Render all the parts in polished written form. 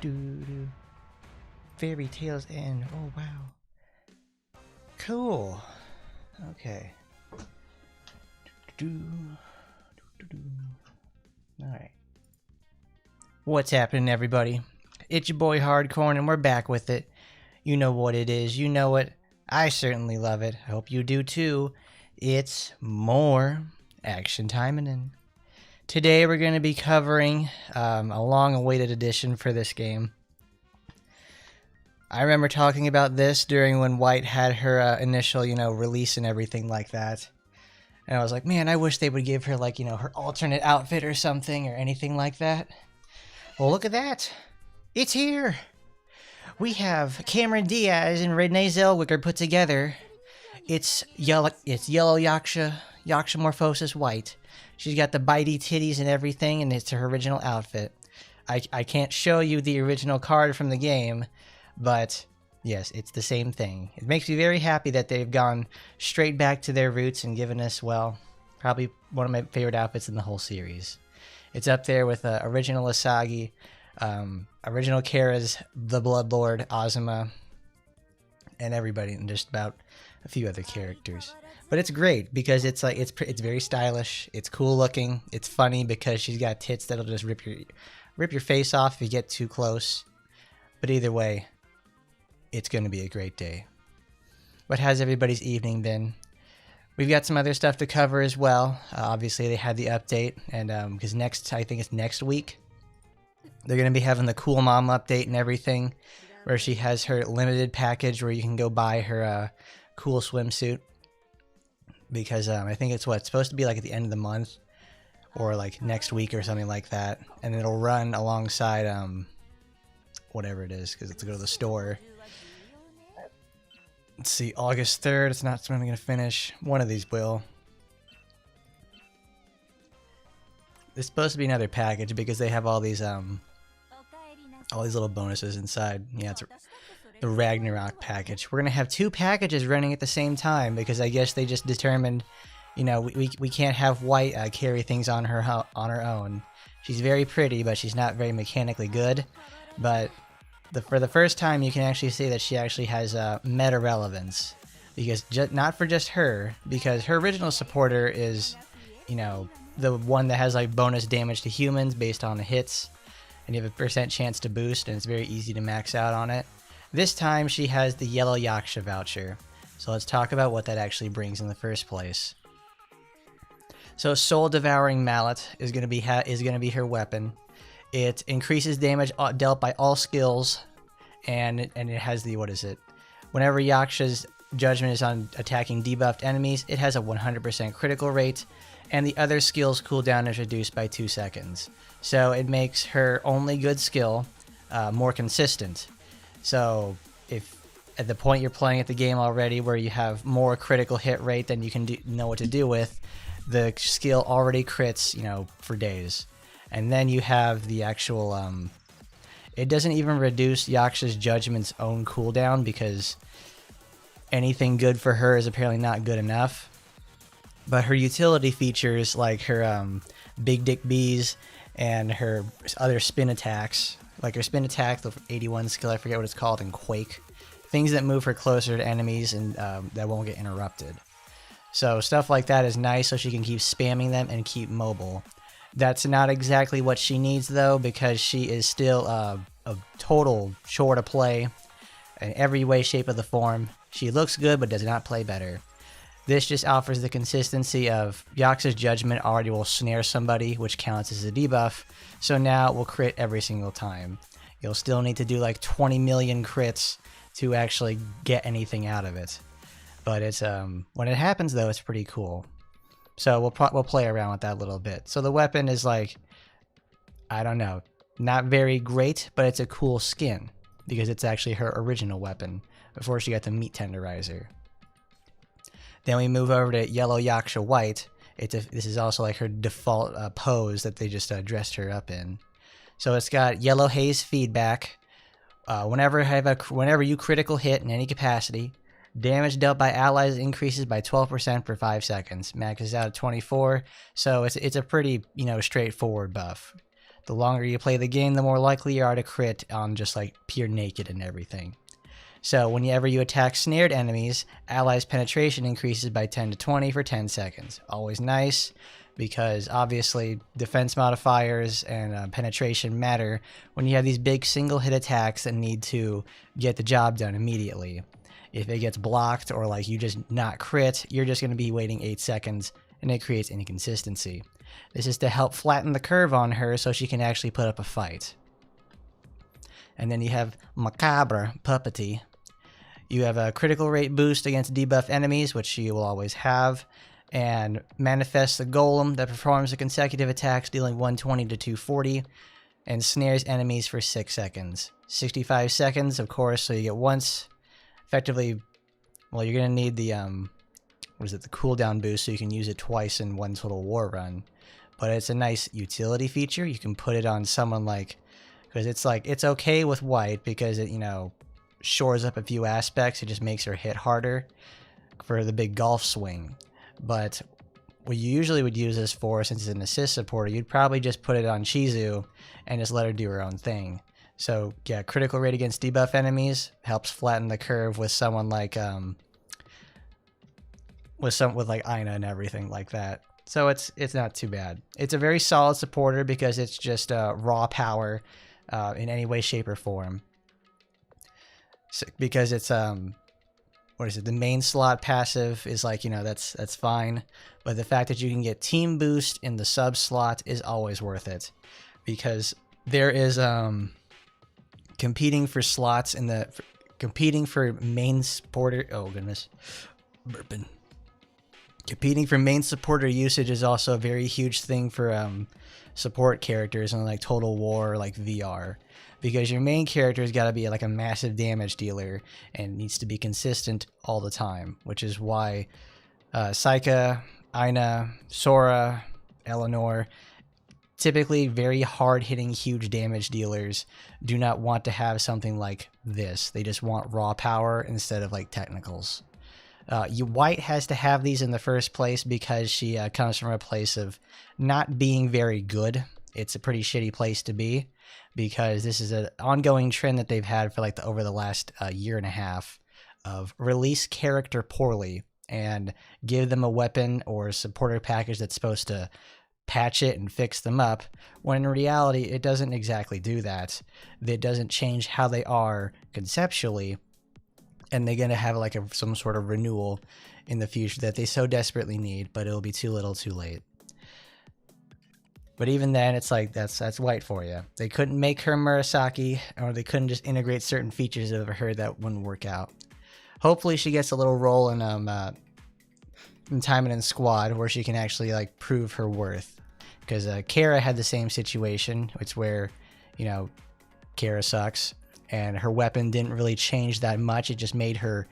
Do. Fairy tales end. Oh wow. Cool. Okay. Alright. What's happening, everybody? It's your boy Hardcorn, and we're back with it. You know what it is. You know it. I certainly love it. I hope you do too. It's more Action Taimanin. Today we're going to be covering a long-awaited edition for this game. I remember talking about this during when Wight had her initial, release and everything like that. And I was like, man, I wish they would give her, like, her alternate outfit or something or anything like that. Well, look at that. It's here. We have Cameron Diaz and Renee Zellweger put together. It's yellow Yaksha Morphosis Wight. She's got the bitey titties and everything, and it's her original outfit. I can't show you the original card from the game, but yes, it's the same thing. It makes me very happy that they've gone straight back to their roots and given us, well, probably one of my favorite outfits in the whole series. It's up there with original Asagi, original Kara's the Bloodlord, Azuma, and everybody, and just about a few other characters. But it's great because it's like it's very stylish. It's cool looking. It's funny because she's got tits that'll just rip your face off if you get too close. But either way, it's going to be a great day. What has everybody's evening been? We've got some other stuff to cover as well. Obviously, they had the update, and because I think it's next week, they're going to be having the Cool Mom update and everything, where she has her limited package where you can go buy her cool swimsuit. Because I think it's supposed to be like at the end of the month, or like next week or something like that, and it'll run alongside whatever it is, because it's to go to the store. Let's see, August 3rd. It's not when I'm gonna finish. One of these will. It's supposed to be another package because they have all these little bonuses inside. Yeah, it's the Ragnarok package. We're gonna have two packages running at the same time because I guess they just determined, we can't have Wight carry things on her own. She's very pretty, but she's not very mechanically good. But for the first time, you can actually see that she actually has meta relevance, because not for just her, because her original supporter is, the one that has like bonus damage to humans based on the hits, and you have a % chance to boost, and it's very easy to max out on it. This time she has the yellow Yaksha voucher. So let's talk about what that actually brings in the first place. So Soul Devouring Mallet is going to be her weapon. It increases damage dealt by all skills, and it has the whenever Yaksha's judgment is on attacking debuffed enemies, it has a 100% critical rate, and the other skill's cooldown is reduced by 2 seconds. So it makes her only good skill more consistent. So if at the point you're playing at the game already where you have more critical hit rate than you can know what to do with, the skill already crits, for days. And then you have the actual, it doesn't even reduce Yaksha's Judgment's own cooldown, because anything good for her is apparently not good enough. But her utility features, like her Big Dick Bees and her other spin attacks, like her spin attack, the 81 skill, I forget what it's called, and Quake. Things that move her closer to enemies and that won't get interrupted. So stuff like that is nice, so she can keep spamming them and keep mobile. That's not exactly what she needs, though, because she is still a total chore to play in every way, shape, of the form. She looks good, but does not play better. This just offers the consistency of Yaksha's Judgment already will snare somebody, which counts as a debuff, so now it will crit every single time. You'll still need to do like 20 million crits to actually get anything out of it. But it's when it happens, though, it's pretty cool. So we'll play around with that a little bit. So the weapon is like, I don't know, not very great, but it's a cool skin, because it's actually her original weapon before she got the meat tenderizer. Then we move over to yellow Yaksha Wight. This is also like her default pose that they just dressed her up in. So it's got yellow haze feedback. Whenever you critical hit in any capacity, damage dealt by allies increases by 12% for 5 seconds. Maxes out at 24, so it's a pretty straightforward buff. The longer you play the game, the more likely you are to crit on just like pure naked and everything. So whenever you attack snared enemies, allies' penetration increases by 10 to 20 for 10 seconds. Always nice, because obviously defense modifiers and penetration matter when you have these big single hit attacks that need to get the job done immediately. If it gets blocked or like you just not crit, you're just going to be waiting 8 seconds and it creates inconsistency. This is to help flatten the curve on her so she can actually put up a fight. And then you have Macabre Puppety. You have a critical rate boost against debuff enemies, which you will always have, and manifests the golem that performs the consecutive attacks dealing 120 to 240, and snares enemies for 6 seconds. 65 seconds, of course, so you get once. Effectively, well, you're going to need the, the cooldown boost, so you can use it twice in one total war run. But it's a nice utility feature. You can put it on someone like, because it's like, it's okay with Wight because it, shores up a few aspects. It just makes her hit harder for the big golf swing. But what you usually would use this for, since it's an assist supporter, you'd probably just put it on Shizu and just let her do her own thing. So yeah, critical rate against debuff enemies helps flatten the curve with someone like with Aina and everything like that. So it's not too bad. It's a very solid supporter because it's just raw power in any way, shape, or form. So, because it's the main slot passive is like, that's fine, but the fact that you can get team boost in the sub slot is always worth it, because there is competing for slots in the competing for main supporter. Oh goodness, burping. Competing for main supporter usage is also a very huge thing for support characters in like Total War, like VR. Because your main character has got to be like a massive damage dealer and needs to be consistent all the time, which is why Saika, Aina, Sora, Eleanor, typically very hard-hitting, huge damage dealers, do not want to have something like this. They just want raw power instead of like technicals. Wight has to have these in the first place because she comes from a place of not being very good. It's a pretty shitty place to be, because this is an ongoing trend that they've had for like over the last year and a half of release character poorly and give them a weapon or a supporter package that's supposed to patch it and fix them up, when in reality it doesn't exactly do that. It doesn't change how they are conceptually, and they're going to have like some sort of renewal in the future that they so desperately need, but it'll be too little too late. But even then, it's like, that's Wight for you. They couldn't make her Murasaki, or they couldn't just integrate certain features of her that wouldn't work out. Hopefully she gets a little role in Taimanin squad where she can actually like prove her worth. Because Kara had the same situation. It's where, Kara sucks, and her weapon didn't really change that much. It just made her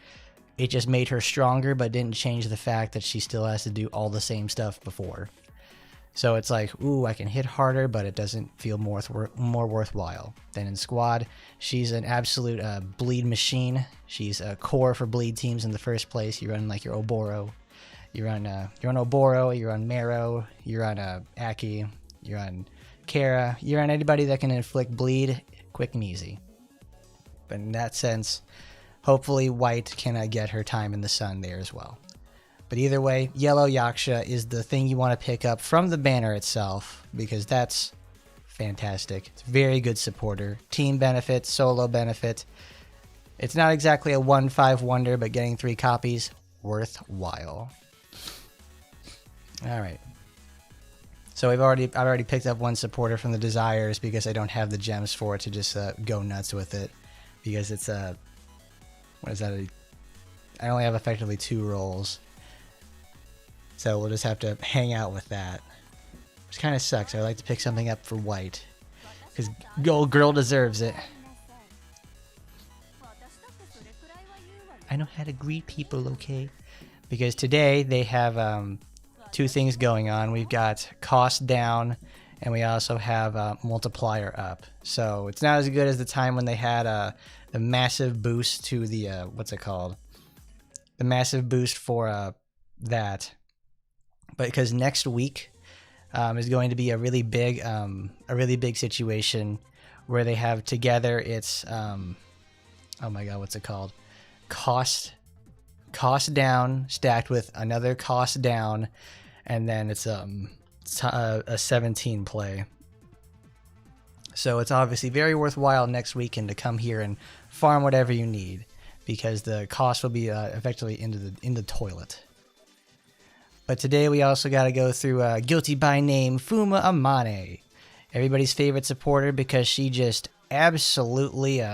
stronger, but didn't change the fact that she still has to do all the same stuff before. So it's like, ooh, I can hit harder, but it doesn't feel more worthwhile. Then in squad, she's an absolute bleed machine. She's a core for bleed teams in the first place. You run like your Oboro, you're on Oboro, you're on Mero, you're on Aki, you're on Kara, you're on anybody that can inflict bleed quick and easy. But in that sense, hopefully Wight can get her time in the sun there as well. But either way, Yellow Yaksha is the thing you want to pick up from the banner itself, because that's fantastic. It's a very good supporter. Team benefit, solo benefit. It's not exactly a 1-5 wonder, but getting 3 copies, worthwhile. Alright. So I've already picked up one supporter from the Desires because I don't have the gems for it to just go nuts with it. Because it's what is that? I only have effectively 2 rolls. So we'll just have to hang out with that. Which kind of sucks. I like to pick something up for Wight, because old girl deserves it. I know how to greet people, okay? Because today they have 2 things going on. We've got cost down, and we also have multiplier up. So it's not as good as the time when they had the massive boost to the what's it called? The massive boost for that. But because next week is going to be a really big situation where they have together. It's oh my god, what's it called? Cost down stacked with another cost down, and then it's a 17 play. So it's obviously very worthwhile next weekend to come here and farm whatever you need, because the cost will be effectively in the toilet. But today we also got to go through Guilty by Name Fuma Amane, everybody's favorite supporter, because she just absolutely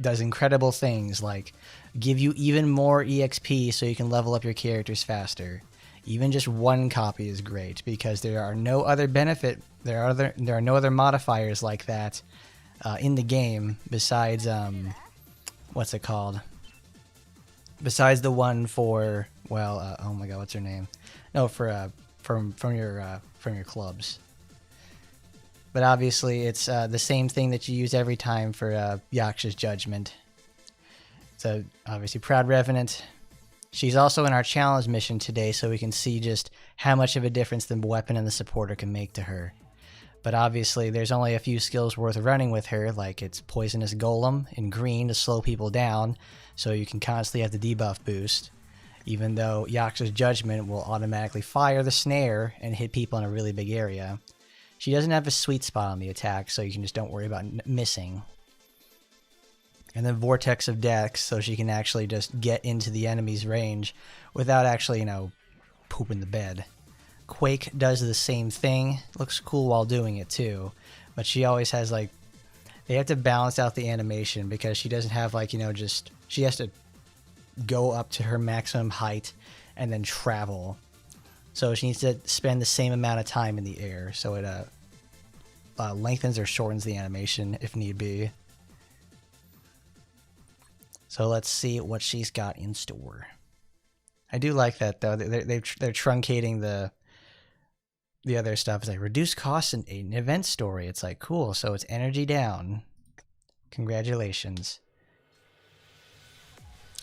does incredible things, like give you even more EXP so you can level up your characters faster. Even just one copy is great, because there are no other there are no other modifiers like that in the game besides what's it called? Besides the one for, well, oh my god, what's her name? No, for from your clubs. But obviously, it's the same thing that you use every time for Yaksha's Judgment. So obviously, Proud Revenant. She's also in our challenge mission today, so we can see just how much of a difference the weapon and the supporter can make to her. But obviously, there's only a few skills worth running with her, like it's Poisonous Golem in green to slow people down, so you can constantly have the debuff boost, even though Yaksha's Judgment will automatically fire the snare and hit people in a really big area. She doesn't have a sweet spot on the attack, so you can just don't worry about missing. And then Vortex of Death, so she can actually just get into the enemy's range without actually, you know, pooping the bed. Quake does the same thing. Looks cool while doing it too. But she always has, like, they have to balance out the animation, because she doesn't have, like, you know, just, she has to go up to her maximum height and then travel. So she needs to spend the same amount of time in the air, so it lengthens or shortens the animation if need be. So let's see what she's got in store. I do like that, though. They're truncating the other stuff. It's like reduce costs in an event story. It's like, cool. So it's energy down. Congratulations.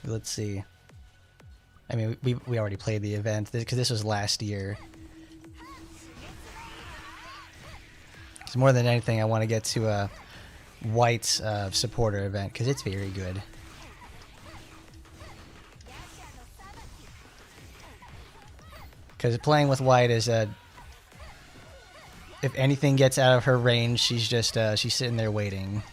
Let's see. I mean, we already played the event because this was last year. Because more than anything, I want to get to Wight's supporter event, because it's very good. Because playing with Wight is if anything gets out of her range, she's just she's sitting there waiting.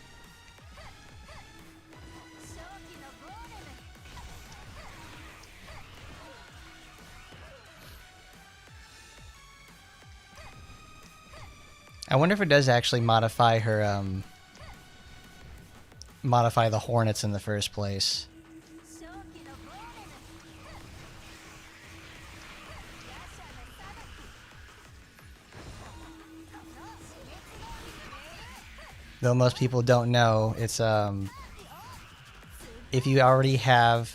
I wonder if it does actually modify her modify the Hornets in the first place. Though most people don't know, it's if you already have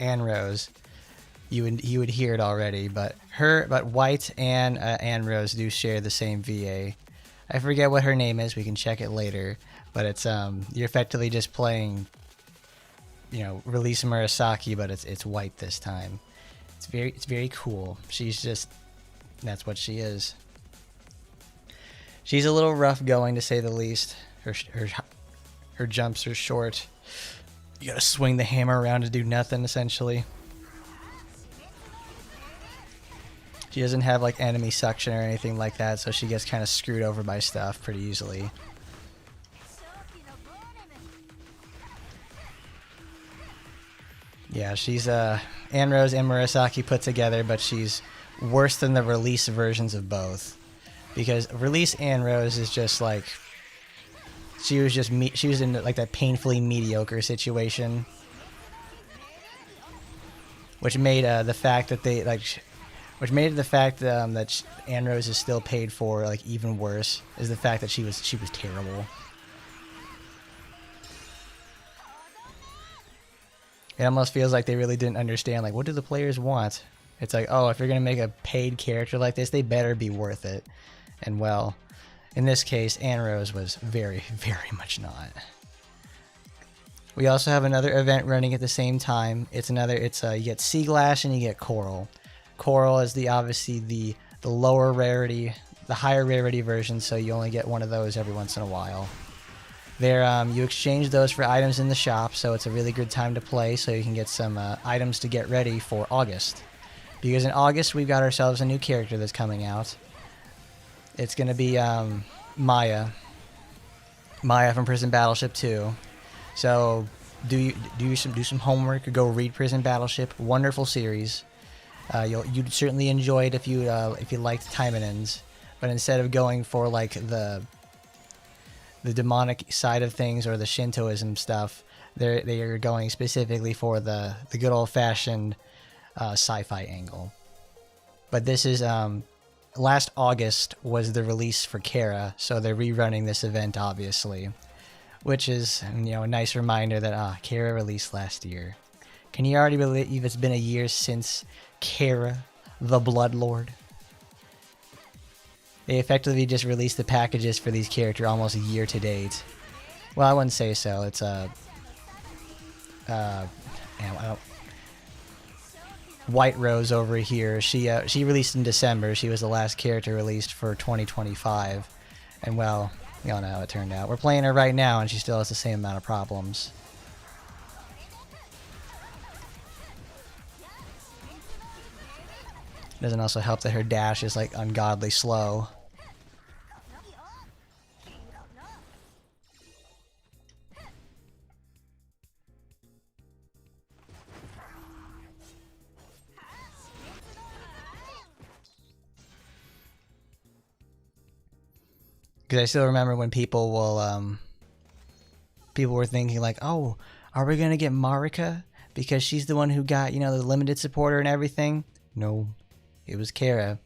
Anrose, you would hear it already. But Wight and Anrose do share the same VA. I forget what her name is. We can check it later. But it's you're effectively just playing, you know, Release Murasaki, but it's Wight this time. It's very cool. She's just, that's what she is. She's a little rough going, to say the least. Her jumps are short. You gotta swing the hammer around to do nothing, essentially. She doesn't have, like, enemy suction or anything like that, so she gets kind of screwed over by stuff pretty easily. Yeah, she's Anrose and Murasaki put together, but she's worse than the release versions of both. Because Release Anrose is just like, she was in like that painfully mediocre situation, which made the fact that that Anrose is still paid for like even worse, is the fact that she was terrible. It almost feels like they really didn't understand, like, what do the players want? It's like, oh, if you're gonna make a paid character like this, they better be worth it. And well, in this case, Anrose was very, very much not. We also have another event running at the same time. You get Sea Glass and you get Coral. Coral is obviously the the lower rarity, the higher rarity version, so you only get one of those every once in a while. There, you exchange those for items in the shop, so it's a really good time to play, so you can get some items to get ready for August. Because in August, we've got ourselves a new character that's coming out. It's going to be Maya. Maya from Prison Battleship 2. So do some homework, or go read Prison Battleship. Wonderful series. You'd certainly enjoy it if you liked Taimanins. But instead of going for like the demonic side of things or the Shintoism stuff, they are going specifically for the good old-fashioned sci-fi angle. But this is last August was the release for Kara, so they're rerunning this event, obviously, which is, you know, a nice reminder that Kara released last year. Can you already believe it's been a year since Kara, the Bloodlord? They effectively just released the packages for these characters almost a year to date. Well, I wouldn't say so. It's White Rose over here. She released in December. She was the last character released for 2025, and well, you all know how it turned out. We're playing her right now, and she still has the same amount of problems. Doesn't also help that her dash is like ungodly slow. Because I still remember when people were thinking like, oh, are we gonna get Marika because she's the one who got, you know, the limited supporter and everything? No, it was Kara.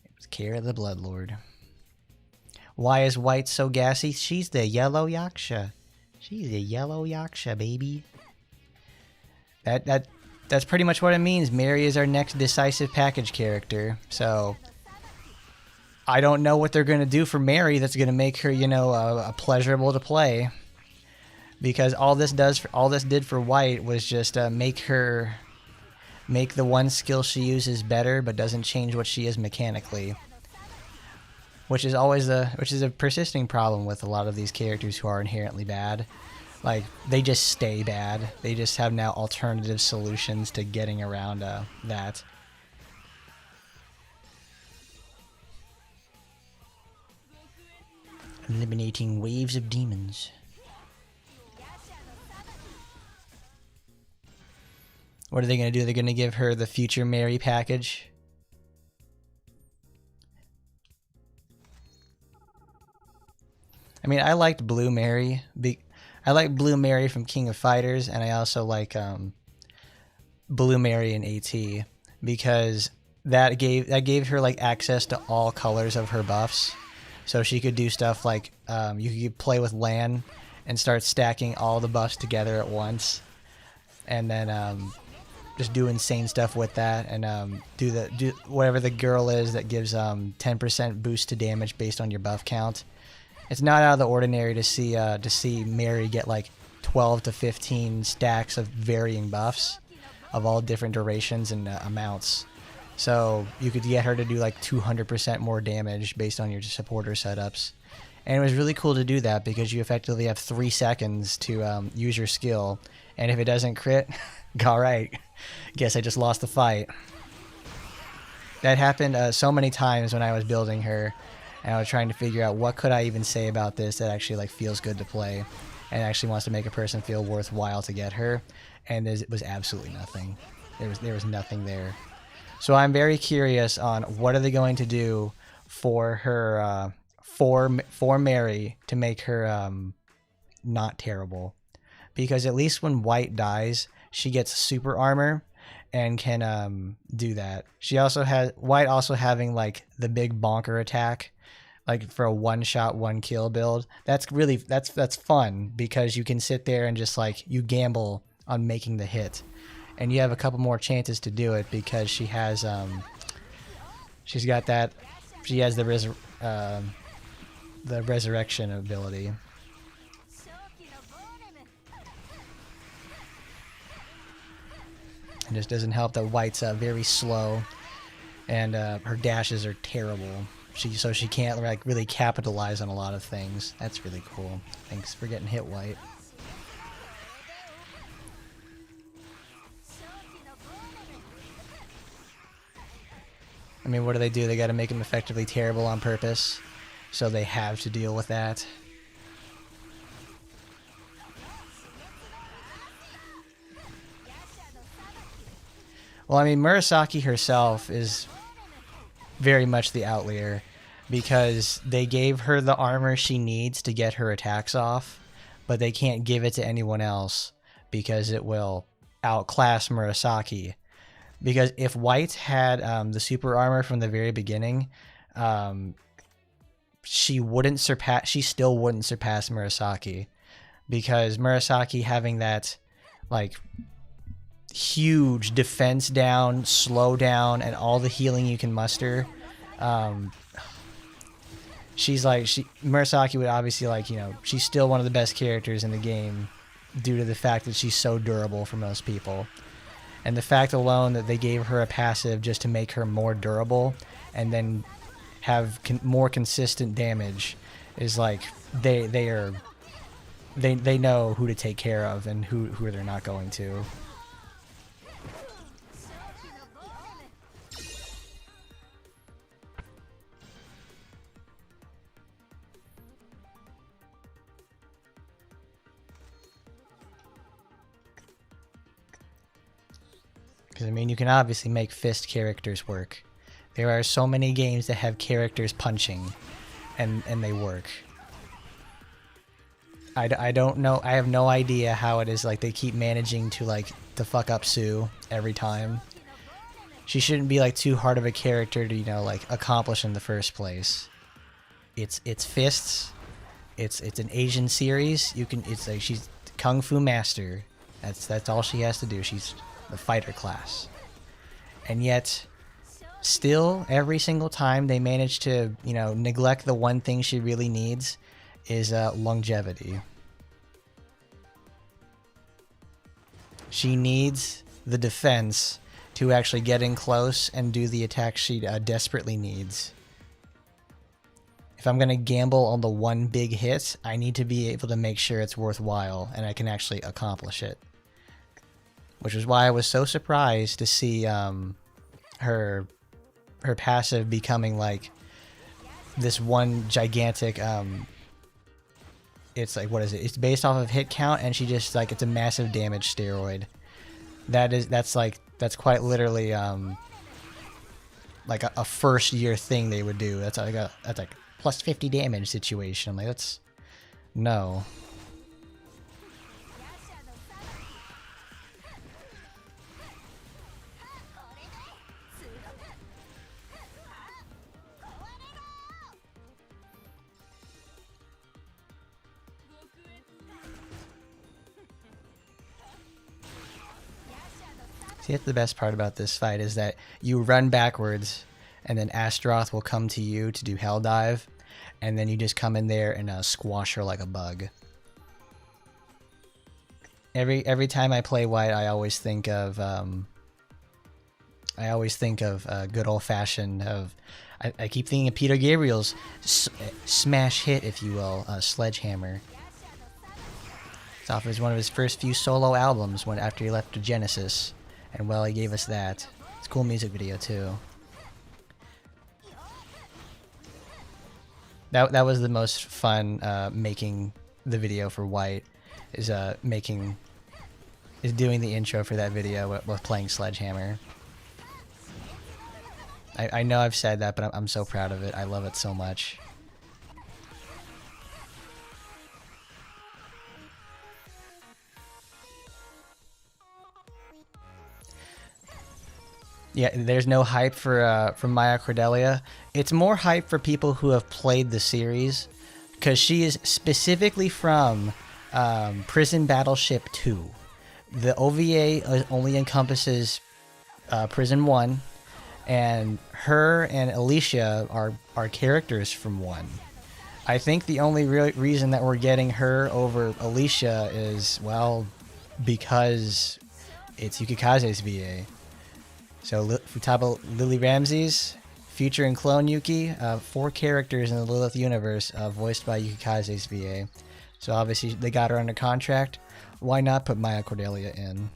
It was Kara the Bloodlord. Why is Wight so gassy? She's the yellow Yaksha. She's the yellow Yaksha, baby. That's pretty much what it means. Mary is our next decisive package character. So I don't know what they're going to do for Mary that's going to make her, you know, a pleasurable to play. Because all this did for Wight was just make the one skill she uses better, but doesn't change what she is mechanically. Which is a persisting problem with a lot of these characters who are inherently bad. Like, they just stay bad. They just have now alternative solutions to getting around that. Eliminating waves of demons. What are they going to do? They're going to give her the future Mary package. I mean, I liked Blue Mary. I like Blue Mary from King of Fighters, and I also like Blue Mary in AT because that gave her like access to all colors of her buffs. So she could do stuff like you could play with Lan and start stacking all the buffs together at once, and then just do insane stuff with that, and do whatever the girl is that gives 10% boost to damage based on your buff count. It's not out of the ordinary to see Mary get like 12 to 15 stacks of varying buffs of all different durations and amounts. So you could get her to do like 200% more damage based on your supporter setups. And it was really cool to do that because you effectively have 3 seconds to use your skill. And if it doesn't crit, alright, guess I just lost the fight. That happened so many times when I was building her. And I was trying to figure out what could I even say about this that actually like feels good to play. And actually wants to make a person feel worthwhile to get her. And there was absolutely nothing. There was nothing there. So I'm very curious on what are they going to do for her, for Mary to make her not terrible. Because at least when Wight dies, she gets super armor and can do that. She also has Wight also having like the big bonker attack, like for a one-shot, one-kill build. That's fun because you can sit there and just like you gamble on making the hit. And you have a couple more chances to do it because she has she's got that, she has the resurrection ability. It just doesn't help that Wight's very slow. and her dashes are terrible. So she can't like really capitalize on a lot of things. That's really cool. Thanks for getting hit, Wight. I mean, what do? They got to make him effectively terrible on purpose, so they have to deal with that. Well, I mean, Murasaki herself is very much the outlier because they gave her the armor she needs to get her attacks off, but they can't give it to anyone else because it will outclass Murasaki. Because if Wight had the super armor from the very beginning, she still wouldn't surpass Murasaki, because Murasaki having that like huge defense down, slow down, and all the healing you can muster. Murasaki would obviously, like, you know, she's still one of the best characters in the game due to the fact that she's so durable for most people. And the fact alone that they gave her a passive just to make her more durable and then have more consistent damage is like they know who to take care of and who they're not going to. Because, I mean, you can obviously make fist characters work. There are so many games that have characters punching, and they work. I don't know. I have no idea how it is, like, they keep managing to, like, to fuck up Sue every time. She shouldn't be, like, too hard of a character to, you know, like, accomplish in the first place. It's fists. It's an Asian series. It's like she's Kung Fu Master. That's all she has to do. She's the fighter class. And yet, still, every single time they manage to, you know, neglect the one thing she really needs is longevity. She needs the defense to actually get in close and do the attack she desperately needs. If I'm going to gamble on the one big hit, I need to be able to make sure it's worthwhile and I can actually accomplish it. Which is why I was so surprised to see her passive becoming like this one gigantic it's like, what is it? It's based off of hit count, and she just like, it's a massive damage steroid. That's quite literally like a first year thing they would do. That's like plus 50 damage situation. I'm like, that's no. See, that's the best part about this fight, is that you run backwards, and then Astaroth will come to you to do Hell Dive, and then you just come in there and squash her like a bug. Every time I play Wight, I always think of good old fashioned I keep thinking of Peter Gabriel's smash hit, if you will, Sledgehammer. It's off as one of his first few solo albums after he left Genesis. And well, he gave us that. It's a cool music video too. That was the most fun making the video for Wight, is doing the intro for that video with playing Sledgehammer. I know I've said that, but I'm so proud of it. I love it so much. Yeah, there's no hype for Maya Cordelia. It's more hype for people who have played the series, because she is specifically from Prison Battleship 2. The OVA only encompasses Prison 1, and her and Alicia are characters from 1. I think the only reason that we're getting her over Alicia is, well, because it's Yukikaze's VA. So Futaba Lily Ramses, Future and Clone Yuki, 4 characters in the Lilith universe, voiced by Yukikaze's VA. So obviously they got her under contract. Why not put Maya Cordelia in?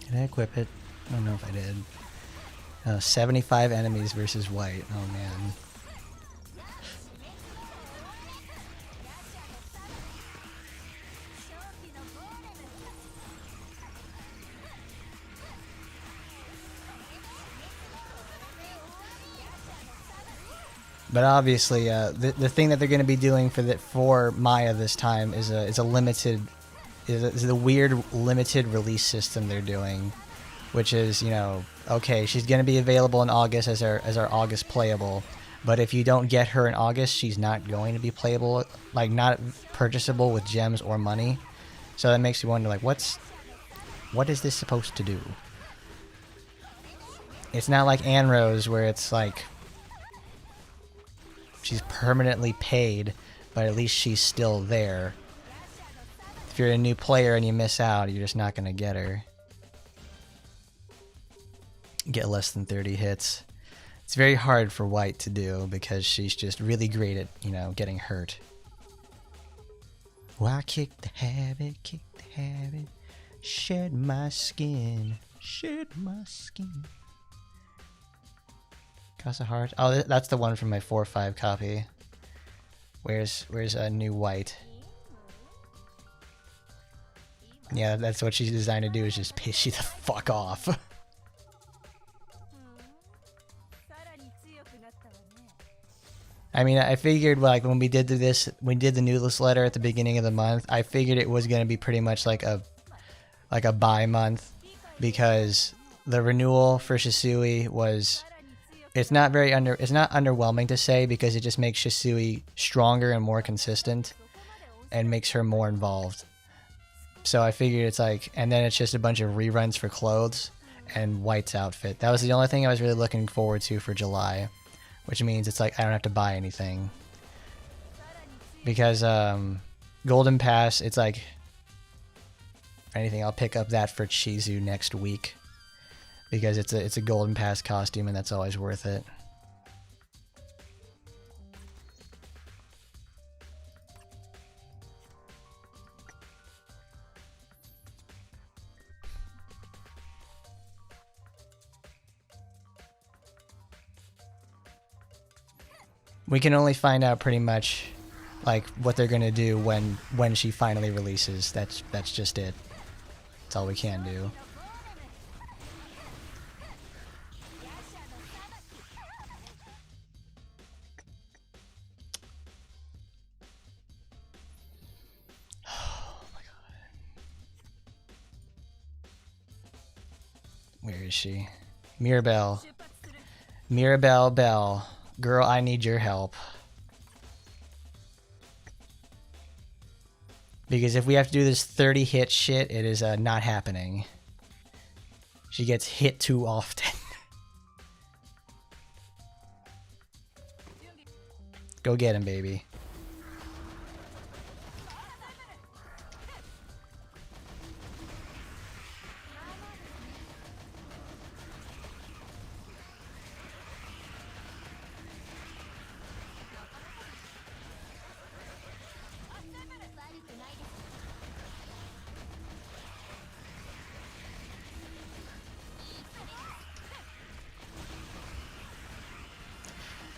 Did I equip it? I don't know if I did. 75 enemies versus Wight. Oh man. But obviously, the thing that they're going to be doing for Maya this time is a limited, is the weird limited release system they're doing, which is, you know, okay, she's going to be available in August as our August playable, but if you don't get her in August, she's not going to be playable, like not purchasable with gems or money. So that makes you wonder, like, what is this supposed to do? It's not like Anrose where it's like she's permanently paid, but at least she's still there. If you're a new player and you miss out, you're just not going to get her. Get less than 30 hits. It's very hard for Wight to do because she's just really great at, you know, getting hurt. Why kick the habit, shed my skin, shed my skin. Casa Heart. Oh, that's the one from my 4-5 copy. Where's a new Wight? Yeah, that's what she's designed to do, is just piss you the fuck off. I mean, I figured, like, when we did the newsletter at the beginning of the month, I figured it was gonna be pretty much like a buy month, because the renewal for Shisui was, it's not underwhelming to say, because it just makes Shisui stronger and more consistent and makes her more involved. So I figured it's like, and then it's just a bunch of reruns for clothes and Wight's outfit. That was the only thing I was really looking forward to for July, which means it's like I don't have to buy anything. Because Golden Pass, it's like, if anything, I'll pick up that for Chizu next week, because it's a Golden Pass costume and that's always worth it. We can only find out pretty much like what they're gonna do when she finally releases. That's just it. That's all we can do. Oh my god. Where is she? Mirabelle. Mirabelle Bell. Girl, I need your help. Because if we have to do this 30 hit shit, it is not happening. She gets hit too often. Go get him, baby.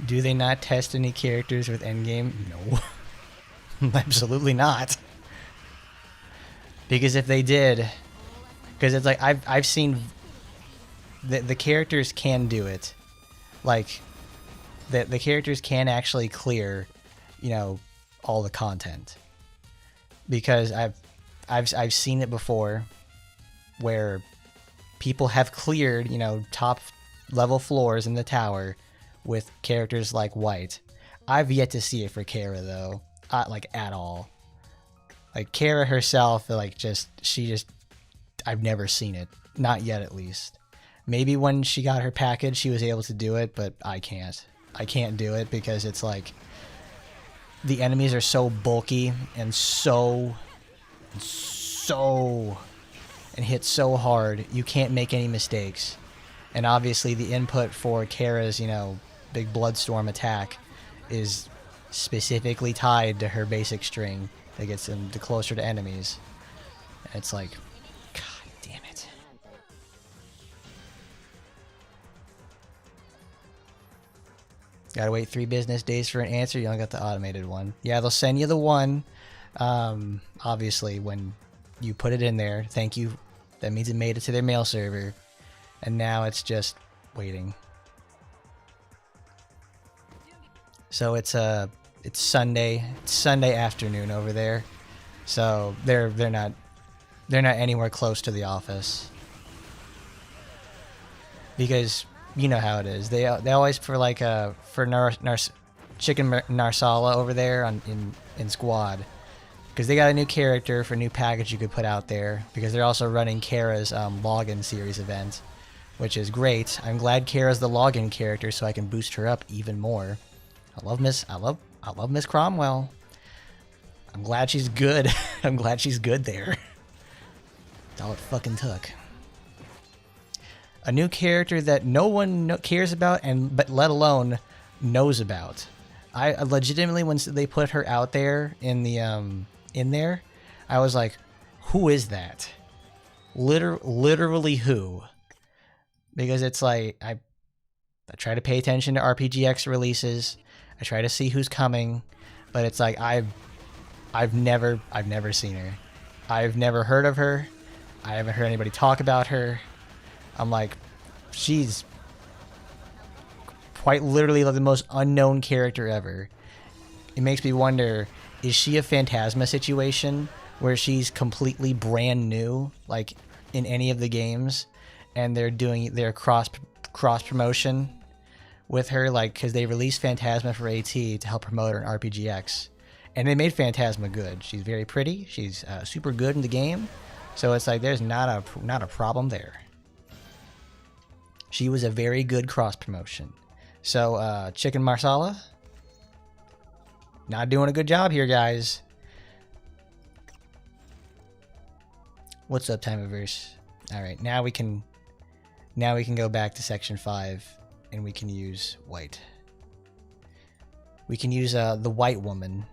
Do they not test any characters with endgame? No. Absolutely not. Because if they did, because it's like I've seen the characters can do it. Like the characters can actually clear, you know, all the content. Because I've seen it before. where people have cleared, you know, top level floors in the tower with characters like Wight. I've yet to see it for Kara though, like at all. Like Kara herself, like I've never seen it, not yet at least. Maybe when she got her package, she was able to do it, but I can't. I can't do it because it's like the enemies are so bulky and and hit so hard, you can't make any mistakes. And obviously the input for Kara's, you know, big bloodstorm attack is specifically tied to her basic string that gets them closer to enemies. And it's like, god damn it. Gotta wait 3 business days for an answer. You only got the automated one. Yeah, they'll send you the one. Obviously, when you put it in there, thank you. That means it made it to their mail server. And now it's just waiting. So it's Sunday. It's Sunday afternoon over there. So they're not anywhere close to the office. Because you know how it is. They always for like Chicken Narsala over there in squad. Because they got a new character for a new package you could put out there. Because they're also running Kara's login series event, which is great. I'm glad Kara's the login character, so I can boost her up even more. I love Miss Cromwell. I'm glad she's good. I'm glad she's good there. That's all it fucking took. A new character that no one cares about, but let alone knows about. I legitimately, when they put her out there in the in there, I was like, who is that? Literally who? Because it's like I try to pay attention to RPGX releases. I try to see who's coming, but it's like I've never seen her. I've never heard of her. I haven't heard anybody talk about her. I'm like, she's quite literally like the most unknown character ever. It makes me wonder, is she a Phantasma situation where she's completely brand new, like in any of the games, and they're doing their cross promotion with her, like, because they released Phantasma for AT to help promote her in RPGX, and they made Phantasma good. She's very pretty. She's super good in the game, so it's like there's not a problem there. She was a very good cross promotion. So Chicken Marsala, not doing a good job here, guys. What's up, Timeverse? All right, now we can go back to section 5, and we can use Wight. We can use the white woman.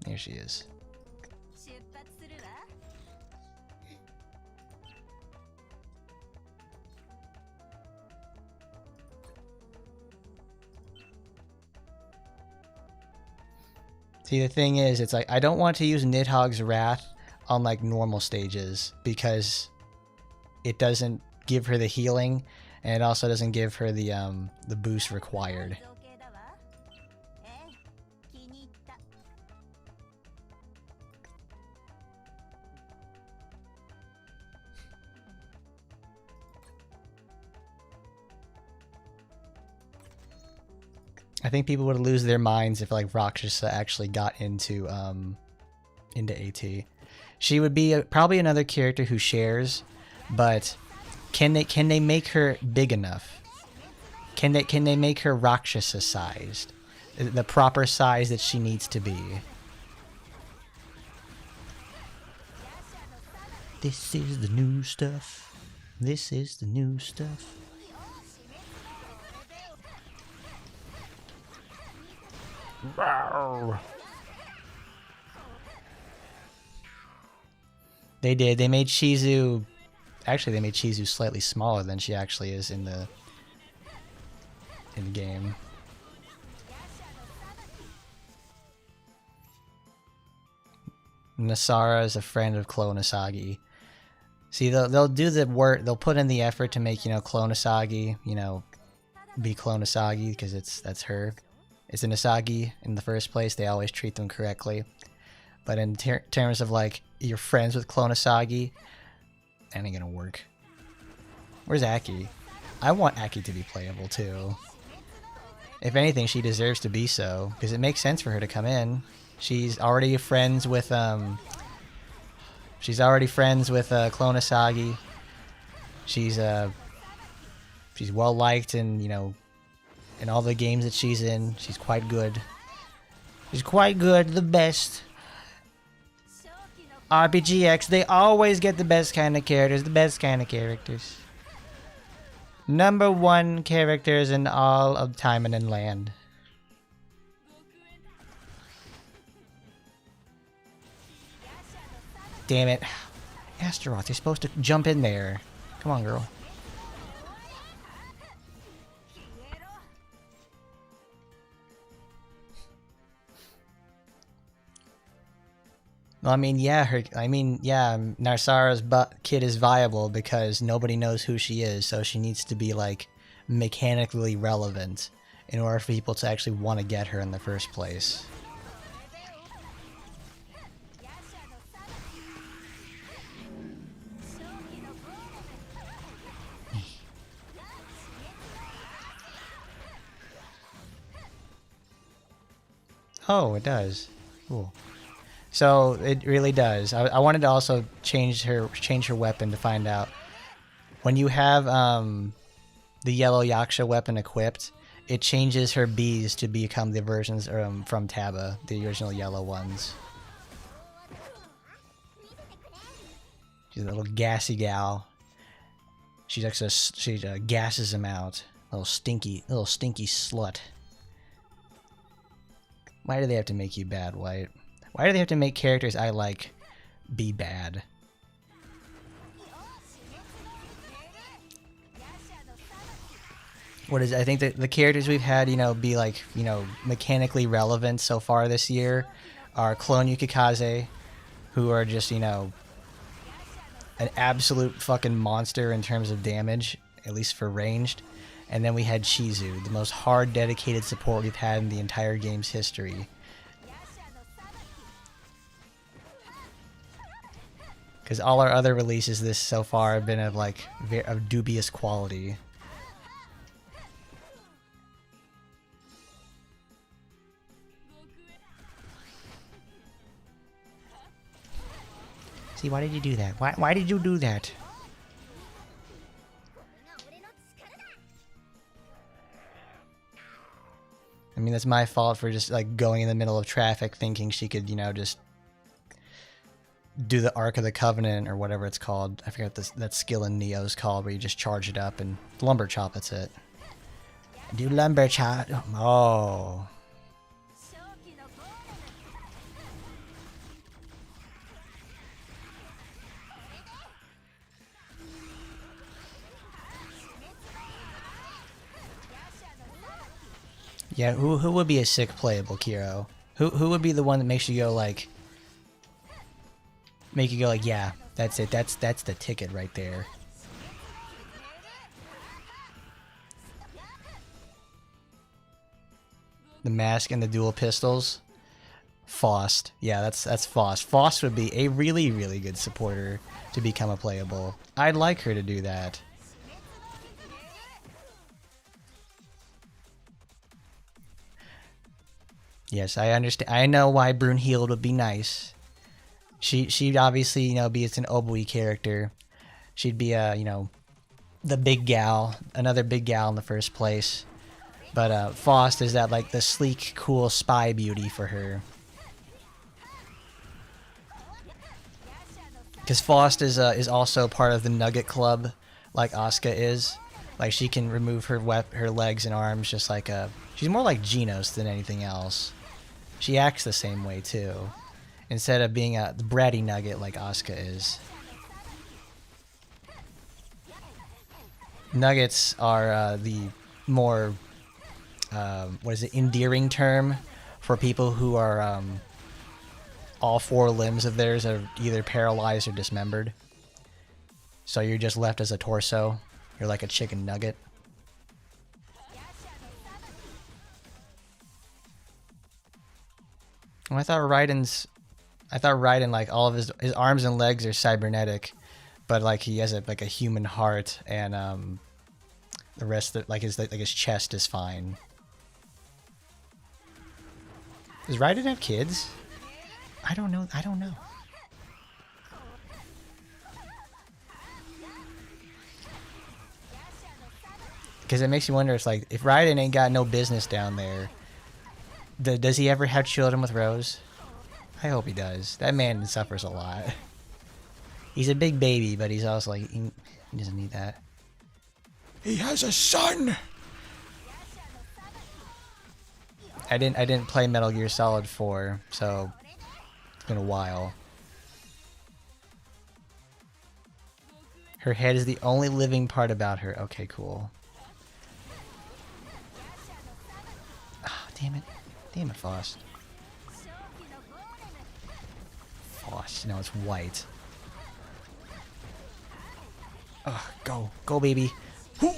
There she is. See, the thing is, it's like, I don't want to use Nidhogg's Wrath on like normal stages because it doesn't give her the healing, and it also doesn't give her the boost required. I think people would lose their minds if like Rakshasa actually got into AT. She would be probably another character who shares, but can they make her big enough? Can they make her Rakshasa sized, the proper size that she needs to be? This is the new stuff. This is the new stuff. They did. They made Shizu... Actually, they made Shizu slightly smaller than she actually is in the game. Nasara is a friend of Clone Asagi. See, they'll do the work. They'll put in the effort to make, you know, Clone Asagi, you know, be Clone Asagi because that's her. It's an Asagi in the first place. They always treat them correctly. But in terms of like you're friends with Clone Asagi, that ain't gonna work. Where's Aki? I want Aki to be playable too. If anything, she deserves to be so, because it makes sense for her to come in. She's already friends with Clone Asagi. She's well liked in, you know, in all the games that she's in. She's quite good. She's quite good, the best. RPGX, they always get the best kind of characters, Number 1 characters in all of Taimanin land. Damn it. Astaroth, you're supposed to jump in there. Come on, girl. Well, I mean, yeah, Narsara's kid is viable because nobody knows who she is, so she needs to be, like, mechanically relevant in order for people to actually want to get her in the first place. Oh, it does. Cool. So it really does. I wanted to also change her weapon to find out when you have the yellow Yaksha weapon equipped, it changes her bees to become the versions from Taba, the original yellow ones. She's a little gassy gal. She gasses him out. Little stinky slut. Why do they have to make you bad, Wight? Why do they have to make characters I like be bad? I think that the characters we've had, you know, be like, you know, mechanically relevant so far this year are Clone Yukikaze, who are just, you know, an absolute fucking monster in terms of damage, at least for ranged. And then we had Shizu, the most hard dedicated support we've had in the entire game's history. Because all our other releases this so far have been of like of dubious quality. See, why did you do that? Why did you do that? I mean, that's my fault for just like going in the middle of traffic thinking she could, you know, just do the Ark of the Covenant or whatever it's called. I forget what that skill in Neo's called, where you just charge it up and lumber chop. That's it. Do lumber chop. Oh. Yeah, who would be a sick playable Kiro? Who would be the one that makes you go like, yeah, that's it. That's the ticket right there. The mask and the dual pistols. Faust. Yeah, that's Faust. Faust would be a really, really good supporter to become a playable. I'd like her to do that. Yes, I understand. I know why Brunhild would be nice. She'd obviously, you know, be an Obui character. She'd be you know, the big gal, another big gal in the first place. But Faust is that like the sleek, cool spy beauty for her. Because Faust is also part of the Nugget Club, like Asuka is. Like she can remove her legs and arms just like she's more like Genos than anything else. She acts the same way too, instead of being the bratty nugget like Asuka is. Nuggets are the more endearing term for people who are all 4 limbs of theirs are either paralyzed or dismembered. So you're just left as a torso. You're like a chicken nugget. I thought Raiden's I thought Raiden, like all of his arms and legs are cybernetic, but like he has like a human heart, and the rest of like his chest is fine. Does Raiden have kids? I don't know. I don't know. Because it makes you wonder, it's like, if Raiden ain't got no business down there, does he ever have children with Rose? I hope he does. That man suffers a lot. He's a big baby, but he's also like, he doesn't need that. He has a son! I didn't play Metal Gear Solid 4, so it's been a while. Her head is the only living part about her. Okay, cool. Ah, damn it. Damn it, Faust. Faust. No, it's Wight. Ugh, go. Go, baby. Woo!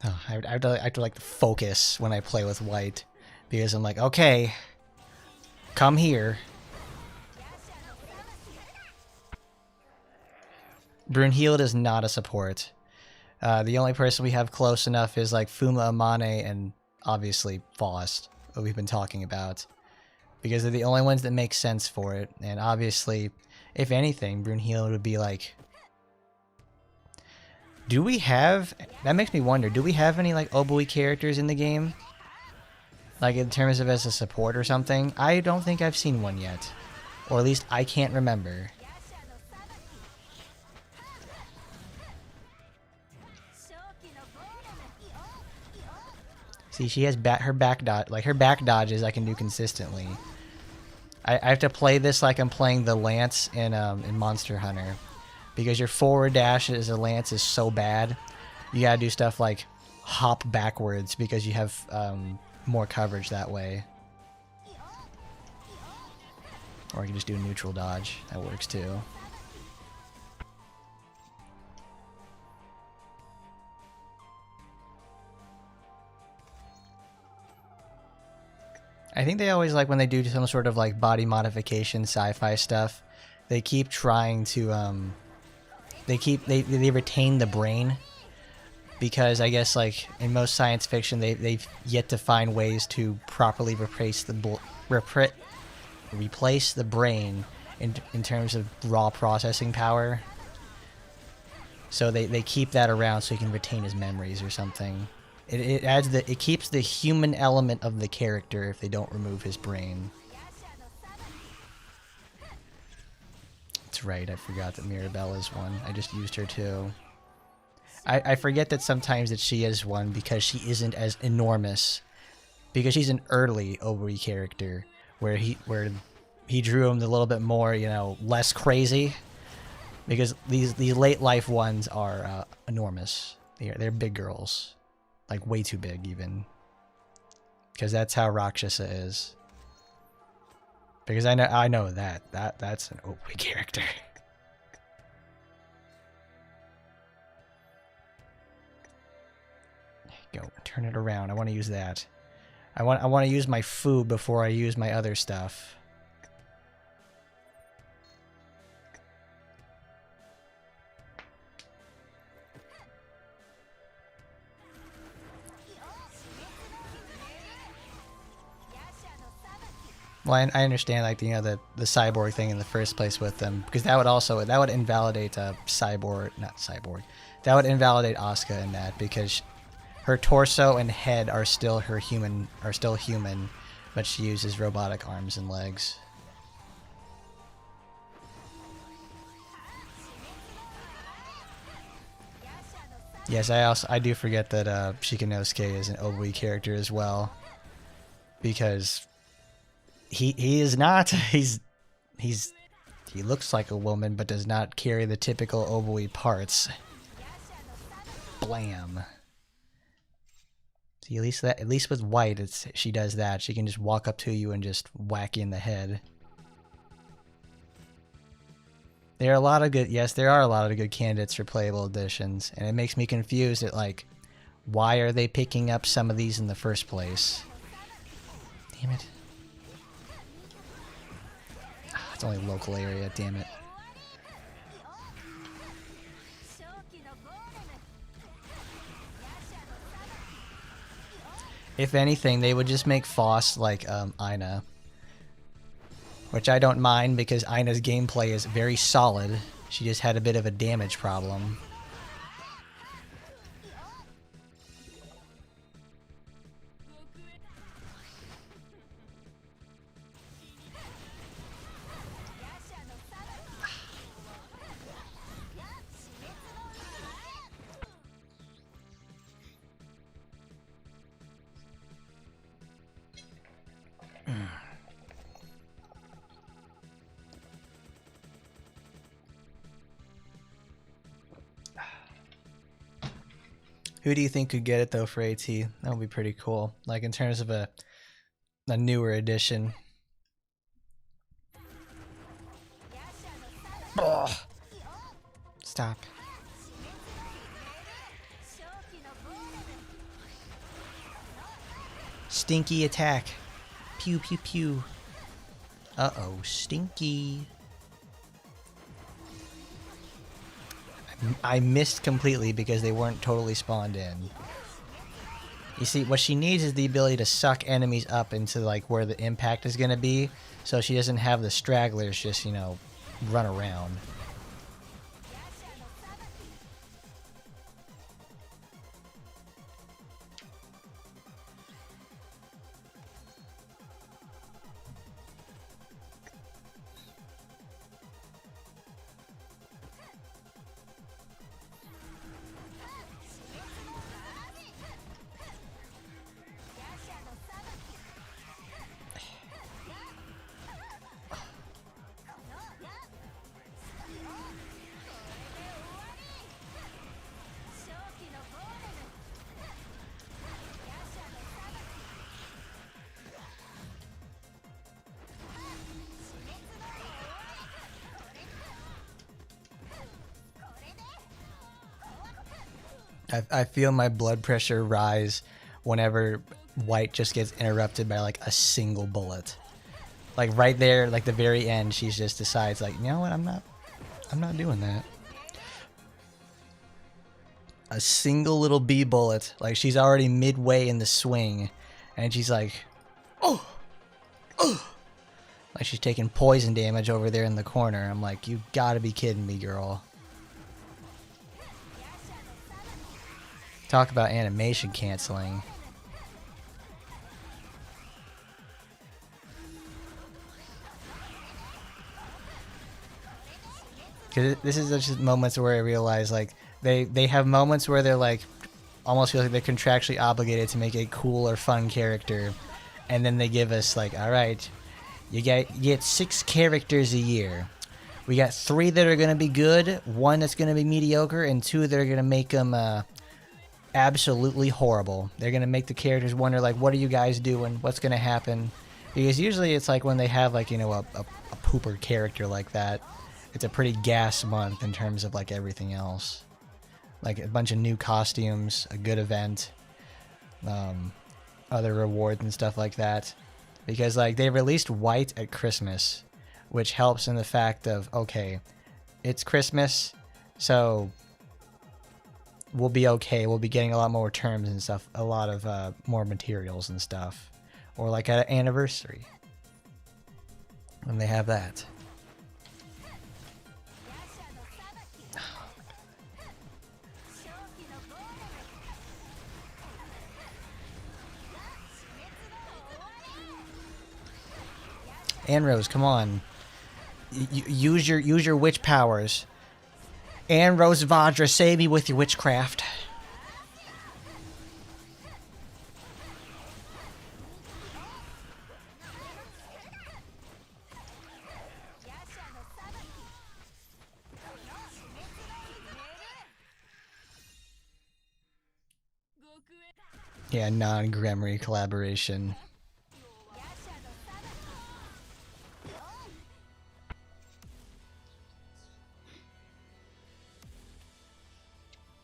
Oh, I have to like focus when I play with Wight, because I'm like, okay, come here. Brunhilde is not a support. The only person we have close enough is like Fuma Amane and obviously Faust, what we've been talking about, because they're the only ones that make sense for it. And obviously, if anything, Brunhilde would be like. Do we have... That makes me wonder, do we have any, like, Obui characters in the game? Like, in terms of as a support or something? I don't think I've seen one yet. Or at least I can't remember. See, she has her back dodge... Like, her back dodges I can do consistently. I have to play this like I'm playing the Lance in Monster Hunter. Because your forward dash as a Lance is so bad, you gotta do stuff like hop backwards because you have more coverage that way. Or you can just do a neutral dodge. That works too. I think they always like when they do some sort of like body modification sci-fi stuff, they keep trying to they retain the brain, because I guess like in most science fiction they've yet to find ways to properly replace the brain in terms of raw processing power. So they keep that around so you can retain his memories or something. It keeps the human element of the character if they don't remove his brain. That's right, I forgot that Mirabelle is one. I just used her too. I forget that sometimes that she is one because she isn't as enormous. Because she's an early Obui character where he drew him a little bit more, you know, less crazy. Because these late life ones are enormous. They're big girls. Like way too big even. Because that's how Rakshasa is. Because I know that's an Obui character. There you go. Turn it around. I want to use that. I want to use my food before I use my other stuff. Well, I understand, like, you know, the cyborg thing in the first place with them, because that would invalidate that would invalidate Asuka in that, because her torso and head are still human, but she uses robotic arms and legs. Yes, I do forget that Shikanosuke is an Obui character as well, because he is not he looks like a woman but does not carry the typical Obui parts. Blam. See, at least with Wight, she does that. She can just walk up to you and just whack you in the head. There are a lot of good, yes, there are a lot of good candidates for playable editions, and it makes me confused at, like, why are they picking up some of these in the first place? Damn it. It's only a local area, damn it. If anything, they would just make Foss like Aina. Which I don't mind because Aina's gameplay is very solid. She just had a bit of a damage problem. Who do you think could get it though for AT? That would be pretty cool. Like in terms of a newer edition. Ugh. Stop. Stinky attack. Pew pew pew. Uh-oh, stinky. I missed completely because they weren't totally spawned in. You see, what she needs is the ability to suck enemies up into like where the impact is going to be, so she doesn't have the stragglers just, you know, run around. I feel my blood pressure rise whenever Wight just gets interrupted by like a single bullet. Like right there, like the very end, she just decides like, you know what, I'm not doing that. A single little B bullet, like she's already midway in the swing, and she's like, oh, like she's taking poison damage over there in the corner. I'm like, you gotta be kidding me, girl. Talk about animation canceling. Because this is just moments where I realize, like, they have moments where they're, like, almost feel like they're contractually obligated to make a cool or fun character. And then they give us, like, alright, you get 6 characters a year. We got 3 that are going to be good, 1 that's going to be mediocre, and 2 that are going to make them, absolutely horrible. They're gonna make the characters wonder, like, what are you guys doing? What's gonna happen? Because usually it's like when they have, like, you know, a pooper character like that, it's a pretty gas month in terms of, like, everything else. Like a bunch of new costumes, a good event, other rewards and stuff like that. Because, like, they released Wight at Christmas, which helps in the fact of, okay, it's Christmas, so we'll be okay. We'll be getting a lot more terms and stuff, a lot of more materials and stuff. Or like at an anniversary, when they have that. Anrose, come on. Use your witch powers. Anrose Vajra, save me with your witchcraft. Yeah, non-Gremory collaboration.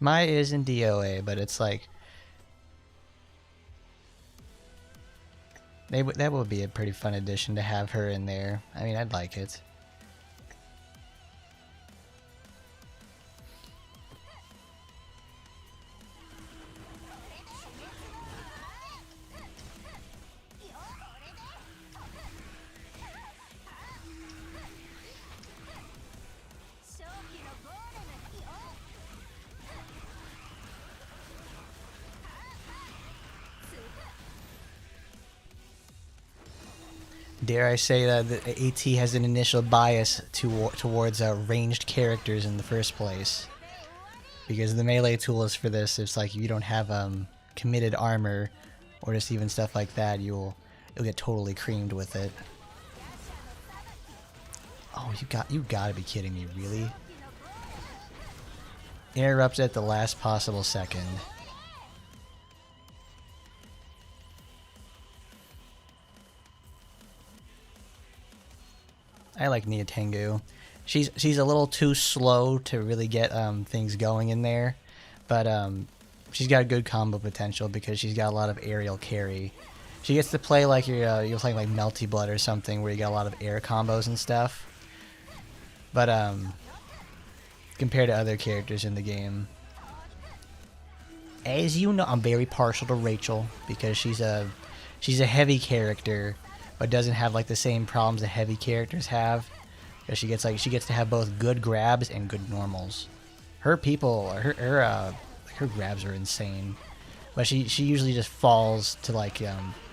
Maya is in DOA, but it's like that would be a pretty fun addition to have her in there. I mean, I'd like it. Dare I say that the AT has an initial bias towards ranged characters in the first place, because the melee tool is for this. It's like if you don't have committed armor, or just even stuff like that, you'll get totally creamed with it. Oh, you gotta be kidding me, really? Interrupted at the last possible second. I like Nia Tengu. She's a little too slow to really get things going in there, but she's got good combo potential because she's got a lot of aerial carry. She gets to play like you're playing like Melty Blood or something, where you got a lot of air combos and stuff. But compared to other characters in the game, as you know, I'm very partial to Rachel because she's a heavy character, but doesn't have like the same problems that heavy characters have. Because she gets to have both good grabs and good normals. Her grabs are insane, but she usually just falls to like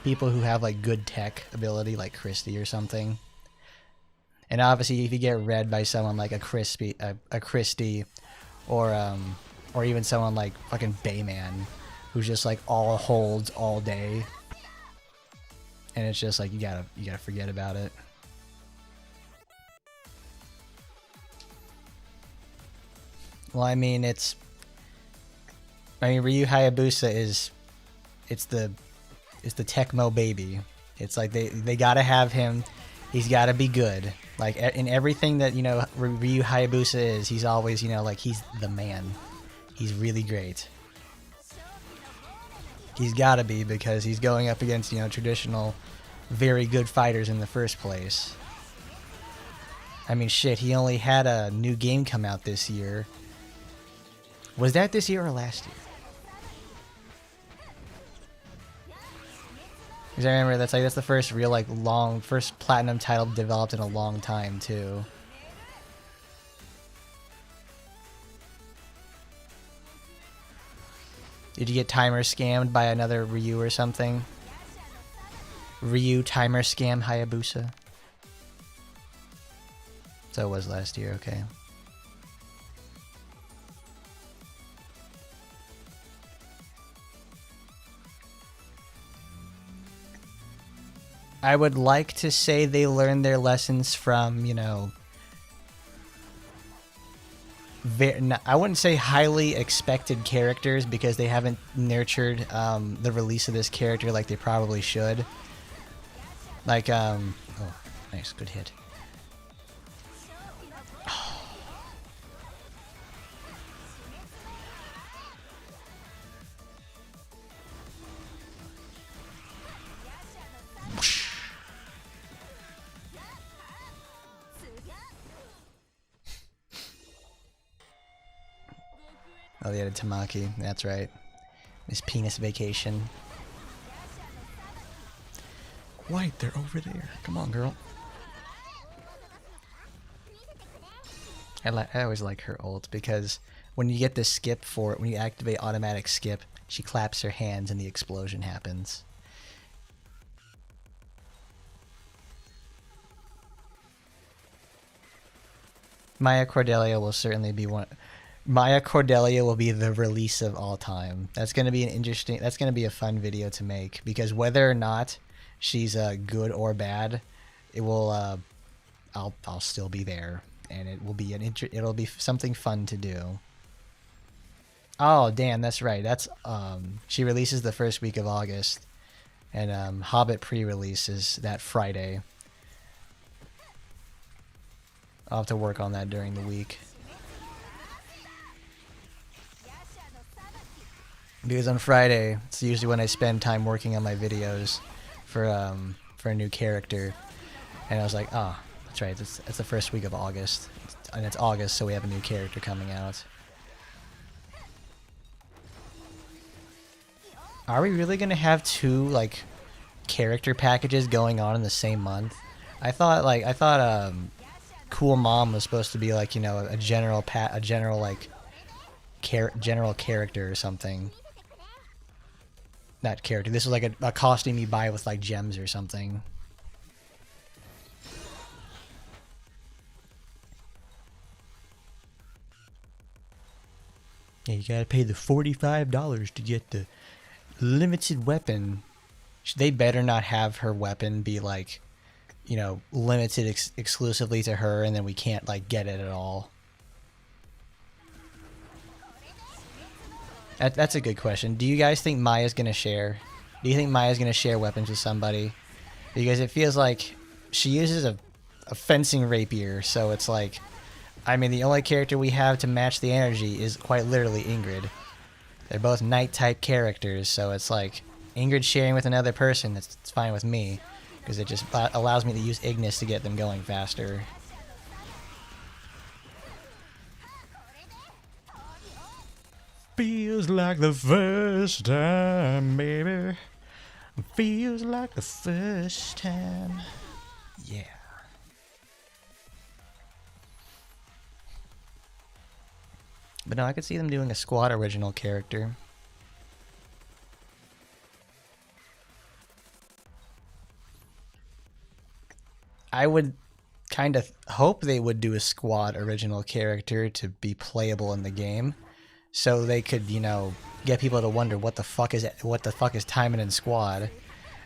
people who have like good tech ability, like Christy or something. And obviously, if you get read by someone like a Christy, or even someone like fucking Bayman, who's just like all holds all day, and it's just like you gotta forget about it. Well, I mean, Ryu Hayabusa is the Tecmo baby. It's like they gotta have him. He's gotta be good. Like in everything that Ryu Hayabusa is, he's always like he's the man. He's really great. He's gotta be, because he's going up against traditional, very good fighters in the first place. I mean, shit, he only had a new game come out this year. Was that this year or last year? Because I remember that's the first real first platinum title developed in a long time too. Did you get timer scammed by another Ryu or something? Ryu timer scam Hayabusa. So it was last year, okay. I would like to say they learned their lessons from, I wouldn't say highly expected characters, because they haven't nurtured the release of this character like they probably should. Like, oh, nice, good hit. Oh, they had a Tamaki. That's right. His penis vacation. Wight, they're over there. Come on, girl. I always like her ult, because when you get the skip for it, when you activate automatic skip, she claps her hands and the explosion happens. Maya Cordelia will certainly be one. Maya Cordelia will be the release of all time. That's going to be that's going to be a fun video to make, because whether or not she's good or bad, it will, I'll still be there, and it will be it'll be something fun to do. Oh, damn, that's right. That's she releases the first week of August, and Hobbit pre-release is that Friday. I'll have to work on that during the week. Because on Friday, it's usually when I spend time working on my videos for a new character. And I was like, oh, that's right, it's the first week of August. And it's August, so we have a new character coming out. Are we really gonna have two, like, character packages going on in the same month? I thought Cool Mom was supposed to be like, you know, a general like general character or something. Not character. This was like a costume you buy with like gems or something. Yeah, you gotta pay the $45 to get the limited weapon. They better not have her weapon be like, you know, limited exclusively to her, and then we can't like get it at all. That's a good question. Do you guys think Maya's gonna share? Do you think Maya's gonna share weapons with somebody? Because it feels like she uses a fencing rapier, so it's like, I mean, the only character we have to match the energy is quite literally Ingrid. They're both knight type characters, so it's like Ingrid sharing with another person, it's fine with me, because it just allows me to use Ignis to get them going faster. Feels like the first time, baby. Feels like the first time. Yeah. But no, I could see them doing a squad original character. I would kind of hope they would do a squad original character to be playable in the game, so they could, you know, get people to wonder what the fuck is Taimanin squad,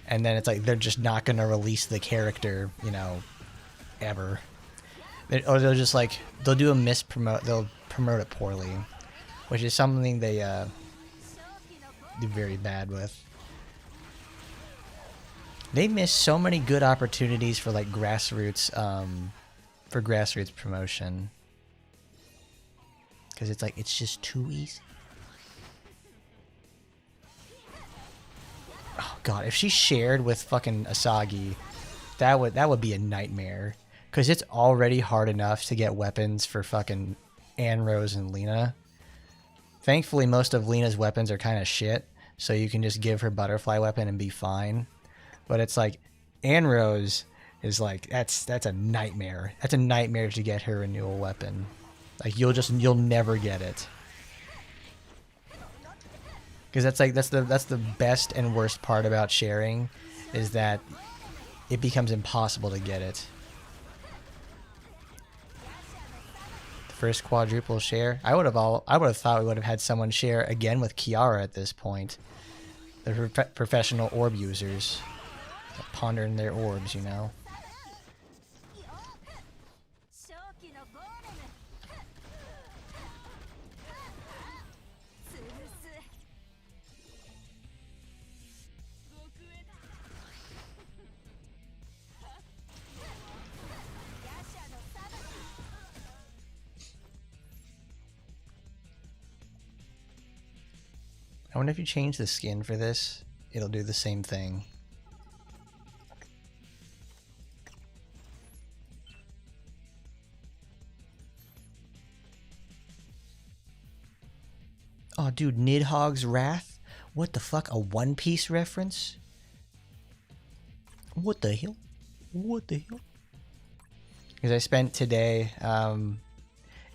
and then it's like they're just not gonna release the character, you know, ever. Or they'll just like they'll promote it poorly, which is something they do very bad with. They miss so many good opportunities for like grassroots promotion, because it's like it's just too easy. Oh god, if she shared with fucking Asagi, that would be a nightmare. Because it's already hard enough to get weapons for fucking Anne Rose and Lena. Thankfully, most of Lena's weapons are kind of shit, so you can just give her butterfly weapon and be fine. But it's like, Anne Rose is like, that's a nightmare. That's a nightmare to get her a new weapon. Like, you'll never get it. Because that's the best and worst part about sharing, is that it becomes impossible to get it. First quadruple share. I would have thought we would have had someone share again with Kiara at this point. The professional orb users, pondering their orbs, you know. I wonder if you change the skin for this, it'll do the same thing. Oh, dude, Nidhogg's Wrath? What the fuck? A One Piece reference? What the hell? What the hell? Because I spent today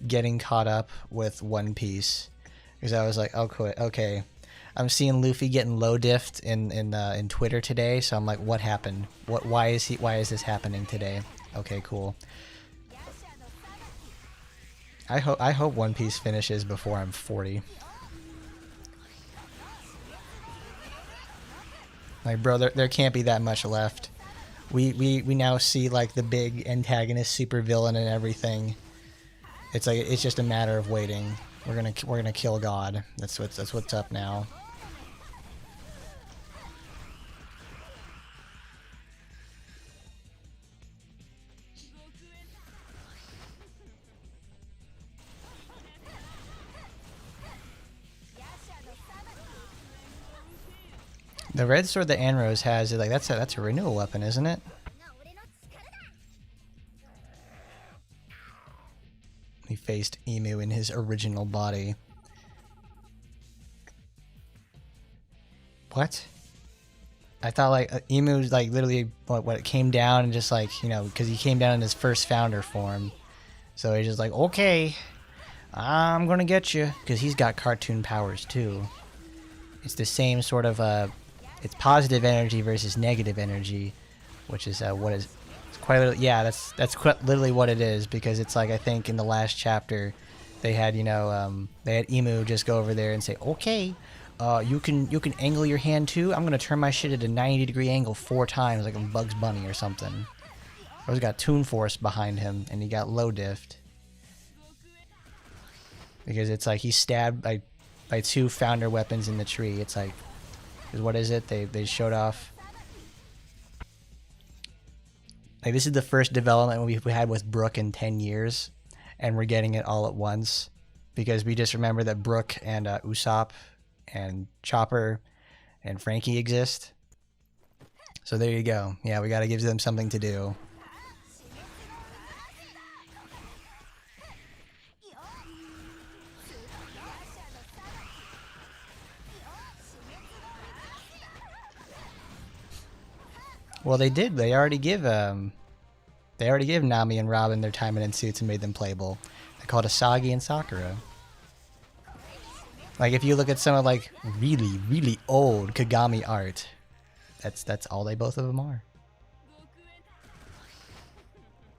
getting caught up with One Piece. Because I was like, oh, okay. I'm seeing Luffy getting low diffed in Twitter today, so I'm like, what happened? Why is this happening today? Okay, cool. I hope One Piece finishes before I'm 40. Like, bro, there can't be that much left. We now see like the big antagonist, super villain, and everything. It's like it's just a matter of waiting. We're gonna kill God. That's what's up now. The red sword that Anrose has, like that's a renewal weapon, isn't it? He faced Emu in his original body. What? I thought like Emu's like literally what it came down and just like, you know, because he came down in his first founder form. So he's just like, okay, I'm gonna get you, because he's got cartoon powers too. It's the same sort of it's positive energy versus negative energy, which is what is it's quite literally, yeah, that's quite literally what it is, because it's like I think in the last chapter they had, you know, they had Emu just go over there and say, okay, you can angle your hand too. I'm gonna turn my shit at a 90-degree angle 4 times like a Bugs Bunny or something. He's got Toon Force behind him, and he got low diffed because it's like he's stabbed by 2 founder weapons in the tree. It's like, what is it? They showed off. Like this is the first development we had with Brook in 10 years, and we're getting it all at once because we just remember that Brook and Usopp and Chopper and Frankie exist. So there you go. Yeah, we got to give them something to do. Well, they did. They already give Nami and Robin their Taimanin suits and made them playable. They're called Asagi and Sakura. Like if you look at some of like really, really old Kagami art, that's all they both of them are.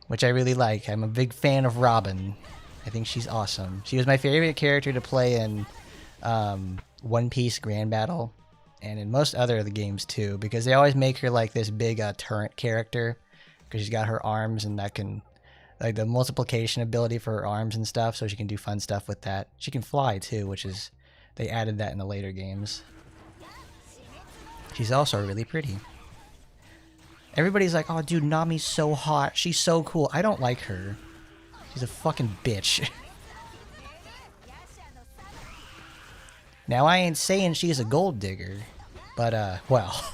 Which I really like. I'm a big fan of Robin. I think she's awesome. She was my favorite character to play in One Piece Grand Battle, and in most other of the games too, because they always make her like this big turret character, because she's got her arms and that can, like the multiplication ability for her arms and stuff, so she can do fun stuff with that. She can fly too, which is, they added that in the later games. She's also really pretty. Everybody's like, oh dude, Nami's so hot, she's so cool. I don't like her. She's a fucking bitch. Now, I ain't saying she's a gold digger, but, well,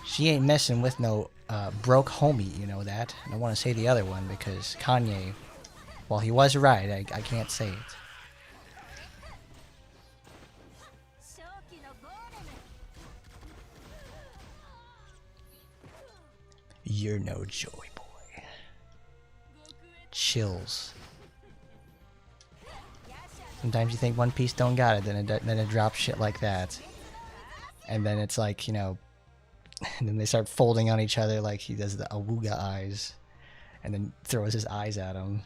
she ain't messing with no broke homie, you know that. I don't want to say the other one because Kanye, well, he was right. I can't say it. You're no joy boy. Chills. Sometimes you think One Piece don't got it, then it drops shit like that. And then it's like, you know, and then they start folding on each other like he does the Awuga eyes. And then throws his eyes at him.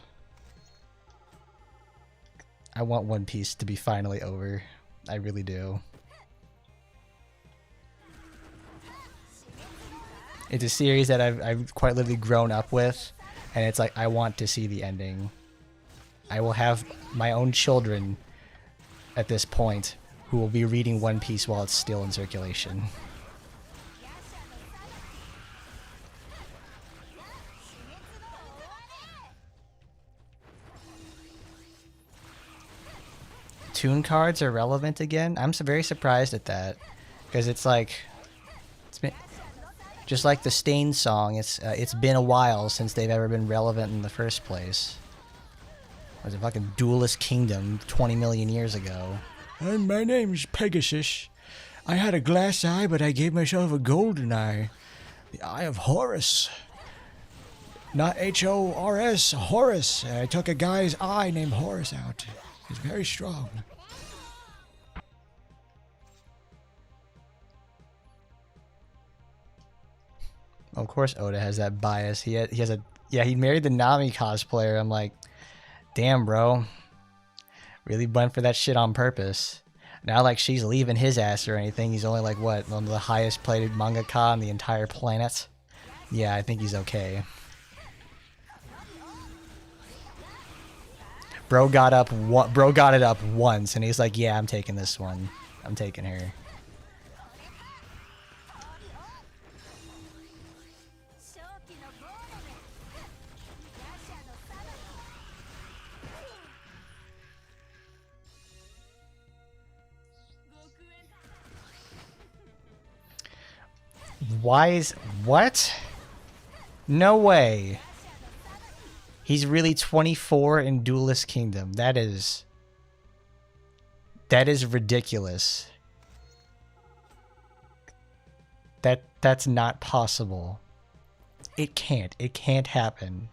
I want One Piece to be finally over. I really do. It's a series that I've quite literally grown up with. And it's like, I want to see the ending. I will have my own children at this point who will be reading One Piece while it's still in circulation. Toon cards are relevant again? I'm very surprised at that, because it's like, it's been just like the Stain song. It's been a while since they've ever been relevant in the first place. It was a fucking duelist kingdom 20 million years ago. And my name's Pegasus. I had a glass eye, but I gave myself a golden eye. The Eye of Horus. Not H-O-R-S, Horus. I took a guy's eye named Horus out. He's very strong. Of course Oda has that bias. He has a, yeah, he married the Nami cosplayer. I'm like, damn, bro. Really went for that shit on purpose. Not like she's leaving his ass or anything. He's only like, what, one of the highest plated mangaka on the entire planet? Yeah, I think he's okay. Bro got up. Bro got it up once, and he's like, "Yeah, I'm taking this one. I'm taking her." Why is what? No way. He's really 24 in Duelist Kingdom. That is ridiculous. That's not possible. It can't happen.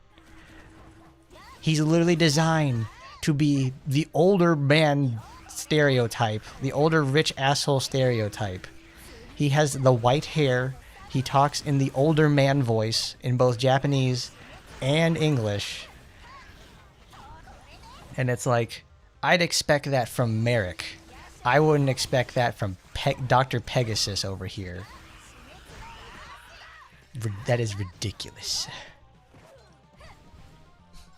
He's literally designed to be the older man stereotype, the older rich asshole stereotype. He has the white hair. He talks in the older man voice in both Japanese and English. And it's like, I'd expect that from Merrick. I wouldn't expect that from Dr. Pegasus over here. That is ridiculous.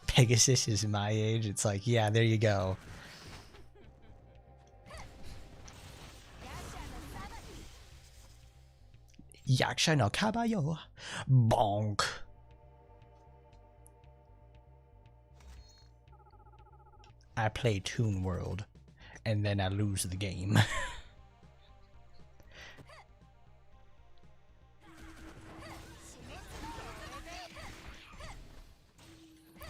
Pegasus is my age. It's like, yeah, there you go. Yaksha no kabayo. Bonk. I play Toon World, and then I lose the game.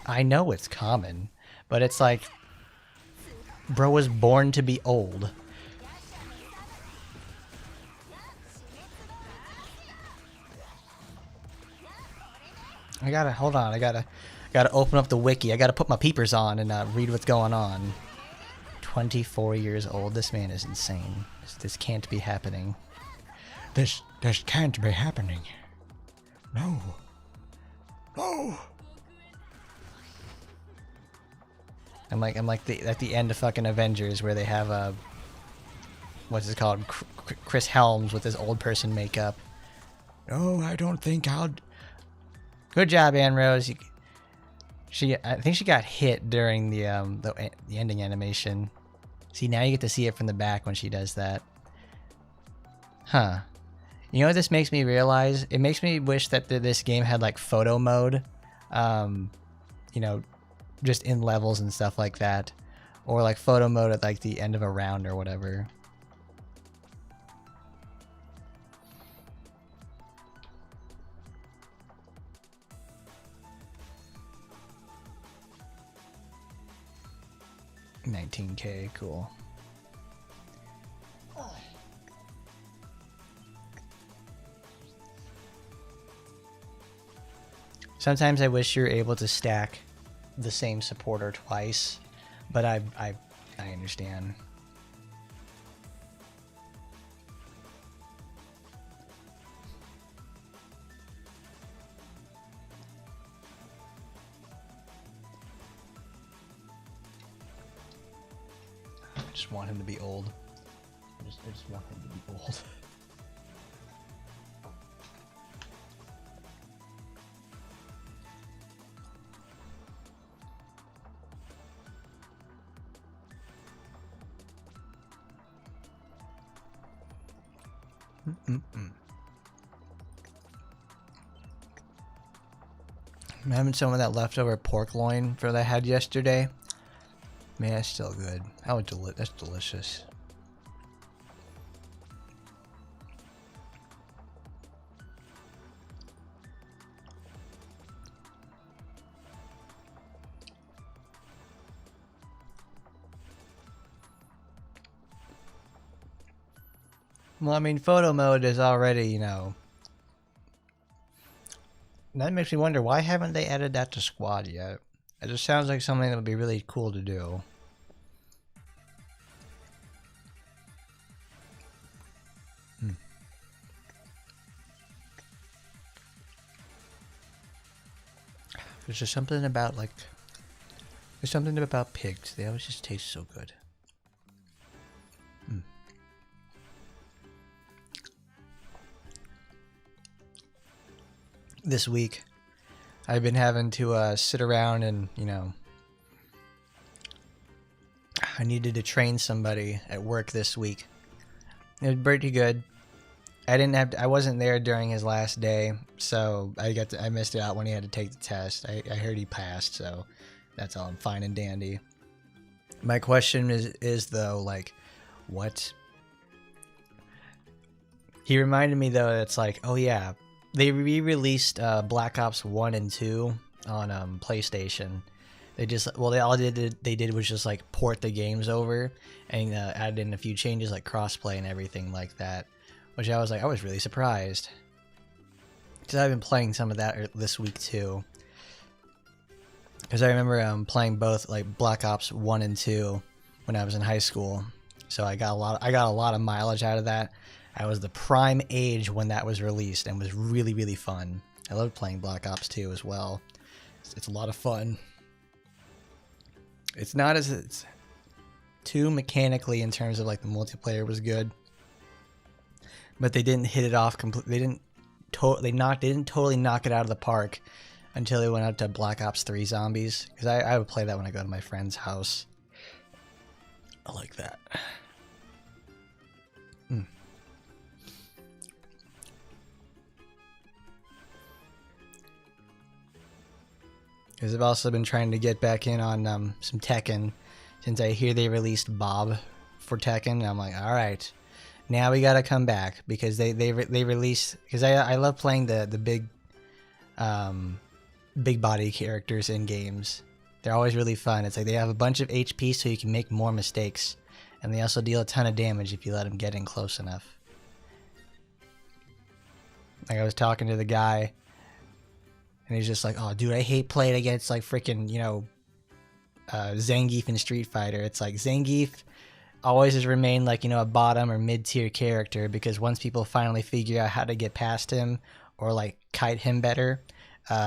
I know it's common, but it's like, bro was born to be old. Hold on, I gotta open up the wiki. I gotta put my peepers on and read what's going on. 24 years old. This man is insane. This can't be happening. This can't be happening. No. No. I'm like at the end of fucking Avengers where they have what's it called? Chris Helms with his old person makeup. No, I don't think I'll. Good job, Anne Rose. I think she got hit during the ending animation. See, now you get to see it from the back when she does that. Huh. You know what this makes me realize? It makes me wish that this game had like photo mode. You know, just in levels and stuff like that. Or like photo mode at like the end of a round or whatever. $19K, cool. Sometimes I wish you're able to stack the same supporter twice, but I understand. I just want him to be old. I just want him to be old. I'm having some of that leftover pork loin that I had yesterday. Man, that's still good. That's delicious. Well, I mean, photo mode is already, you know. That makes me wonder, why haven't they added that to Squad yet? It just sounds like something that would be really cool to do. There's just something about, like... There's something about pigs. They always just taste so good. This week, I've been having to sit around and, you know, I needed to train somebody at work this week. It was pretty good. I wasn't there during his last day, so I missed it out when he had to take the test. I heard he passed, so that's all. I'm fine and dandy. My question is though, like, what? He reminded me though, it's like, oh yeah, they re-released Black Ops 1 and 2 on PlayStation. They did was just like port the games over and added in a few changes like crossplay and everything like that, which I was really surprised because I've been playing some of that this week too. Because I remember playing both like Black Ops 1 and 2 when I was in high school, so I got a lot of mileage out of that. I was the prime age when that was released and was really, really fun. I loved playing Black Ops 2 as well. It's a lot of fun. It's not as it's too mechanically in terms of like the multiplayer was good, but they didn't hit it off completely. They didn't totally knock it out of the park until they went out to Black Ops 3 Zombies, because I would play that when I go to my friend's house. I like that. Because I've also been trying to get back in on some Tekken, since I hear they released Bob for Tekken. I'm like, all right, now we gotta come back, because they released, because I love playing the big body characters in games. They're always really fun. It's like they have a bunch of HP so you can make more mistakes, and they also deal a ton of damage if you let them get in close enough. Like I was talking to the guy, and he's just like, oh, dude, I hate playing against, like, freaking, you know, Zangief in Street Fighter. It's like, Zangief always has remained, like, you know, a bottom or mid-tier character, because once people finally figure out how to get past him or, like, kite him better,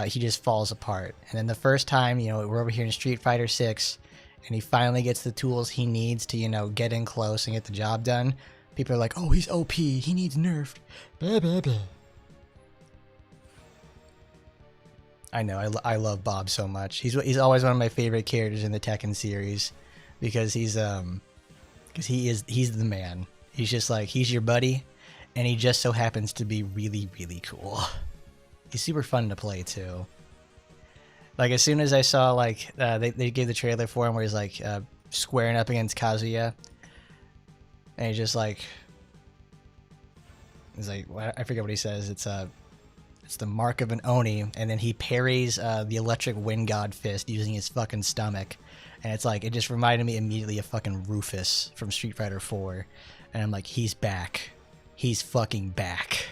he just falls apart. And then the first time, you know, we're over here in Street Fighter 6, and he finally gets the tools he needs to, you know, get in close and get the job done, people are like, oh, he's OP, he needs nerfed, blah, blah, blah. I know, I love Bob so much. He's always one of my favorite characters in the Tekken series, because he's the man. He's just like, he's your buddy, and he just so happens to be really, really cool. He's super fun to play too. Like as soon as I saw like they gave the trailer for him where he's like squaring up against Kazuya, and he's just like, I forget what he says. It's the mark of an Oni, and then he parries the electric wind god fist using his fucking stomach, and it's like, it just reminded me immediately of fucking Rufus from Street Fighter 4, and I'm like, he's back. He's fucking back.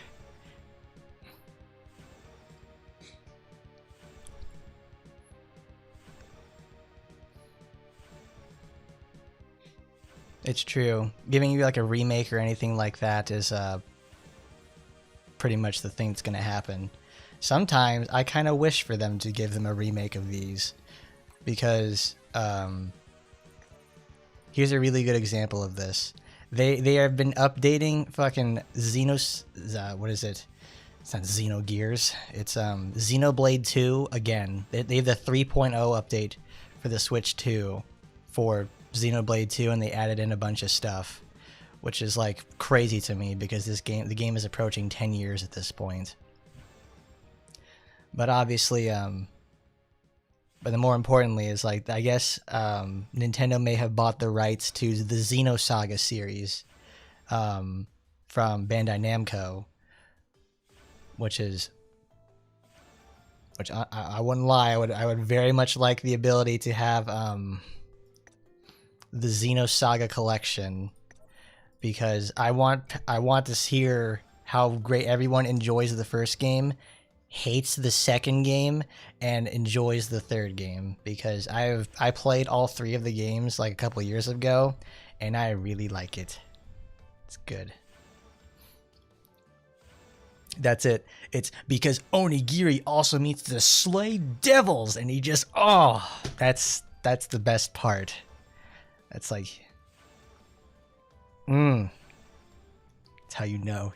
It's true. Giving you like a remake or anything like that is pretty much the thing that's going to happen. Sometimes I kind of wish for them to give them a remake of these, because here's a really good example of this. They have been updating fucking what is it? It's not Xenogears. It's Xenoblade 2 again. They have the 3.0 update for the Switch 2 for Xenoblade 2, and they added in a bunch of stuff, which is like crazy to me, because the game is approaching 10 years at this point. But obviously, but the more importantly is like, I guess Nintendo may have bought the rights to the Xenosaga series from Bandai Namco, which I wouldn't lie, I would very much like the ability to have the Xenosaga collection, because I want to hear how great everyone enjoys the first game, hates the second game, and enjoys the third game, because I played all three of the games like a couple years ago, and I really like it. It's good. That's it. It's because Onigiri also meets the Slay Devils, and he just, oh, that's the best part. That's like, that's how you know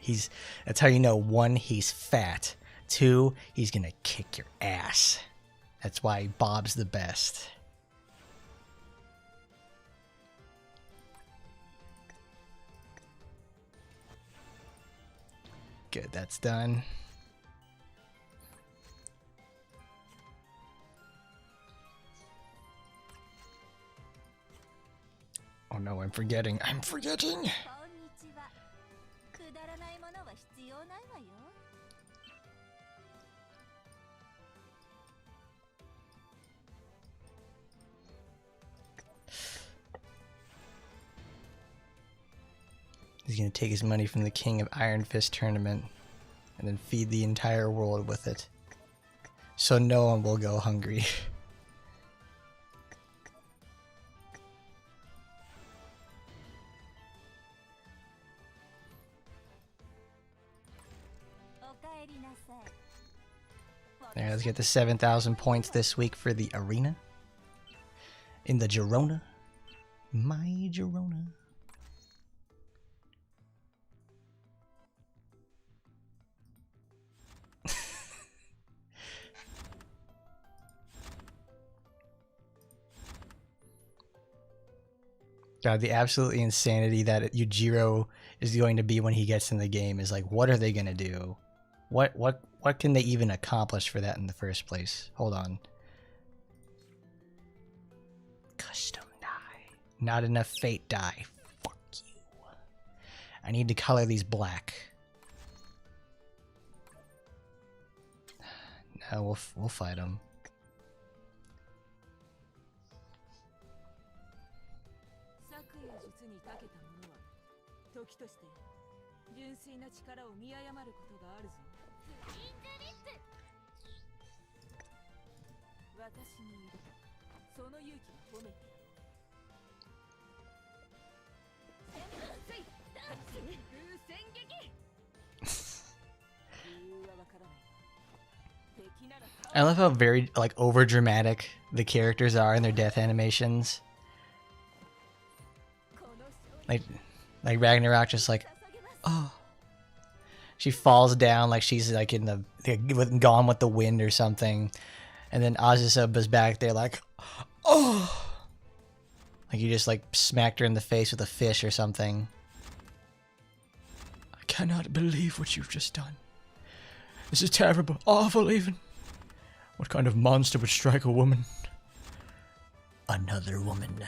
that's how you know, 1, he's fat. 2, he's gonna kick your ass. That's why Bob's the best. Good, that's done. Oh no, I'm forgetting. I'm forgetting! He's gonna take his money from the King of Iron Fist tournament and then feed the entire world with it. So no one will go hungry. There, let's get the 7,000 points this week for the arena. In the Girona. My Girona. God, the absolute insanity that Yujiro is going to be when he gets in the game is like, what are they gonna do? What can they even accomplish for that in the first place? Hold on. Custom dye. Not enough fate dye. Fuck you. I need to color these black. No, we'll fight them. I love how very like over dramatic the characters are in their death animations. Like Ragnarok just like, oh. She falls down like she's like in the Gone with the Wind or something. And then Azusub is back there like, oh. Like you just like smacked her in the face with a fish or something. I cannot believe what you've just done. This is terrible, awful even. What kind of monster would strike a woman? Another woman.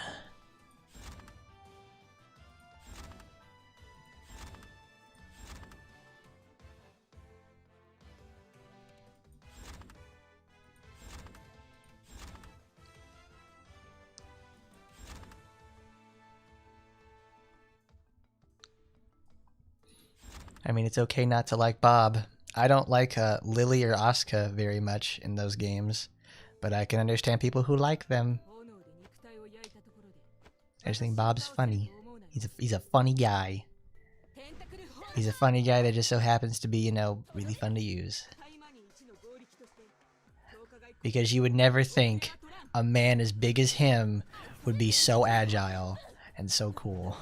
I mean, it's okay not to like Bob. I don't like Lily or Asuka very much in those games, but I can understand people who like them. I just think Bob's funny. He's a funny guy. He's a funny guy that just so happens to be, you know, really fun to use. Because you would never think a man as big as him would be so agile and so cool.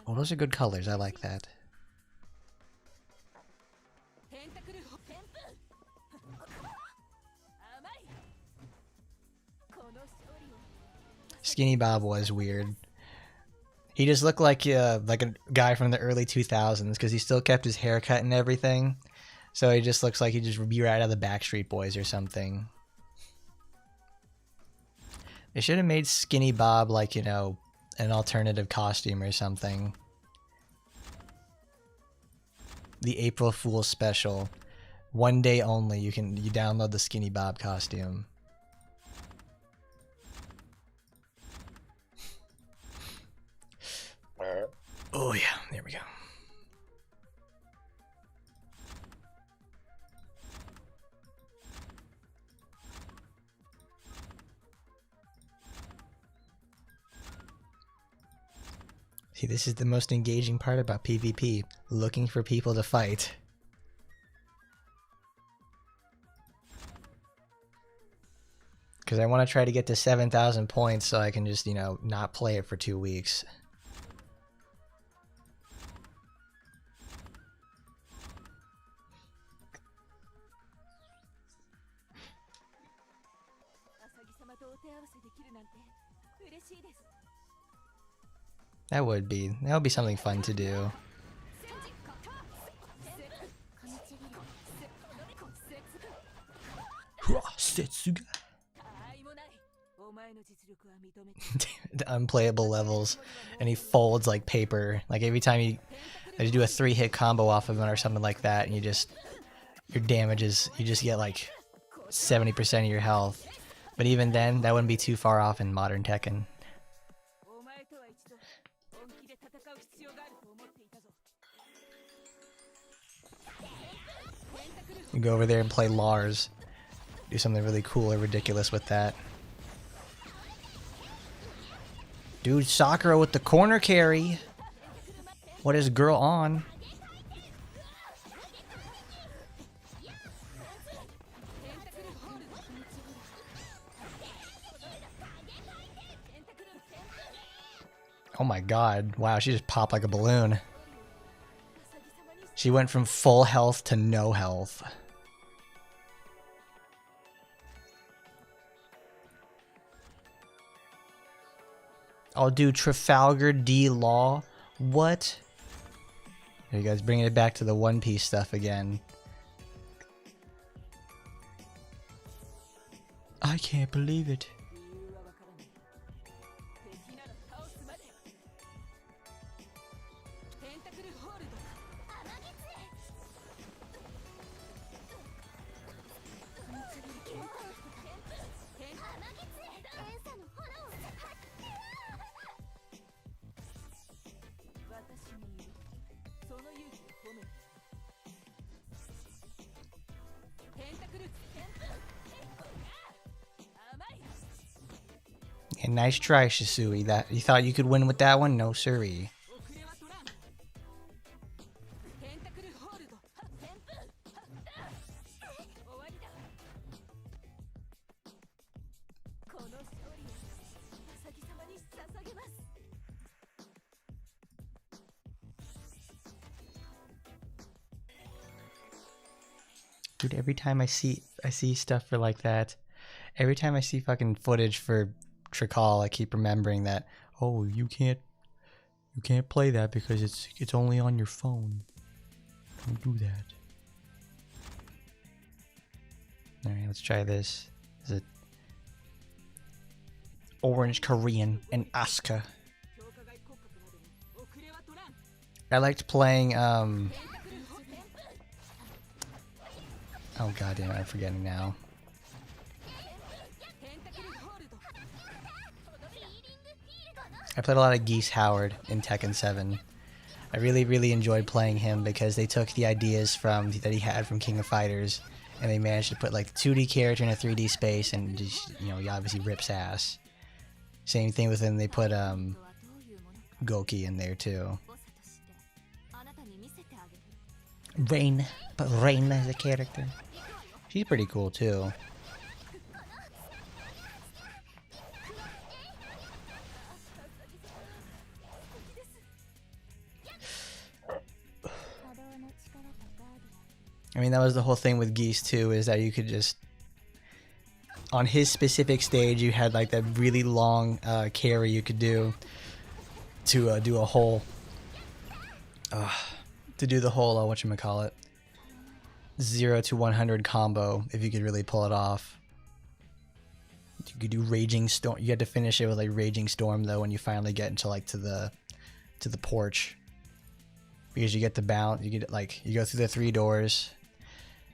Oh, those are good colors. I like that. Skinny Bob was weird. He just looked like a guy from the early 2000s because he still kept his haircut and everything. So he just looks like he just be right out of the Backstreet Boys or something. They should have made Skinny Bob like, you know, an alternative costume or something. The April Fool's special. One day only you download the Skinny Bob costume. Oh yeah, there we go. See, this is the most engaging part about PvP. Looking for people to fight. Because I want to try to get to 7,000 points so I can just, you know, not play it for 2 weeks. That would be something fun to do. The unplayable levels, and he folds like paper. Like every time you do a 3-hit combo off of him or something like that, and your damages, you just get like 70% of your health. But even then, that wouldn't be too far off in modern Tekken. You go over there and play Lars. Do something really cool or ridiculous with that. Dude, Sakura with the corner carry. What is girl on? Oh my god. Wow, she just popped like a balloon. She went from full health to no health. Oh, dude, Trafalgar D. Law? What? There you guys, bringing it back to the One Piece stuff again. I can't believe it. Yeah, nice try, Shisui. That you thought you could win with that one? No, siree. Dude, every time I see stuff for like that, every time I see fucking footage for Tricol, I keep remembering that, oh, you can't play that because it's only on your phone. Don't do that. Alright, let's try this. Is it Orange Korean and Asuka? I liked playing oh goddamn, I'm forgetting now. I played a lot of Geese Howard in Tekken 7. I really enjoyed playing him because they took the ideas that he had from King of Fighters and they managed to put like 2D character in a 3D space and just, you know, he obviously rips ass. Same thing with him, they put Goki in there too. Rain, but Rain as a character. She's pretty cool too. I mean, that was the whole thing with Geese too, is that you could just, on his specific stage, you had like that really long carry you could do to do a whole, whatchamacallit, 0 to 100 combo, if you could really pull it off. You could do Raging Storm. You had to finish it with like Raging Storm though when you finally get into like to the porch, because you get the bounce. You get like, you go through the 3 doors,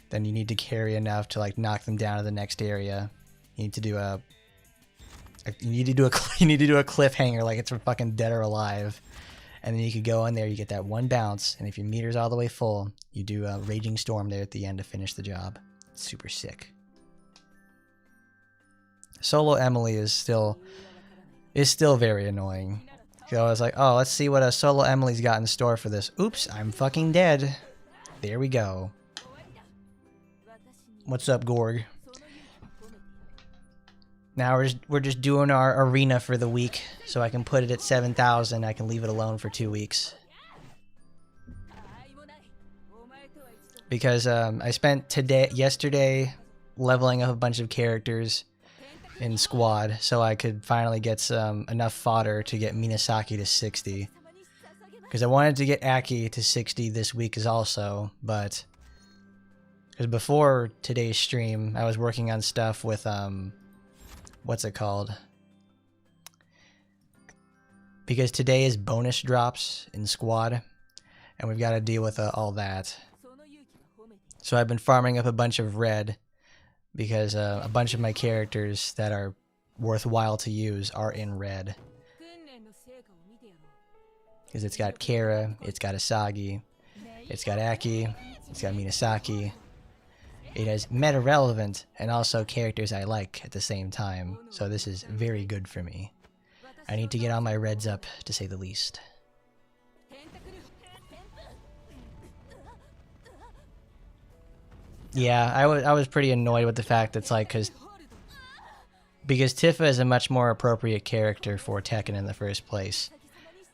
then you need to carry enough to like knock them down to the next area. You need to do a cliffhanger like it's from fucking Dead or Alive, and then you could go in there. You get that one bounce, and if your meter's all the way full, you do a Raging Storm there at the end to finish the job. It's super sick. Solo Emily is still very annoying. So I was like, oh, let's see what a Solo Emily's got in store for this. Oops, I'm fucking dead. There we go. What's up, Gorg? Now we're just doing our arena for the week, so I can put it at 7,000. I can leave it alone for 2 weeks. Because I spent yesterday leveling up a bunch of characters, in squad, so I could finally get some enough fodder to get Minasaki to 60. Because I wanted to get Aki to 60 this week as also, but because before today's stream, I was working on stuff with what's it called? Because today is bonus drops in squad, and we've got to deal with all that. So I've been farming up a bunch of red, because a bunch of my characters that are worthwhile to use are in red. Because it's got Kara, it's got Asagi, it's got Aki, it's got Minasaki. It has meta relevant and also characters I like at the same time, so this is very good for me. I need to get all my reds up, to say the least. Yeah, I was pretty annoyed with the fact that's like, because Tifa is a much more appropriate character for Tekken in the first place,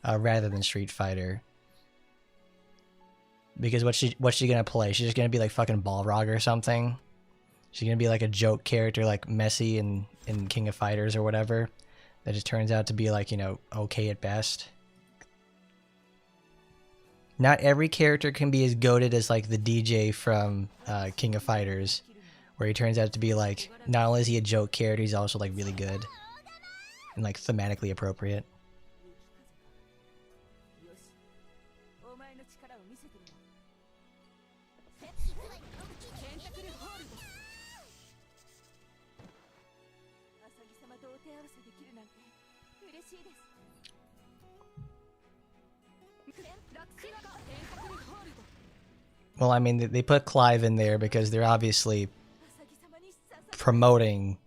rather than Street Fighter. Because what's she gonna play? She's just gonna be like fucking Balrog or something. She's gonna be like a joke character like Messi in King of Fighters or whatever. That just turns out to be like, you know, okay at best. Not every character can be as goated as like the DJ from King of Fighters, where he turns out to be like, not only is he a joke character, he's also like really good and like thematically appropriate. Well, I mean, they put Clive in there because they're obviously promoting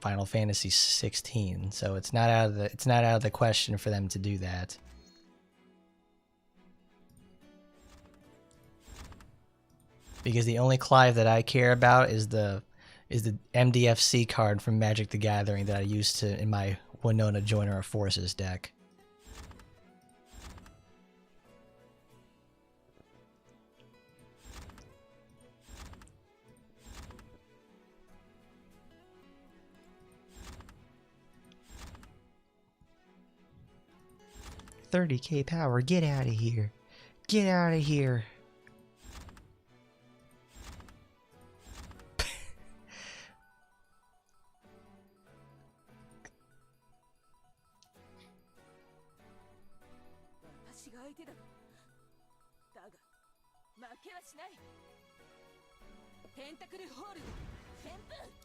Final Fantasy 16, so it's not out of the question for them to do that. Because the only Clive that I care about is the MDFC card from Magic the Gathering that I used in my Winona Joiner of Forces deck. $30K power, get out of here. Get out of here.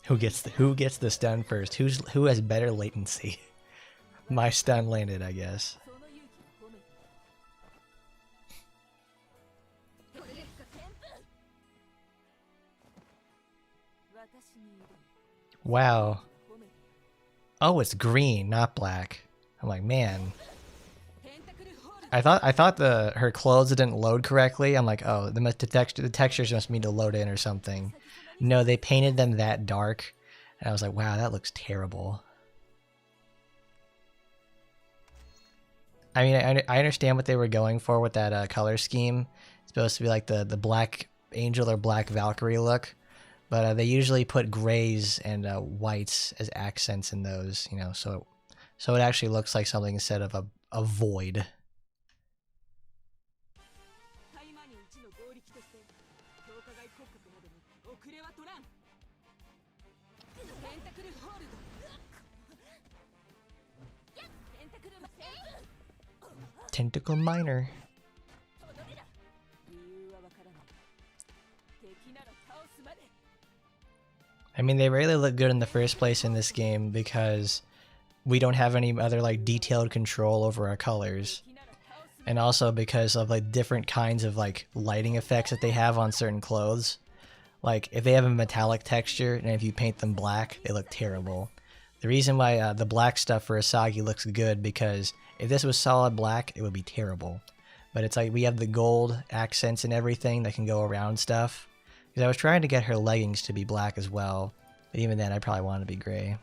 Who gets the stun first? Who has better latency? My stun landed, I guess. Wow. Oh, it's green, not black. I'm like, man. I thought her clothes didn't load correctly. I'm like, oh, the textures must need to load in or something. No, they painted them that dark. And I was like, wow, that looks terrible. I mean, I understand what they were going for with that color scheme. It's supposed to be like the Black Angel or Black Valkyrie look. But they usually put grays and whites as accents in those, you know, so it actually looks like something instead of a void. Tentacle Miner. I mean, they really look good in the first place in this game because we don't have any other like detailed control over our colors. And also because of like different kinds of like lighting effects that they have on certain clothes. Like if they have a metallic texture and if you paint them black, they look terrible. The reason why the black stuff for Asagi looks good because if this was solid black, it would be terrible. But it's like we have the gold accents and everything that can go around stuff. Because I was trying to get her leggings to be black as well, but even then I probably wanted to be gray.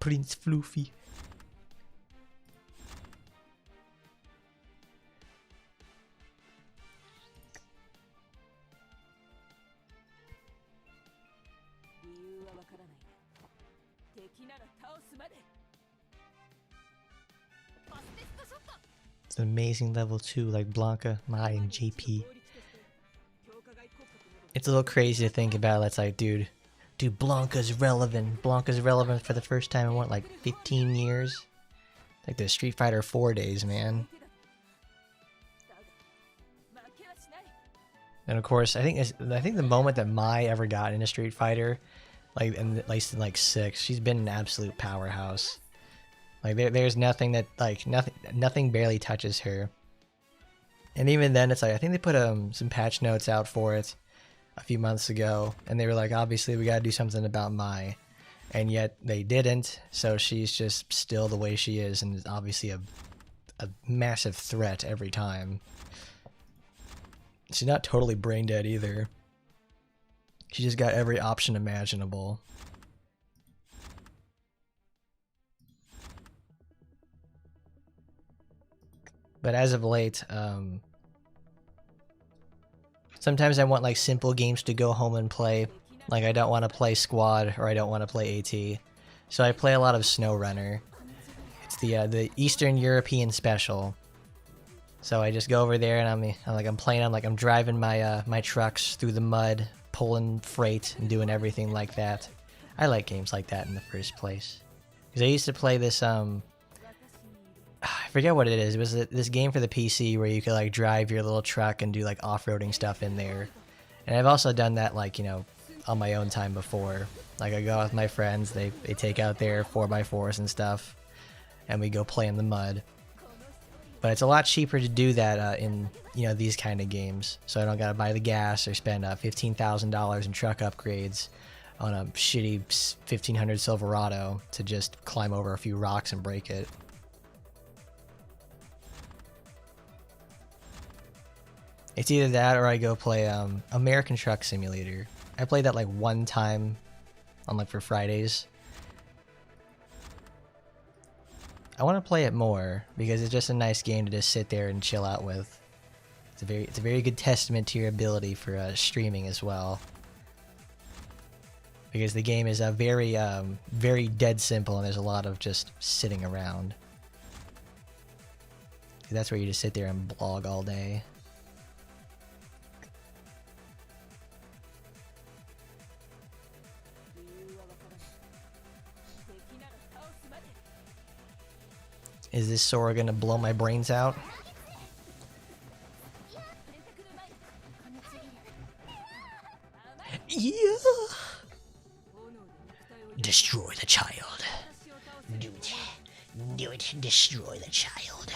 Prince Fluffy. It's an amazing level 2, like Blanca, Mai, and JP. It's a little crazy to think about. It's like, dude, Blanca's relevant. Blanca's relevant for the first time in what, like 15 years? Like the Street Fighter 4 days, man. And of course, I think the moment that Mai ever got into Street Fighter, like at least in like 6, she's been an absolute powerhouse. Like there's nothing that nothing barely touches her. And even then, it's like I think they put some patch notes out for it a few months ago, and they were like, obviously we gotta do something about Mai, and yet they didn't. So she's just still the way she is, and is obviously a massive threat every time. She's not totally brain dead either. She just got every option imaginable. But as of late, sometimes I want like simple games to go home and play. Like I don't want to play Squad or I don't want to play AT. So I play a lot of SnowRunner. It's the Eastern European special. So I just go over there and I'm driving my my trucks through the mud, pulling freight and doing everything like that. I like games like that in the first place. Because I used to play this I forget what it is. It was this game for the PC where you could like drive your little truck and do like off-roading stuff in there. And I've also done that like, you know, on my own time before. Like I go out with my friends, they take out their 4x4s and stuff, and we go play in the mud. But it's a lot cheaper to do that in, you know, these kind of games. So I don't gotta buy the gas or spend $15,000 in truck upgrades on a shitty 1500 Silverado to just climb over a few rocks and break it. It's either that or I go play American Truck Simulator. I played that like one time on like for Fridays. I want to play it more because it's just a nice game to just sit there and chill out with. It's a very good testament to your ability for streaming as well. Because the game is very dead simple, and there's a lot of just sitting around. That's where you just sit there and blog all day. Is this Sora gonna blow my brains out? Yeah! Destroy the child. Do it. Do it. Destroy the child.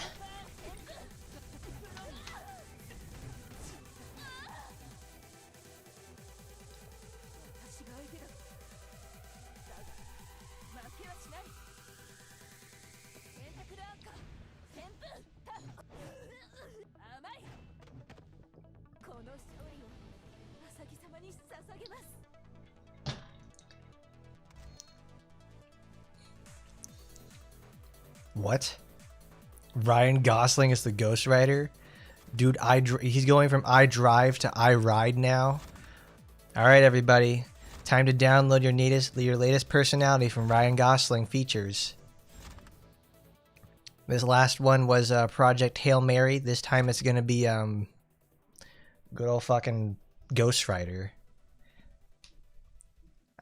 What? Ryan Gosling is the Ghost Rider? Dude, he's going from I Drive to I Ride now. Alright, everybody. Time to download your latest personality from Ryan Gosling features. This last one was Project Hail Mary. This time it's gonna be good old fucking Ghost Rider.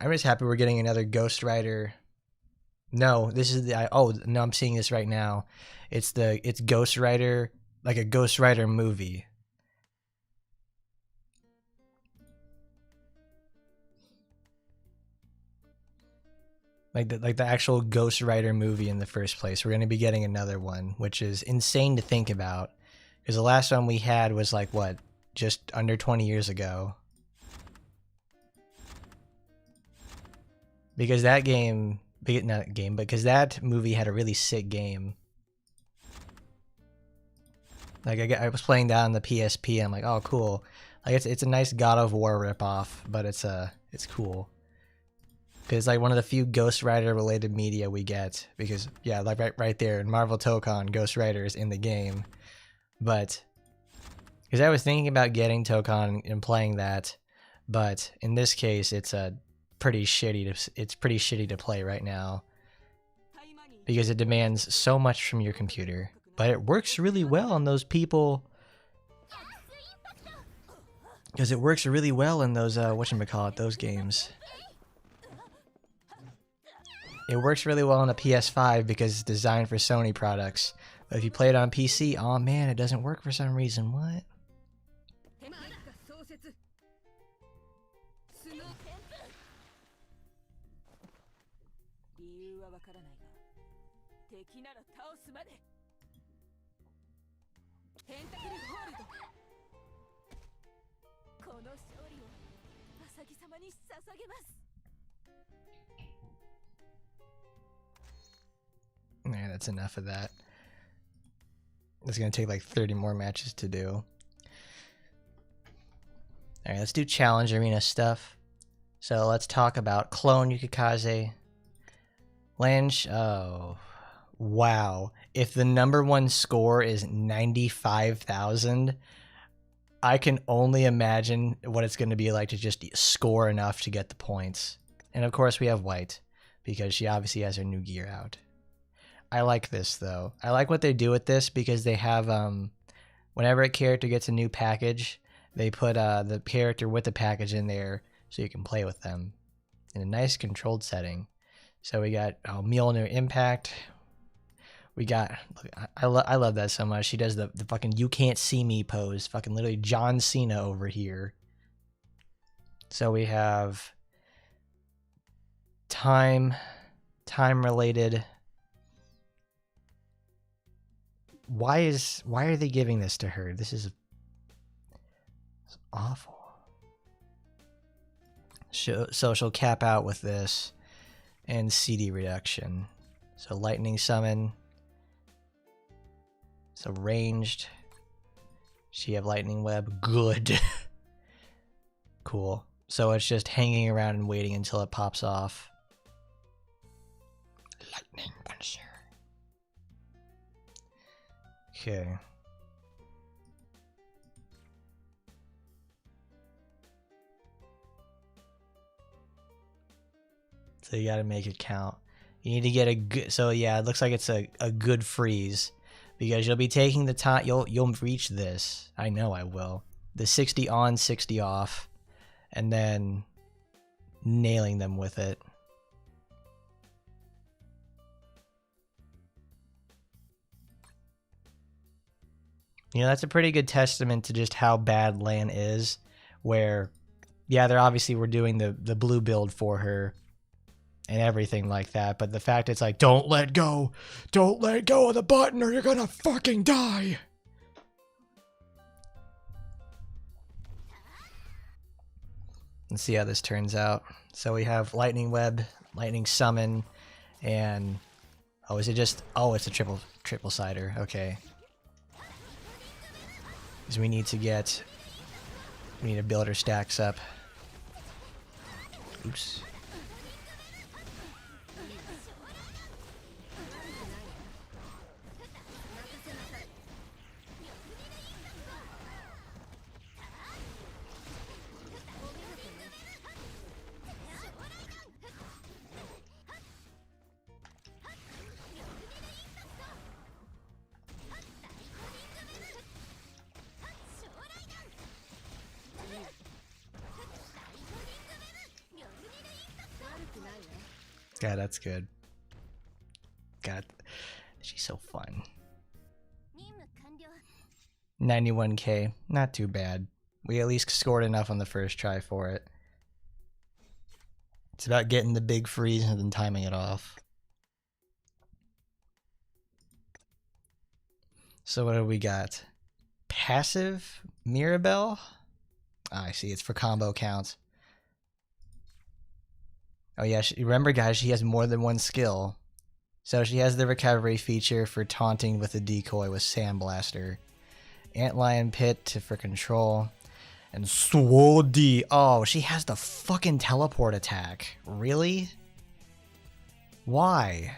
I'm just happy we're getting another Ghost Rider. No, this is the oh no, I'm seeing this right now. It's Ghost Rider, like a Ghost Rider movie. Like the actual Ghost Rider movie in the first place. We're going to be getting another one, which is insane to think about. Because the last one we had was like, what, just under 20 years ago. Because that game, not game, because that movie had a really sick game. Like I was playing that on the PSP, and I'm like, oh cool. Like it's a nice God of War ripoff, but it's cool. It's like one of the few Ghost Rider related media we get, because yeah, like right there in Marvel Tokon, Ghost Rider is in the game. But because I was thinking about getting Tokon and playing that, but in this case it's pretty shitty to play right now because it demands so much from your computer. But it works really well on those people. Because it works really well in those whatchamacallit, those games. It works really well on a PS5 because it's designed for Sony products. But if you play it on PC, oh man, it doesn't work for some reason. What? Yeah, that's enough of that. It's gonna take like 30 more matches to do. Alright, let's do challenge arena stuff. So let's talk about Clone Yukikaze. Lange, oh wow. If the #1 score is 95,000, I can only imagine what it's gonna be like to just score enough to get the points. And of course we have Wight, because she obviously has her new gear out. I like this though. I like what they do with this because they have whenever a character gets a new package, they put the character with the package in there so you can play with them in a nice controlled setting. So we got Mjolnir Impact. We got, I love that so much. She does the fucking you can't see me pose, fucking literally John Cena over here. So we have time related. Why are they giving this to her? This is awful. So she'll cap out with this and CD reduction. So lightning summon. So ranged. She have lightning web. Good. Cool. So it's just hanging around and waiting until it pops off. Lightning Punisher. Okay. So you gotta make it count. You need to get a good, so yeah, it looks like it's a good freeze. Because you'll be taking the time, you'll reach this. I know I will. The 60 on, 60 off. And then nailing them with it. You know, that's a pretty good testament to just how bad Lan is. Where, yeah, we're doing the blue build for her. And everything like that, but the fact it's like, don't let go of the button or you're gonna fucking die. Let's see how this turns out. So we have lightning web, lightning summon, and is it just, it's a triple sider. Okay, because we need to build our stacks up. Oops. Yeah, that's good. God, she's so fun. 91k, not too bad. We at least scored enough on the first try for it. It's about getting the big freeze and then timing it off. So what do we got? Passive Mirabelle? I see, it's for combo counts. Oh yeah, remember guys, she has more than one skill. So she has the recovery feature for taunting with a decoy with Sandblaster. Antlion Pit for control. And Swole D. Oh, she has the fucking teleport attack. Really? Why?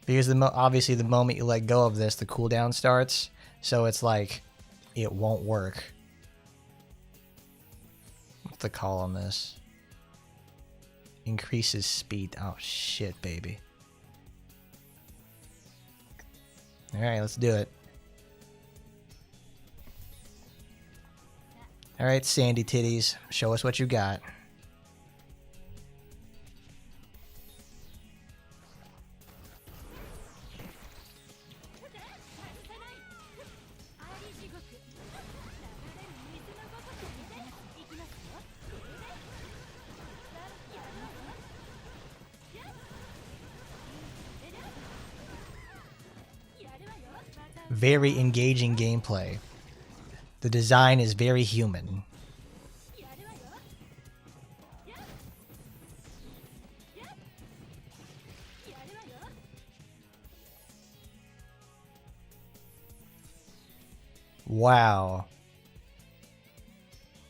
Because obviously the moment you let go of this, the cooldown starts. So it's like, it won't work. What's the call on this? Increases speed. Oh shit, baby. Alright, let's do it. Alright, Sandy Titties, show us what you got. Very engaging gameplay. The design is very human. Wow.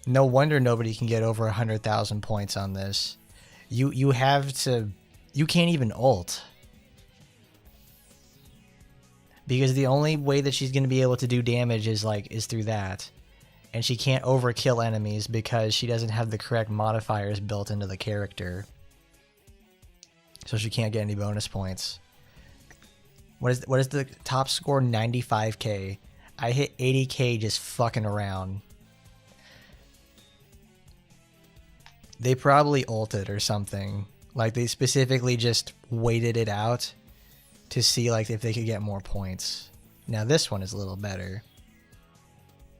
No wonder nobody can get over 100,000 points on this. You have to... You can't even ult. Because the only way that she's going to be able to do damage is through that. And she can't overkill enemies because she doesn't have the correct modifiers built into the character. So she can't get any bonus points. What is the top score? 95k. I hit 80k just fucking around. They probably ulted or something. Like they specifically just waited it out to see like if they could get more points. Now this one is a little better.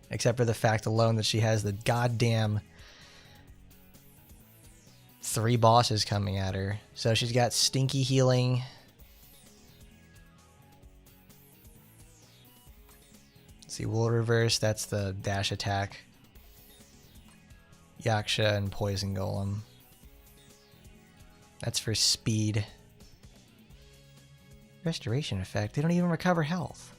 Except for the fact alone that she has the goddamn 3 bosses coming at her. So she's got stinky healing. Let's see, Wool Reverse, that's the dash attack. Yaksha and Poison Golem. That's for speed. Restoration effect, they don't even recover health.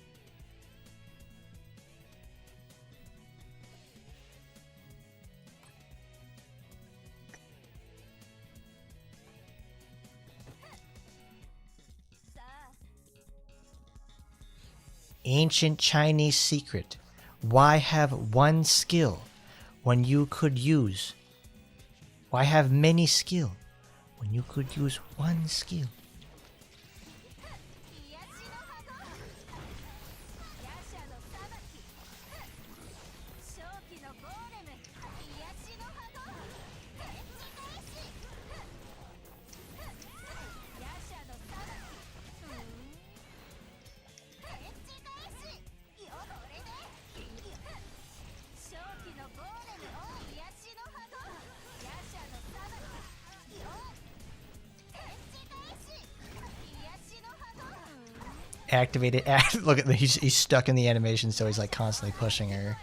Ancient Chinese secret. Why have one skill when you could use... Why have many skill when you could use one skill? Activated. Look at he's stuck in the animation, so he's like constantly pushing her.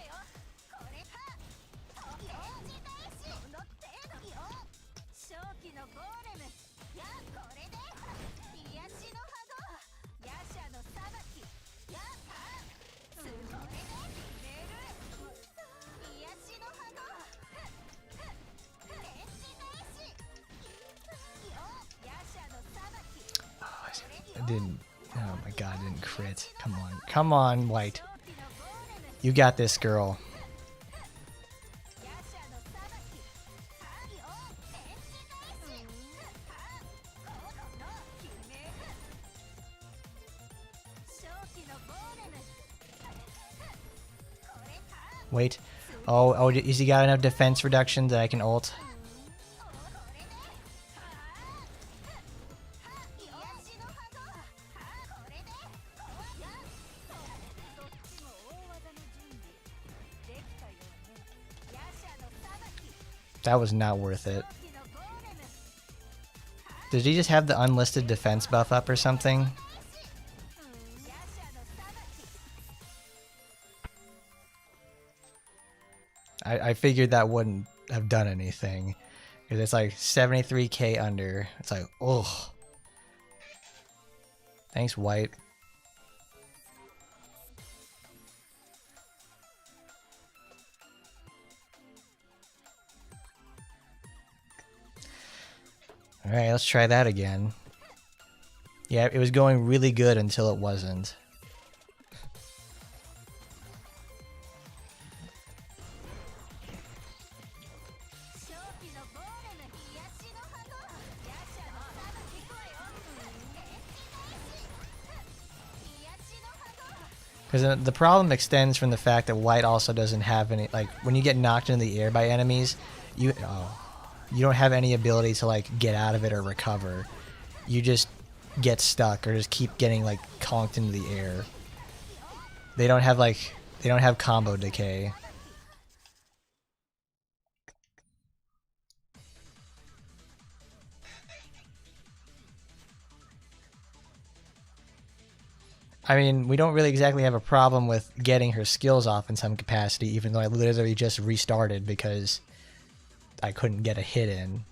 I didn't. Oh my god, I didn't crit. Come on. Come on, Wight. You got this, girl. Wait. Oh, has he got enough defense reduction that I can ult? That was not worth it. Did he just have the unlisted defense buff up or something? I figured that wouldn't have done anything. Because it's like 73k under. It's like, ugh. Thanks, Wight. Alright, let's try that again. Yeah, it was going really good until it wasn't. Because the problem extends from the fact that Wight also doesn't have any, like, when you get knocked into the air by enemies, you don't have any ability to, like, get out of it or recover. You just get stuck or just keep getting, like, conked into the air. They don't have combo decay. I mean, we don't really exactly have a problem with getting her skills off in some capacity, even though I literally just restarted because I couldn't get a hit in.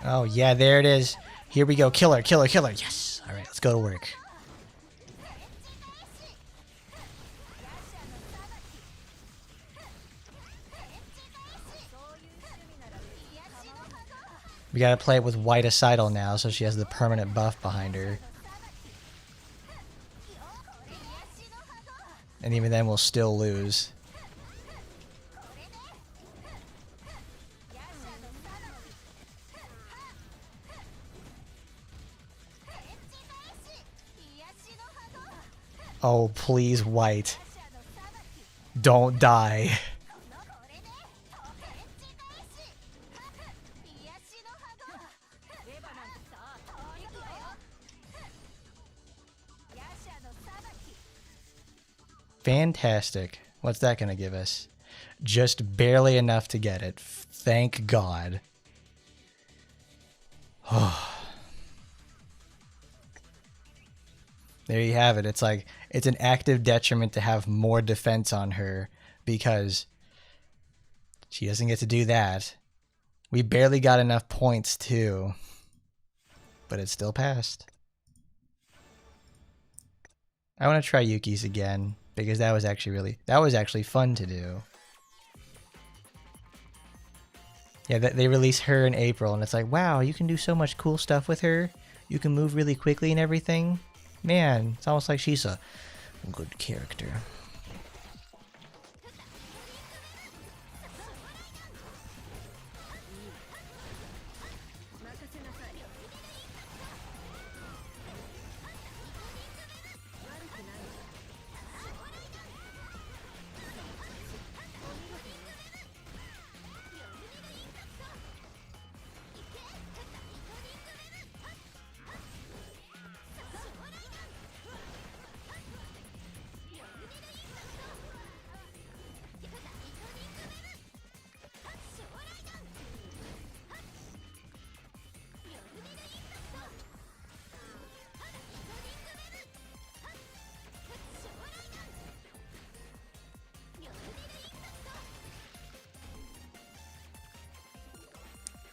Oh, yeah, there it is. Here we go. Killer, killer, killer. Yes. All right, let's go to work. We gotta play it with Wighticidal now, so she has the permanent buff behind her. And even then, we'll still lose. Oh, please, Wight. Don't die. Fantastic. What's that gonna give us? Just barely enough to get it. Thank God. There you have it. It's like, it's an active detriment to have more defense on her because she doesn't get to do that. We barely got enough points too, but it still passed. I want to try Yuki's again because that was actually fun to do. Yeah, they released her in April and it's like, wow, you can do so much cool stuff with her. You can move really quickly and everything. Man, it's almost like she's a good character.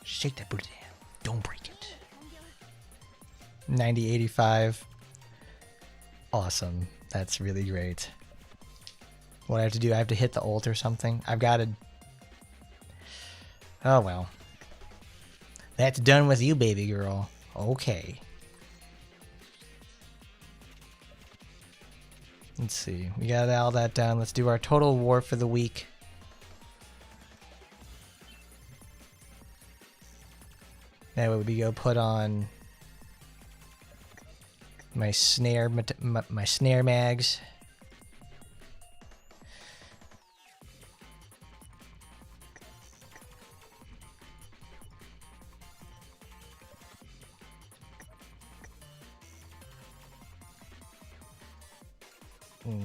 Shake that booty down. Don't break it. 9085. Awesome. That's really great. What I have to do, I have to hit the ult or something. I've got to... Oh, well. That's done with you, baby girl. Okay. Let's see. We got all that done. Let's do our total war for the week. That way we go put on my snare mags.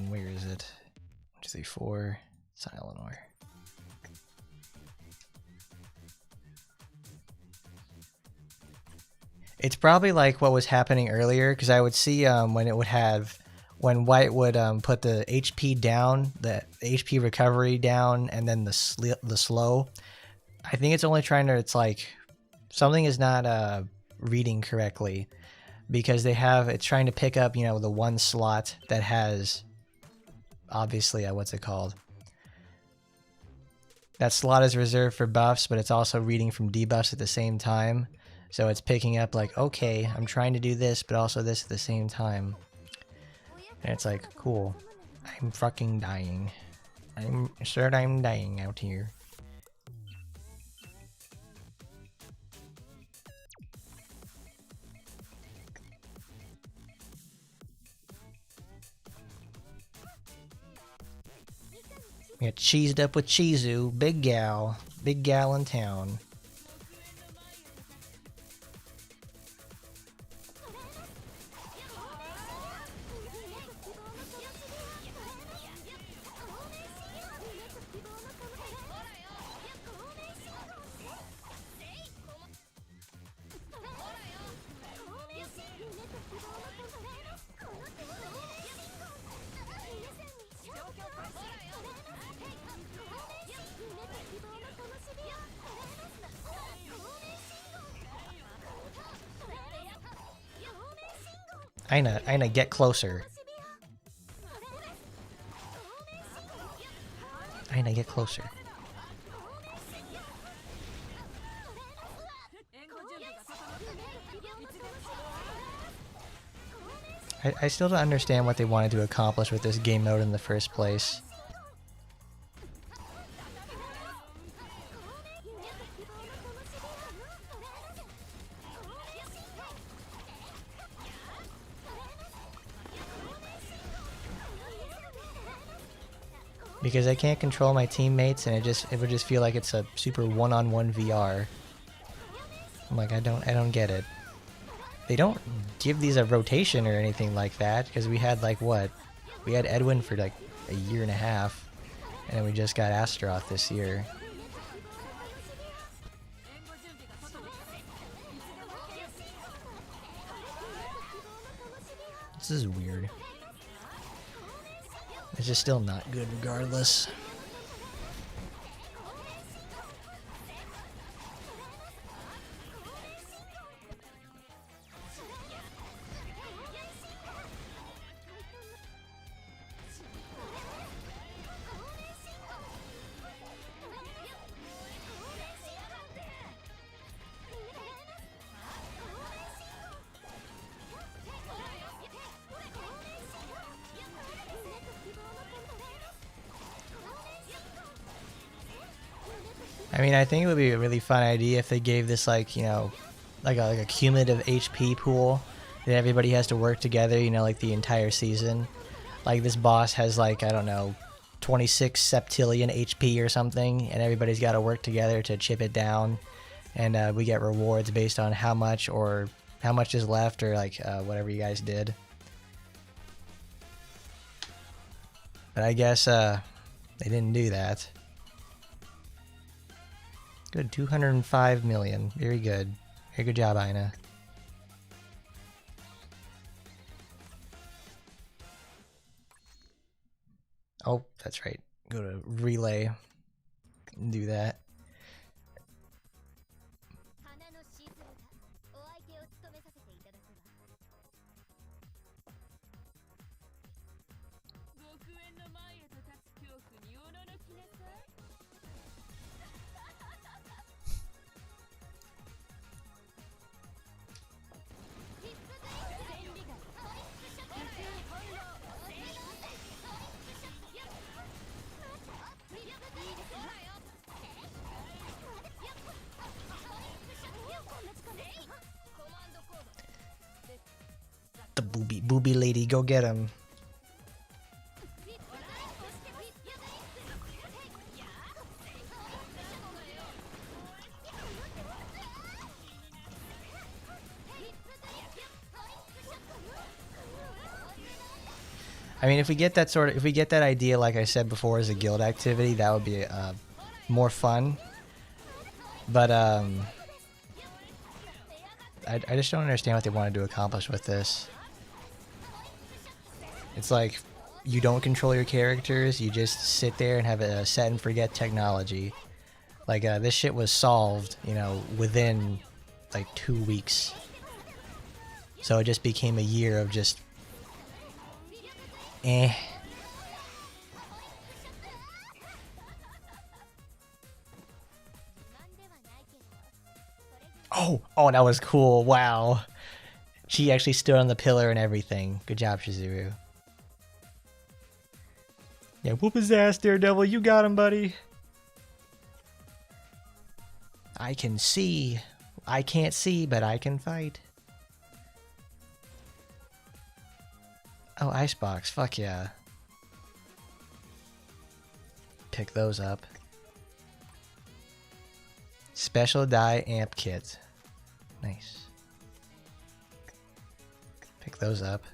Where is it? 1, 2, 3, 4. It's on Eleanor. It's probably like what was happening earlier, because I would see when it would have, when Wight would put the HP down, the HP recovery down, and then the slow. I think it's only trying to, it's like something is not reading correctly, because they have, it's trying to pick up, you know, the one slot that has, obviously, what's it called? That slot is reserved for buffs, but it's also reading from debuffs at the same time. So it's picking up like, okay, I'm trying to do this, but also this at the same time. And it's like, cool. I'm fucking dying. I'm dying out here. We got cheesed up with Chizu, big gal in town. Aina, get closer. Aina, get closer. I still don't understand what they wanted to accomplish with this game mode in the first place. Because I can't control my teammates, and it would just feel like it's a super one-on-one VR. I'm like, I don't get it. They don't give these a rotation or anything like that, because we had like what? We had Edwin for like a year and a half, and we just got Astaroth this year. This is weird. It's just still not good regardless. I mean, I think it would be a really fun idea if they gave this, like, you know, like a cumulative HP pool that everybody has to work together, you know, like the entire season. Like this boss has like, I don't know, 26 septillion HP or something, and everybody's got to work together to chip it down, and we get rewards based on how much is left, or like whatever you guys did. But I guess they didn't do that. Good, 205 million. Very good. Very good job, Aina. Oh, that's right. Go to relay and do that. The booby lady, go get him. I mean, if we get that idea, like I said before, as a guild activity, that would be more fun. But I just don't understand what they wanted to accomplish with this. It's like you don't control your characters, you just sit there and have a set and forget technology. Like this shit was solved, you know, within like 2 weeks. So it just became a year of just eh. Oh, that was cool. Wow. She actually stood on the pillar and everything. Good job, Shizuru. Yeah, whoop his ass, Daredevil. You got him, buddy. I can see. I can't see, but I can fight. Oh, Icebox. Fuck yeah. Pick those up. Special die amp kit. Nice. Pick those up.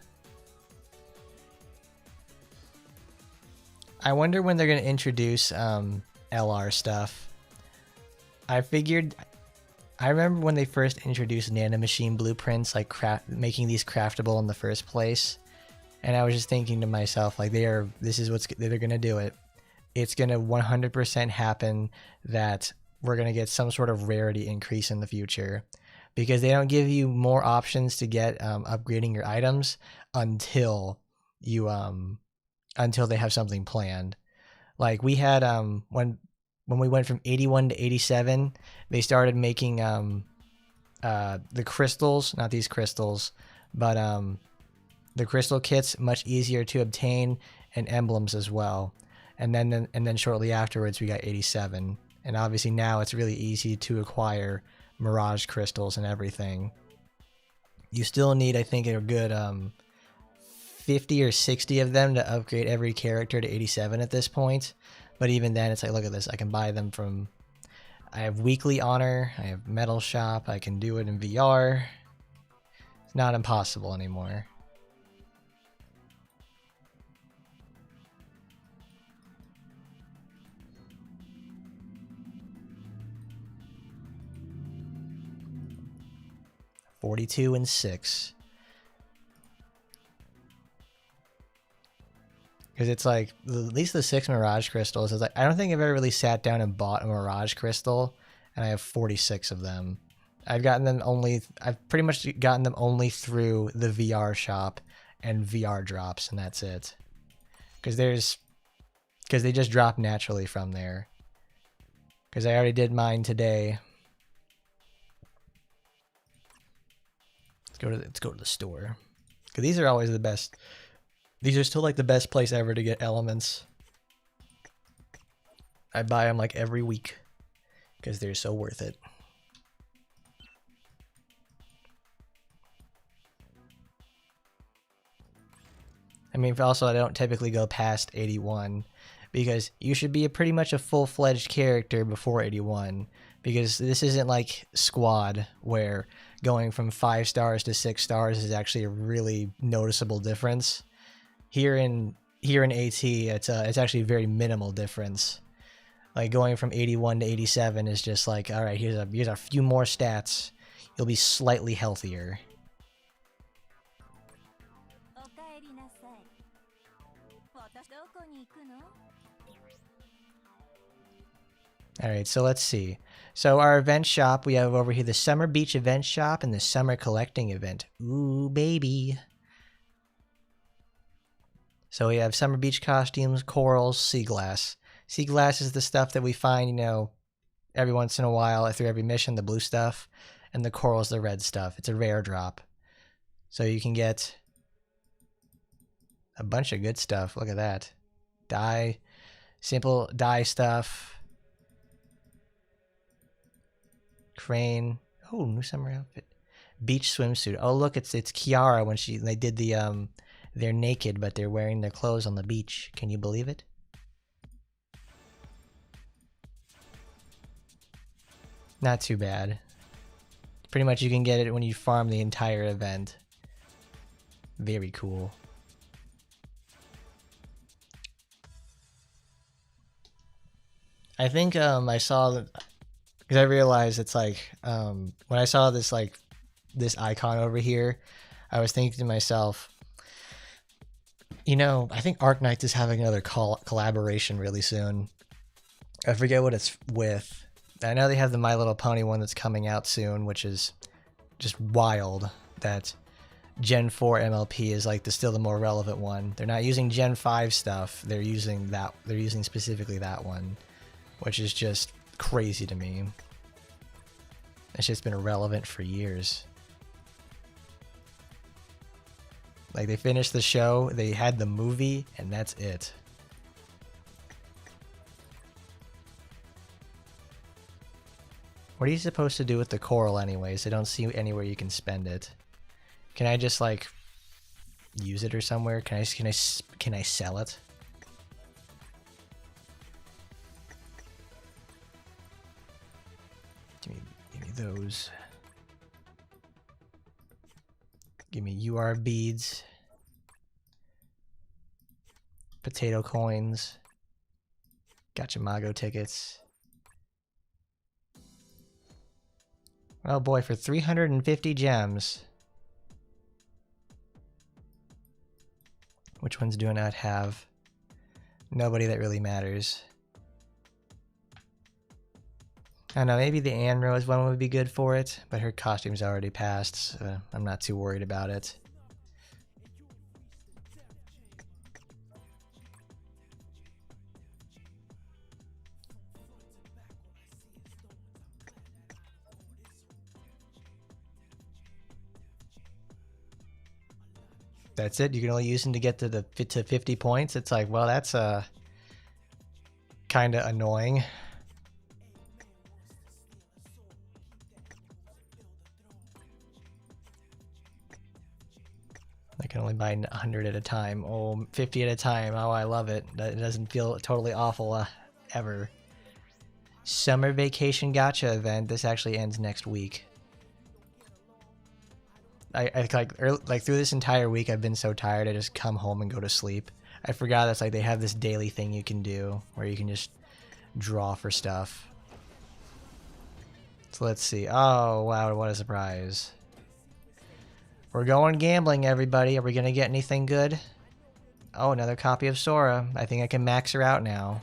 I wonder when they're going to introduce LR stuff. I remember when they first introduced nanomachine blueprints, like making these craftable in the first place. And I was just thinking to myself, like, this is what's they're going to do it. It's going to 100% happen that we're going to get some sort of rarity increase in the future. Because they don't give you more options to get upgrading your items until you until they have something planned. Like we had when we went from 81 to 87, they started making the crystals, not these crystals, but the crystal kits much easier to obtain, and emblems as well. And then shortly afterwards we got 87, and obviously now it's really easy to acquire mirage crystals and everything. You still need, I think, a good 50 or 60 of them to upgrade every character to 87 at this point. But even then, it's like, look at this. I can buy them from... I have Weekly Honor. I have Metal Shop. I can do it in VR. It's not impossible anymore. $42 and $6. Because it's like, at least the 6 Mirage Crystals, is like, I don't think I've ever really sat down and bought a Mirage Crystal, and I have 46 of them. I've pretty much gotten them only through the VR shop and VR drops, and that's it. Because they just drop naturally from there. Because I already did mine today. Let's go to the store. Because these are always the best. These are still like the best place ever to get elements. I buy them like every week. Because they're so worth it. I mean, also I don't typically go past 81. Because you should be pretty much a full-fledged character before 81. Because this isn't like Squad, where going from 5 stars to 6 stars is actually a really noticeable difference. Here in AT, it's actually a very minimal difference. Like going from 81 to 87 is just like, all right, here's a few more stats. You'll be slightly healthier. Alright, so let's see. So our event shop, we have over here the Summer Beach event shop and the Summer Collecting event. Ooh, baby. So we have Summer Beach costumes, corals, sea glass. Sea glass is the stuff that we find, you know, every once in a while through every mission, the blue stuff. And the coral's the red stuff. It's a rare drop. So you can get a bunch of good stuff. Look at that. Dye. Simple dye stuff. Crane. Oh, new summer outfit. Beach swimsuit. Oh, look, it's Kiara when they did the they're naked but they're wearing their clothes on the beach. Can you believe it? Not too bad. Pretty much you can get it when you farm the entire event. Very cool. I think I saw that because I realized it's like when I saw this like this icon over here, I was thinking to myself, you know, I think Arknights is having another collaboration really soon. I forget what it's with. I know they have the My Little Pony one that's coming out soon, which is just wild that Gen 4 MLP is like still the more relevant one. They're not using Gen 5 stuff. They're using specifically that one, which is just crazy to me. It's just been irrelevant for years. Like, they finished the show, they had the movie, and that's it. What are you supposed to do with the coral anyways? I don't see anywhere you can spend it. Can I just, like, use it or somewhere? Can I sell it? Give me those. Give me UR beads. Potato coins. Gotcha Mago tickets. Oh boy, for 350 gems. Which ones do I not have? Nobody that really matters. I don't know, maybe the Anne Rose one would be good for it, but her costume's already passed, so I'm not too worried about it. That's it? You can only use them to get to 50 points? It's like, well, that's kind of annoying. I can only buy 100 at a time. Oh, 50 at a time. Oh, I love it. It doesn't feel totally awful ever. Summer vacation gacha event. This actually ends next week. I like through this entire week I've been so tired I just come home and go to sleep. I forgot that's like they have this daily thing you can do where you can just draw for stuff. So let's see. Oh wow, what a surprise. We're going gambling, everybody. Are we gonna get anything good? Oh, another copy of Sora. I think I can max her out now.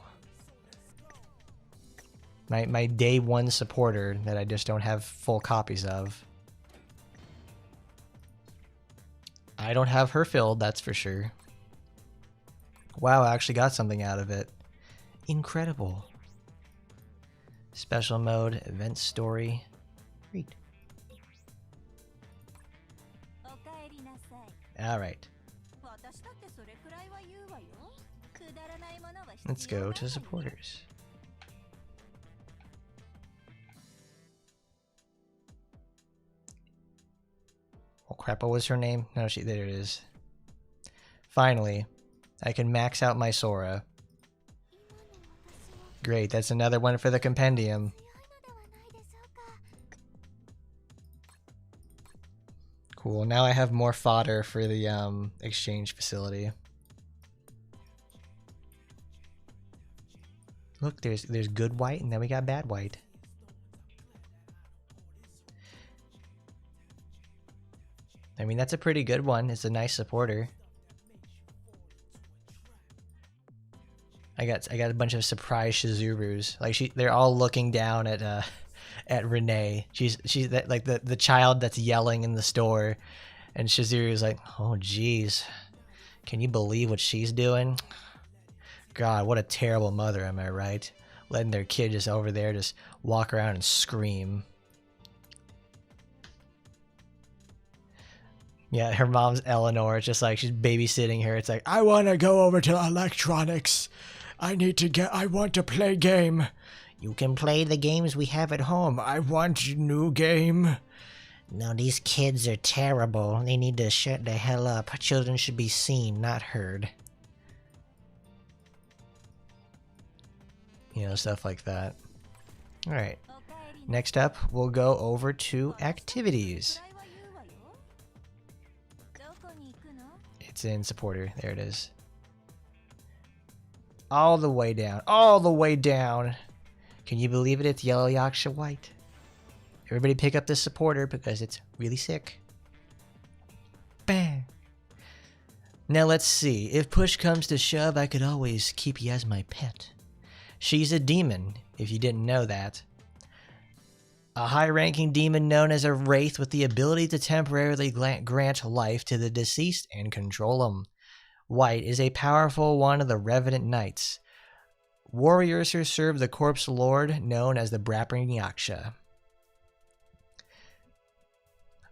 My day one supporter that I just don't have full copies of. I don't have her filled, that's for sure. Wow, I actually got something out of it. Incredible. Special mode, event story. Great. Alright. Let's go to supporters. Oh crap, what was her name? No, there it is. Finally, I can max out my Sora. Great, that's another one for the compendium. Cool, now I have more fodder for the exchange facility. Look, there's good Wight and then we got bad Wight. I mean, that's a pretty good one. It's a nice supporter. I got a bunch of surprise Shizurus. Like they're all looking down at Renee. She's that, like the child that's yelling in the store, and Shizuru's like, "Oh geez, can you believe what she's doing? God, what a terrible mother, am I right? Letting their kid just over there just walk around and scream." Yeah, her mom's Eleanor. It's just like she's babysitting her. It's like, I want to go over to electronics. I want to play game. You can play the games we have at home. I want a new game. No, these kids are terrible. They need to shut the hell up. Children should be seen, not heard. You know, stuff like that. Alright. Next up, we'll go over to activities. It's in supporter. There it is. All the way down. All the way down. Can you believe it? It's yellow Yaksha Wight. Everybody pick up this supporter because it's really sick. Bang! Now let's see. If push comes to shove, I could always keep you as my pet. She's a demon, if you didn't know that. A high-ranking demon known as a wraith with the ability to temporarily grant life to the deceased and control them. Wight is a powerful one of the revenant knights. Warriors who serve the corpse lord known as the Yaksha.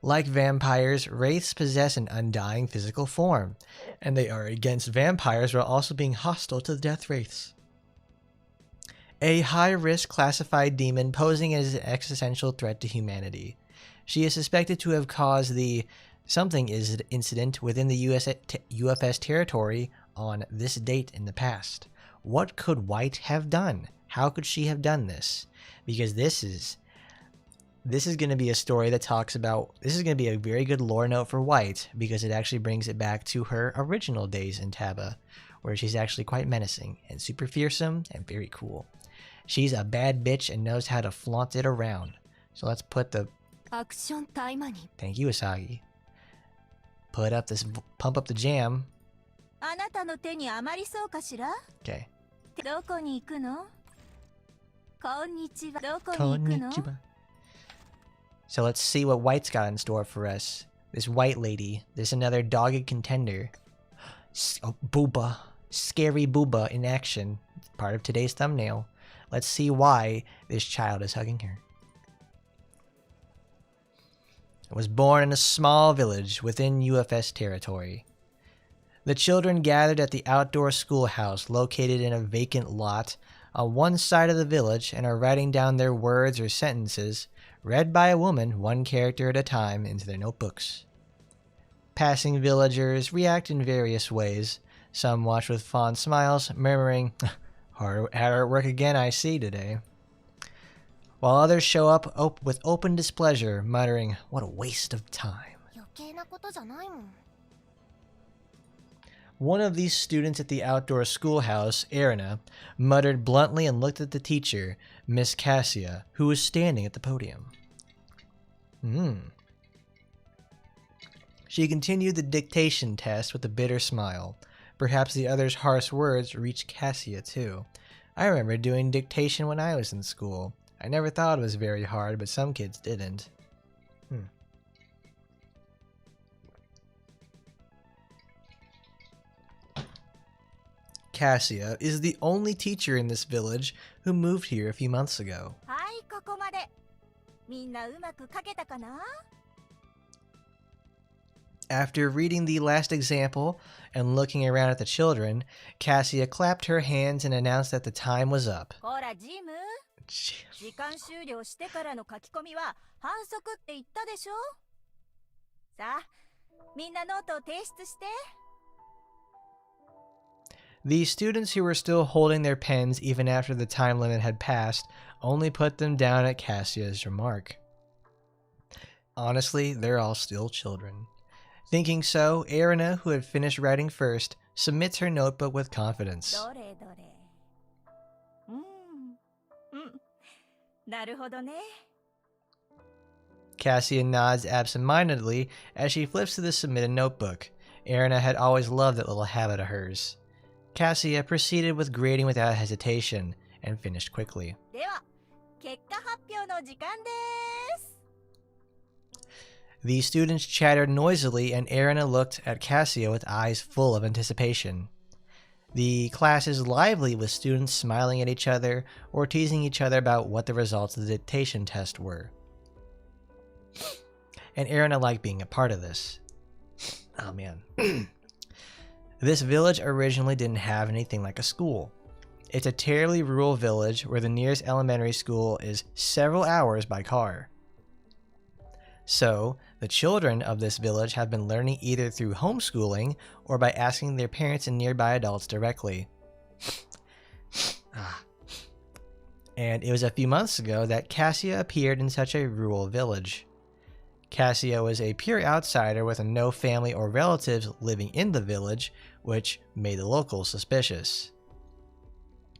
Like vampires, wraiths possess an undying physical form, and they are against vampires while also being hostile to the death wraiths. A high-risk classified demon posing as an existential threat to humanity. She is suspected to have caused the something incident within the UFS territory on this date in the past. What could Wight have done? How could she have done this? Because this is going to be a story that talks about... This is going to be a very good lore note for Wight, because it actually brings it back to her original days in Taba, where she's actually quite menacing and super fearsome and very cool. She's a bad bitch and knows how to flaunt it around. So let's put the... Taimanin. Thank you, Asagi. Pump up the jam. Okay. Konnichiwa. So let's see what Wight's got in store for us. This white lady. There's another dogged contender. Booba. Scary Booba in action. Part of today's thumbnail. Let's see why this child is hugging her. Was born in a small village within UFS territory. The children gathered at the outdoor schoolhouse located in a vacant lot on one side of the village and are writing down their words or sentences, read by a woman, one character at a time, into their notebooks. Passing villagers react in various ways. Some watch with fond smiles, murmuring, hard at work again I see today. While others show up with open displeasure, muttering, what a waste of time. One of these students at the outdoor schoolhouse, Erina, muttered bluntly and looked at the teacher, Miss Cassia, who was standing at the podium. She continued the dictation test with a bitter smile. Perhaps the other's harsh words reached Cassia too. I remember doing dictation when I was in school. I never thought it was very hard, but some kids didn't. Cassia is the only teacher in this village who moved here a few months ago. After reading the last example and looking around at the children, Cassia clapped her hands and announced that the time was up. The students who were still holding their pens even after the time limit had passed only put them down at Cassia's remark. Honestly, they're all still children. Thinking so, Erina, who had finished writing first, submits her notebook with confidence. Cassia nods absentmindedly as she flips to the submitted notebook. Erina had always loved that little habit of hers. Cassia proceeded with grading without hesitation and finished quickly. The students chattered noisily and Erina looked at Cassia with eyes full of anticipation. The class is lively with students smiling at each other or teasing each other about what the results of the dictation test were. And Erina liked being a part of this. Oh man. This village originally didn't have anything like a school. It's a terribly rural village where the nearest elementary school is several hours by car. So, the children of this village have been learning either through homeschooling or by asking their parents and nearby adults directly. And it was a few months ago that Cassia appeared in such a rural village. Cassia was a pure outsider with no family or relatives living in the village, which made the locals suspicious.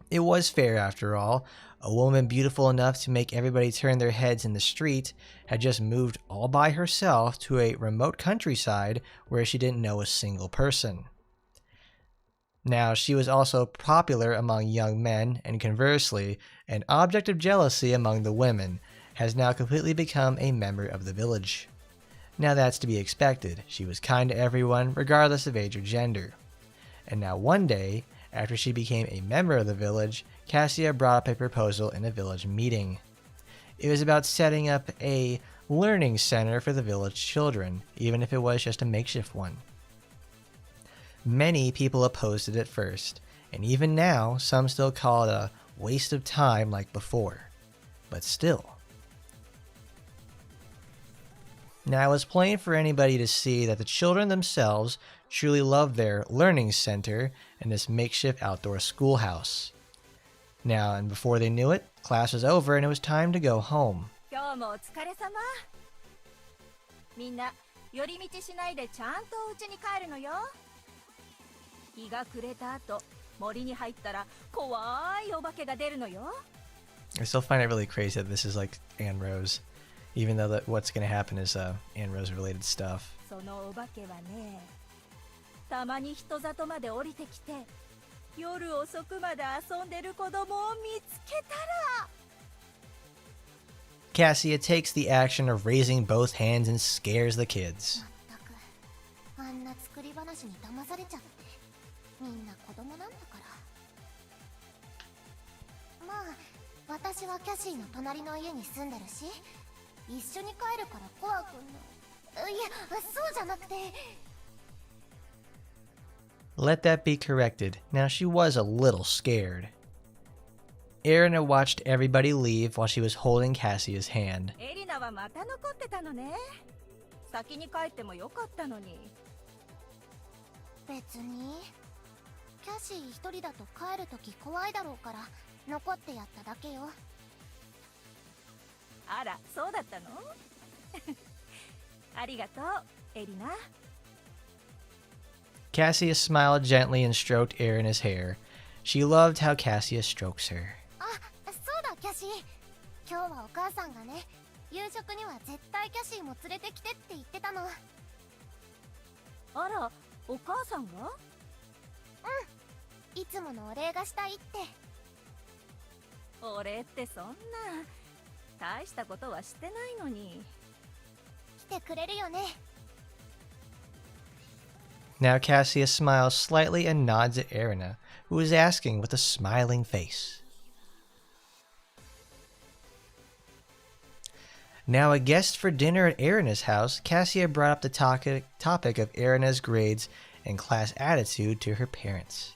It was fair after all. A woman beautiful enough to make everybody turn their heads in the street had just moved all by herself to a remote countryside where she didn't know a single person. Now, she was also popular among young men, and conversely, an object of jealousy among the women, has now completely become a member of the village. Now that's to be expected. She was kind to everyone, regardless of age or gender. And now one day, after she became a member of the village, Cassia brought up a proposal in a village meeting. It was about setting up a learning center for the village children, even if it was just a makeshift one. Many people opposed it at first, and even now, some still call it a waste of time like before. But still. Now, it was plain for anybody to see that the children themselves truly loved their learning center and this makeshift outdoor schoolhouse. Now, and before they knew it, class was over and it was time to go home. I still find it really crazy that this is like Anne Rose, even though that what's going to happen is Anne Rose related stuff. Cassia takes the action of raising both hands and scares the kids. Let that be corrected. Now she was a little scared. Erina watched everybody leave while she was holding Cassia's hand. Cassia smiled gently and stroked Erina's hair. She loved how Cassia strokes her. Now Cassia smiles slightly and nods at Erina, who is asking with a smiling face. Now a guest for dinner at Erina's house, Cassia brought up the topic of Erina's grades and class attitude to her parents.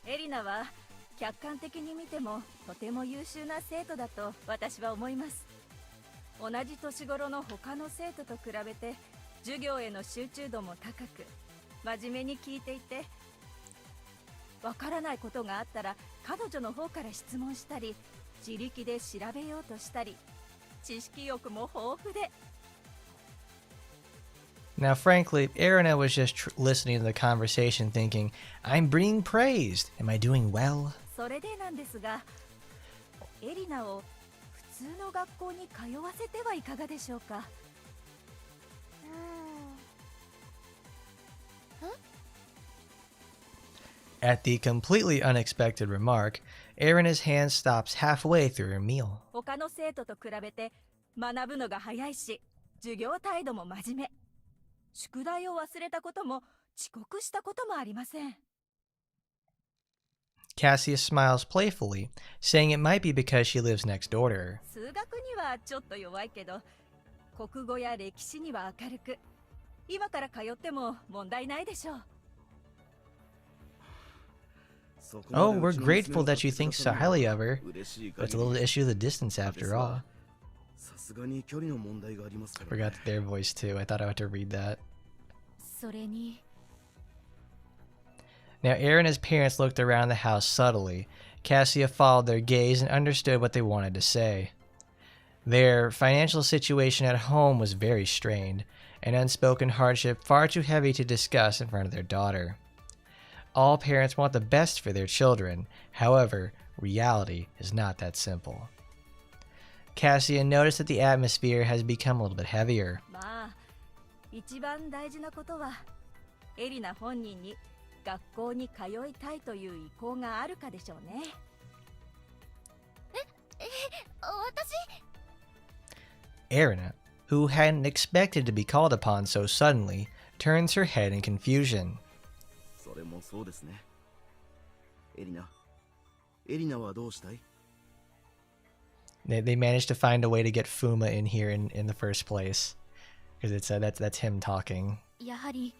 Now, frankly, Erina was just listening to the conversation thinking, I'm being praised. Am I doing well? At the completely unexpected remark, Erina's hand stops halfway through her meal. Cassia smiles playfully, saying it might be because she lives next door to her. Oh, we're grateful that you think so highly of her, but it's a little issue of the distance after all. Forgot their voice too. I thought I had to read that. Now Erina's parents looked around the house subtly. Cassia followed their gaze and understood what they wanted to say. Their financial situation at home was very strained, an unspoken hardship far too heavy to discuss in front of their daughter. All parents want the best for their children. However, reality is not that simple. Cassia noticed that the atmosphere has become a little bit heavier. 一番大事なことはエリナ本人に学校に通いたいという意向があるかでしょうね。私 Erina, who hadn't expected to be called upon so suddenly, turns her head in confusion. それもそうですね。エリナはどうしたい？ They managed to find a way to get Fuma in here in the first place. Because it's that's him talking. やはり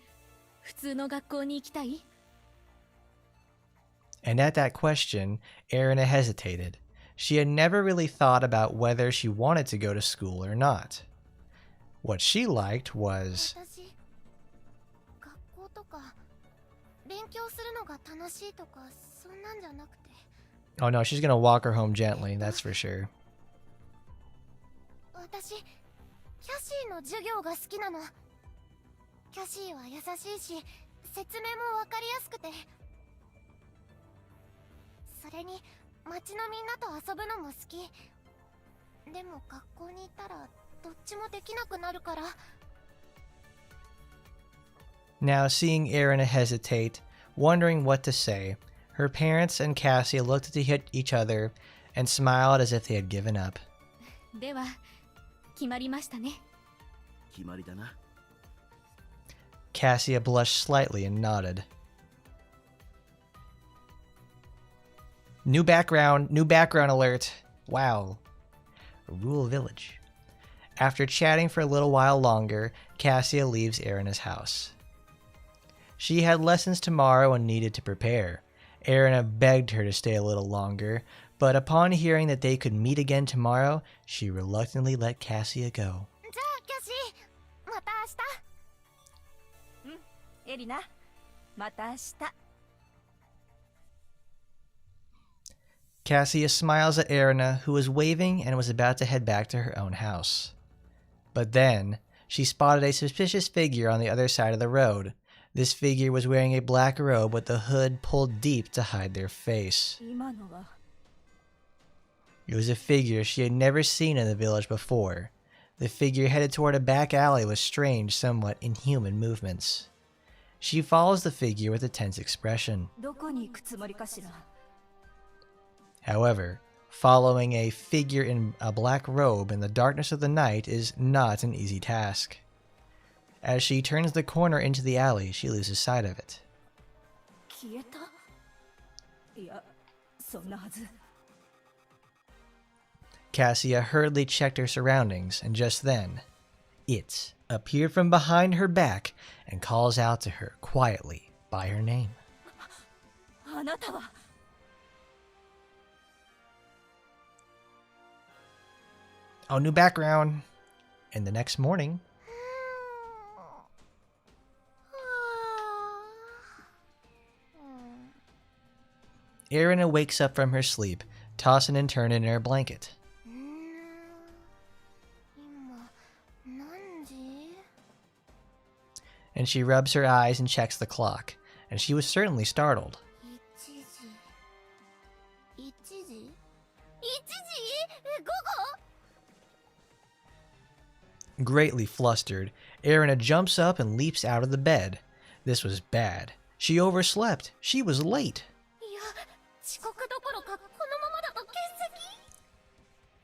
普通の学校に行きたい？ And at that question, Erina hesitated. She had never really thought about whether she wanted to go to school or not. What she liked was... 私学校とか勉強するのが楽しいとかそんなんじゃなくて。 Oh no, she's gonna walk her home gently, that's for sure. 私キャシーの授業が好きなの。キャシーは優しいし説明もわかりやすくて、それに町のみんなと遊ぶのも好き。でも学校に行ったらどっちもできなくなるから。 Now, seeing Erina hesitate, wondering what to say, her parents and Cassia looked at each other and smiled as if they had given up. では決まりましたね。決まりだな。 Cassia blushed slightly and nodded. New background alert. Wow. A rural village. After chatting for a little while longer, Cassia leaves Erina's house. She had lessons tomorrow and needed to prepare. Erina begged her to stay a little longer, but upon hearing that they could meet again tomorrow, she reluctantly let Cassia go. じゃあキャシー、また明日。エリナ、また明日。 Cassia smiles at Erina, who was waving and was about to head back to her own house. But then, she spotted a suspicious figure on the other side of the road. This figure was wearing a black robe with the hood pulled deep to hide their face. 今のは It was a figure she had never seen in the village before. The figure headed toward a back alley with strange, somewhat inhuman movements. She follows the figure with a tense expression. どこに行くつもりかしら。 However, following a figure in a black robe in the darkness of the night is not an easy task. As she turns the corner into the alley, she loses sight of it. 消えた？いや、そんなはず。 Cassia hurriedly checked her surroundings, and just then, it appeared from behind her back and calls out to her quietly by her name. あなたは。 Oh, new background. And the next morning, Erina wakes up from her sleep, tossing and turning in her blanket. 今何時？ And she rubs her eyes and checks the clock, and she was certainly startled. 1時。1時？午後？ Greatly flustered, Erina jumps up and leaps out of the bed. This was bad. She overslept. She was late. いや、遅刻どころかこのままだと欠席。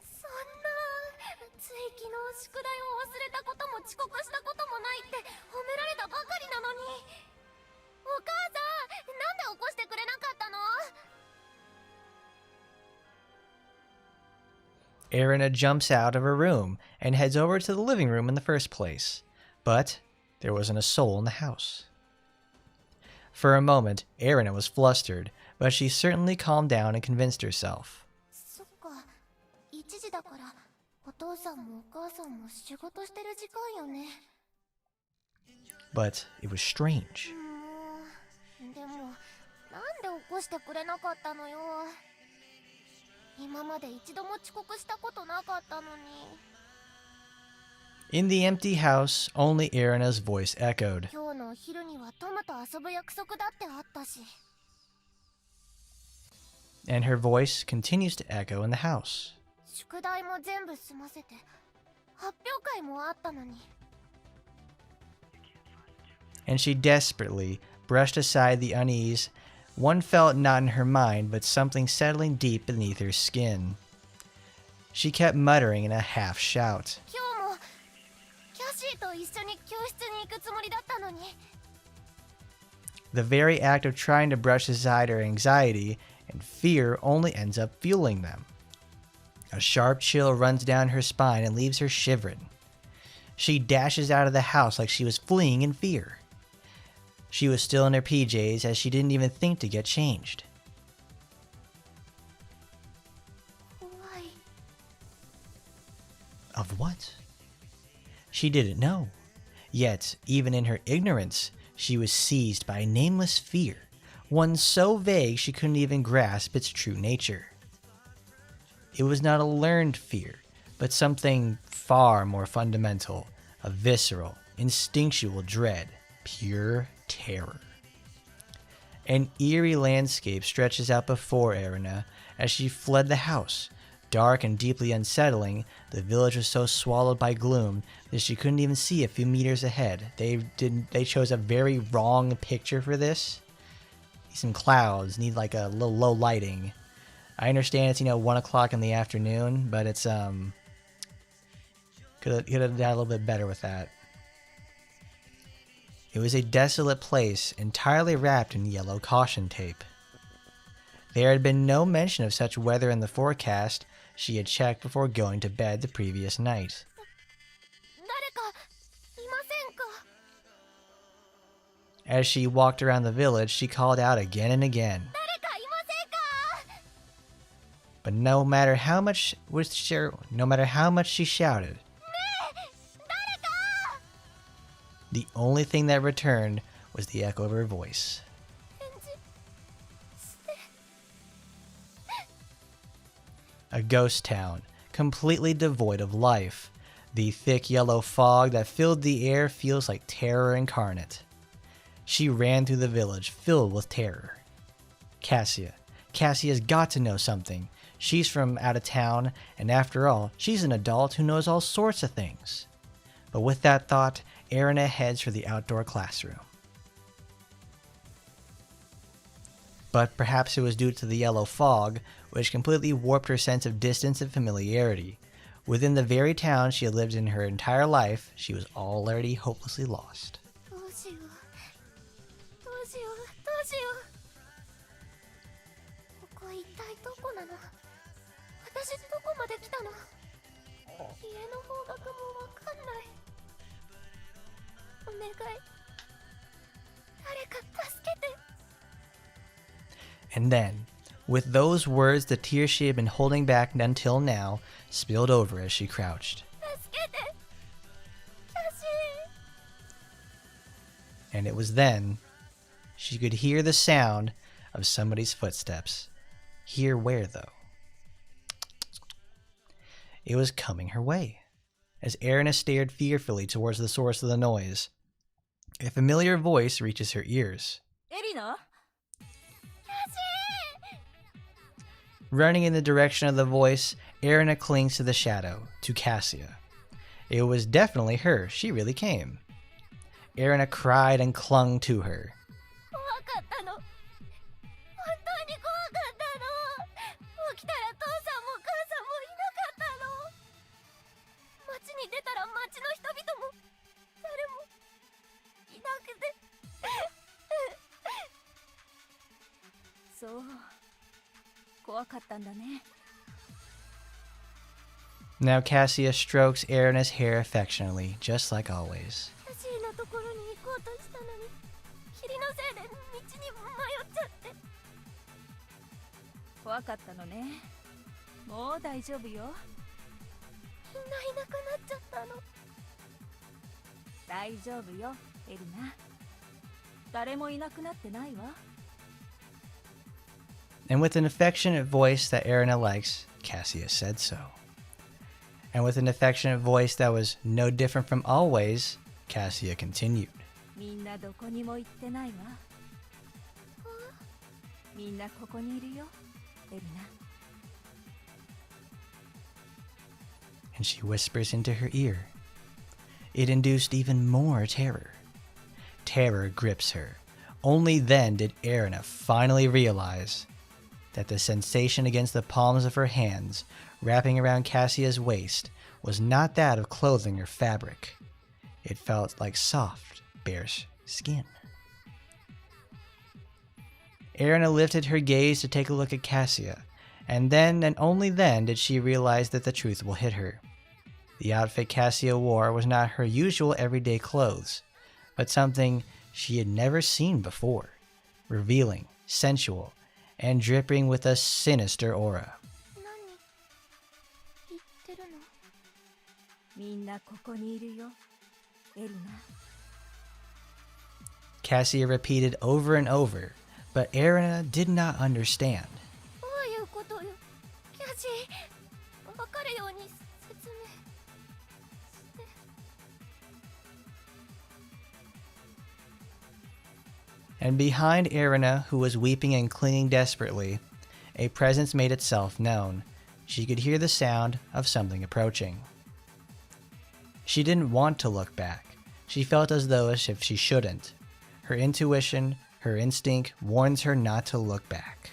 そんな、つい昨日宿題を忘れたことも遅刻したこともないって褒められたばかりなのに。お母さん、なんで起こしてくれなかったの？ Erina jumps out of her room and heads over to the living room in the first place. But there wasn't a soul in the house. For a moment, Erina was flustered, but she certainly calmed down and convinced herself. そっか、1時だからお父さんもお母さんも仕事してる時間よね。 But it was strange. でも、なんで起こしてくれなかったのよ。今まで一度も遅刻したことなかったのに。 In the empty house, only Erina's voice echoed. 今日のお昼にはトムと遊ぶ約束だってあったし。And her voice continues to echo in the house. 宿題も全部済ませて発表会もあったのに。 And she desperately brushed aside the unease one felt not in her mind but something settling deep beneath her skin. She kept muttering in a half shout. 今日もキャシーと一緒に教室に行くつもりだったのに。 The very act of trying to brush aside her anxiety and fear only ends up fueling them. A sharp chill runs down her spine and leaves her shivering. She dashes out of the house like she was fleeing in fear. She was still in her PJs as she didn't even think to get changed. Why? Of what? She didn't know. Yet, even in her ignorance, she was seized by a nameless fear, one so vague she couldn't even grasp its true nature. It was not a learned fear, but something far more fundamental, a visceral, instinctual dread, pure terror. An eerie landscape stretches out before Erina as she fled the house. Dark and deeply unsettling, the village was so swallowed by gloom that she couldn't even see a few meters ahead. They chose a very wrong picture for this. Some clouds need like a little low lighting. I understand it's 1 o'clock in the afternoon, but it's could have done a little bit better with that. It was a desolate place, entirely wrapped in yellow caution tape. There had been no mention of such weather in the forecast she had checked before going to bed the previous night. 誰かいませんか？ As she walked around the village, she called out again and again. 誰かいませんか？ But no matter how much she shouted, 誰か！ the only thing that returned was the echo of her voice. 返事して。 A ghost town, completely devoid of life. The thick yellow fog that filled the air feels like terror incarnate. She ran through the village, filled with terror. Cassia's got to know something. She's from out of town, and after all, she's an adult who knows all sorts of things. But with that thought, Erina heads for the outdoor classroom. But perhaps it was due to the yellow fog, which completely warped her sense of distance and familiarity. Within the very town she had lived in her entire life, she was already hopelessly lost. どうしよう。どうしよう。どうしよう。ここ一体どこなの？私どこまで来たの？家の方角もわかんない。お願い。誰か助けて。 And then, with those words, the tears she had been holding back until now spilled over as she crouched. 助けて。キャシー。 And it was then she could hear the sound of somebody's footsteps. Hear where, though? It was coming her way. As Erina stared fearfully towards the source of the noise, a familiar voice reaches her ears. エリナ？ Running in the direction of the voice, Erina clings to the shadow, to Cassia. It was definitely her. She really came. Erina cried and clung to her. 怖かったの。本当に怖かったの。起きたら父さんも母さんもいなかったの。街に出たら街の人々も誰もいなくて。そう。怖かったんだね。 Now Cassia strokes Erina's hair affectionately, just like always. キャシーのところに行こうとしたのに、霧のせいで道に迷っちゃって。怖かったのね。もう大丈夫よ。みんないなくなっちゃったの。大丈夫よ、エリナ。誰もいなくなってないわ。 And with an affectionate voice that Erina likes, Cassia said so. And with an affectionate voice that was no different from always, Cassia continued. みんなどこにも行ってないわ。みんなここにいるよ。エリナ。 And she whispers into her ear. It induced even more terror. Terror grips her. Only then did Erina finally realize that the sensation against the palms of her hands, wrapping around Cassia's waist, was not that of clothing or fabric. It felt like soft, bare skin. Erina lifted her gaze to take a look at Cassia, and then and only then did she realize that the truth will hit her. The outfit Cassia wore was not her usual everyday clothes, but something she had never seen before, revealing, sensual, and dripping with a sinister aura. 何言ってるの？ みんなここにいるよ、エリナ。 Cassia repeated over and over, but Erina did not understand. どういうことよ？キャシー、わかるように説明して。 And behind Erina, who was weeping and clinging desperately, a presence made itself known. She could hear the sound of something approaching. She didn't want to look back. She felt as though as if she shouldn't. Her intuition, her instinct, warns her not to look back.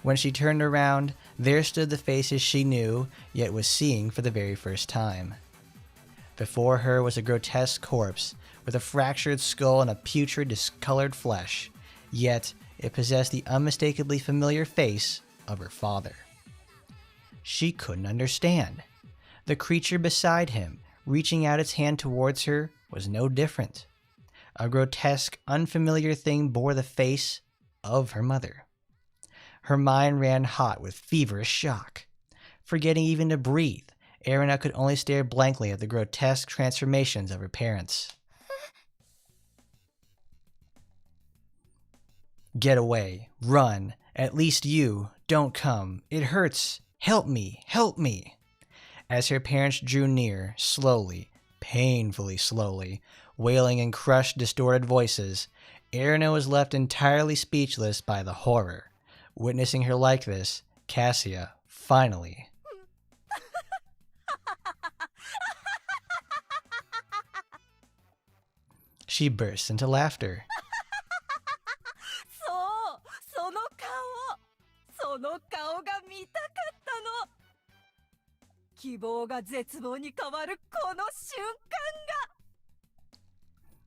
When she turned around, there stood the faces she knew, yet was seeing for the very first time. Before her was a grotesque corpse, with a fractured skull and a putrid, discolored flesh, yet it possessed the unmistakably familiar face of her father. She couldn't understand. The creature beside him, reaching out its hand towards her, was no different. A grotesque, unfamiliar thing bore the face of her mother. Her mind ran hot with feverish shock. Forgetting even to breathe, Erina could only stare blankly at the grotesque transformations of her parents. Get away. Run. At least you. Don't come. It hurts. Help me. Help me. As her parents drew near, slowly, painfully slowly, wailing in crushed, distorted voices, Erina was left entirely speechless by the horror. Witnessing her like this, Cassia, finally. She burst into laughter. そう、その顔が見たかったの。希望が絶望に変わるこの瞬間が。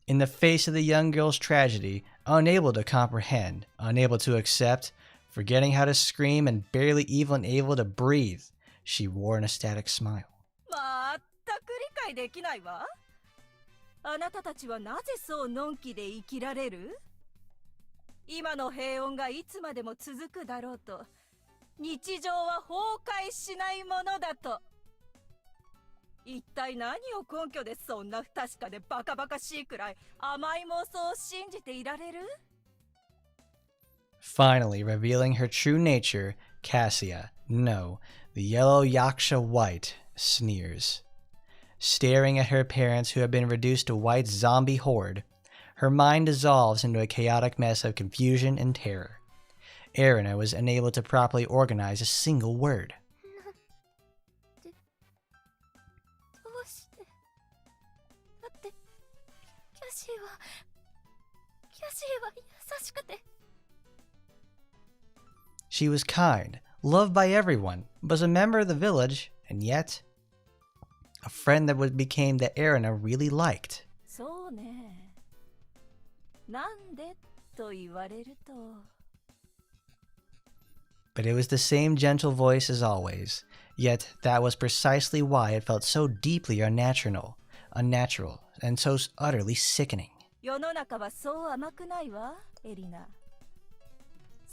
In the face of the young girl's tragedy, unable to comprehend, unable to accept, forgetting how to scream and barely even able to breathe, she wore an ecstatic smile. まったく理解できないわ。あなたたちはなぜそうのんきで生きられる？今の平穏がいつまでも続くだろうと、日常は崩壊しないものだと。一体何を根拠でそんな不確かでバカバカしいくらい甘い妄想を信じていられる？ Finally revealing her true nature, Cassia, no, the yellow Yaksha Wight, sneers. Staring at her parents who have been reduced to Wight's zombie horde, her mind dissolves into a chaotic mess of confusion and terror. Erina was unable to properly organize a single word. どうして？だってキャシーは優しくて。 She was kind, loved by everyone, was a member of the village, and yet a friend that became that Erina really liked. そうね。なんでと言われると。 But it was the same gentle voice as always, yet that was precisely why it felt so deeply unnatural, and so utterly sickening. 世の中はそう甘くないわ、エリナ。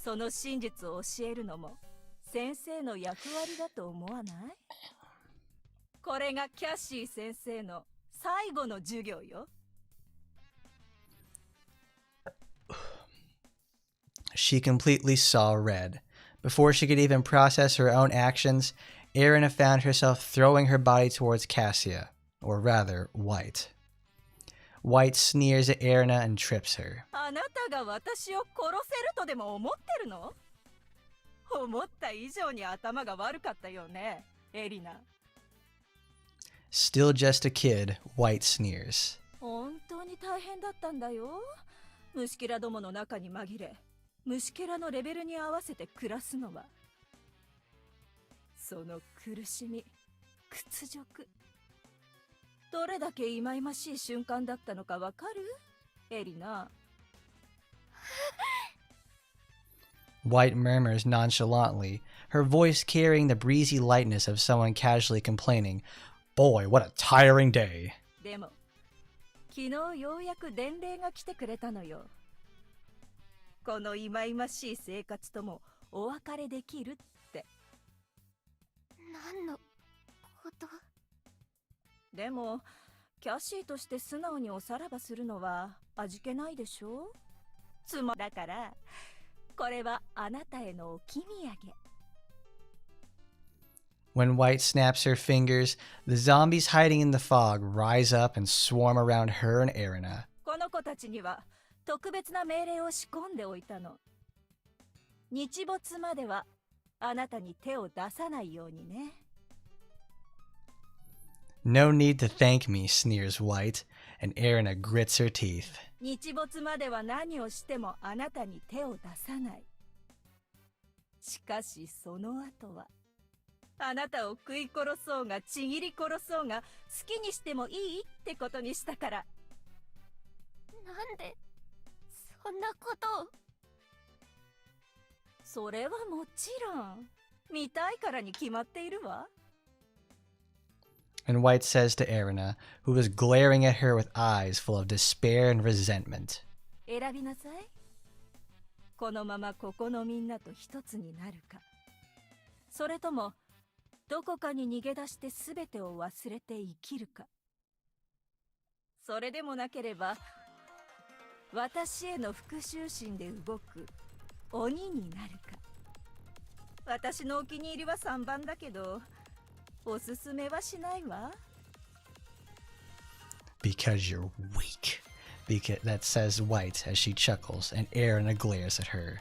その真実を教えるのも先生の役割だと思わない？これがキャシー先生の最後の授業よ。 She completely saw red. Before she could even process her own actions, Erina found herself throwing her body towards Cassia. or rather, Wight. Wight sneers at Erina and trips her. あなたが私を殺せるとでも思ってるの？思った以上に頭が悪かったよね、エリナ。Still just a kid, Wight sneers. 本当に大変だったんだよ。虫けらどもの中に紛れ、虫けらのレベルに合わせて暮らすのは。その苦しみ、屈辱。どれだけ忌々しい瞬間だったのかわかる？エリナ。Wight murmurs nonchalantly, her voice carrying the breezy lightness of someone casually complaining, "Boy, what a tiring day." でも、昨日ようやく伝令が来てくれたのよ。この忌々しい生活ともお別れできるって。何のこと？でも、キャシーとして素直におさらばするのは味気ないでしょ？だから、これはあなたへのおき土産。When Wight snaps her fingers, the zombies hiding in the fog rise up and swarm around her and Erina. この子たちには特別な命令を仕込んでおいたの。日没まではあなたに手を出さないようにね。No need to thank me, sneers Wight, and Erina grits her teeth. 日没までは何をしてもあなたに手を出さない。しかしその後は、あなたを食い殺そうがちぎり殺そうが好きにしてもいいってことにしたから。なんでそんなことを？それはもちろん見たいからに決まっているわ。And Wight says to Erina, who is glaring at her with eyes full of despair and resentment. 選びなさい。このままここのみんなと一つになるか、それともどこかに逃げ出して全てを忘れて生きるか。それでもなければ私への復讐心で動く鬼になるか。私のお気に入りは3番だけど、おすすめはしないわ。Because you're weak. That says Wight as she chuckles, and Erina glares at her.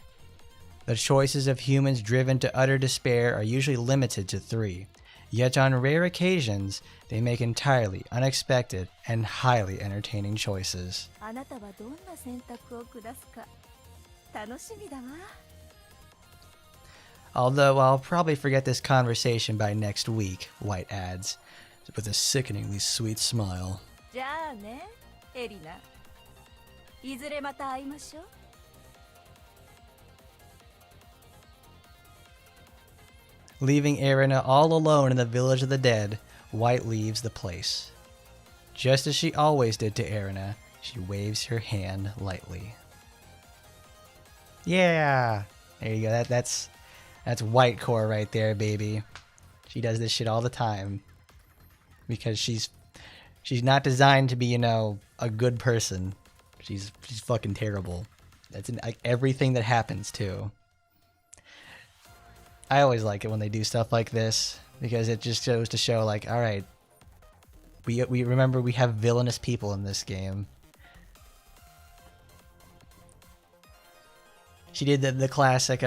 The choices of humans driven to utter despair are usually limited to 3, yet on rare occasions, they make entirely unexpected and highly entertaining choices. あなたはどんな選択を下すか楽しみだわ。Although I'll probably forget this conversation by next week, Wight adds, with a sickeningly sweet smile. じゃあね、エリナ。いずれまた会いましょう。Leaving Erina all alone in the village of the dead, Wight leaves the place. Just as she always did to Erina, she waves her hand lightly. Yeah! There you go. That's Wight core right there, baby. She does this shit all the time. Because she's not designed to be, a good person. She's fucking terrible. That's in like everything that happens too. I always like it when they do stuff like this because it just goes to show, like, all right, we remember we have villainous people in this game. She did the classic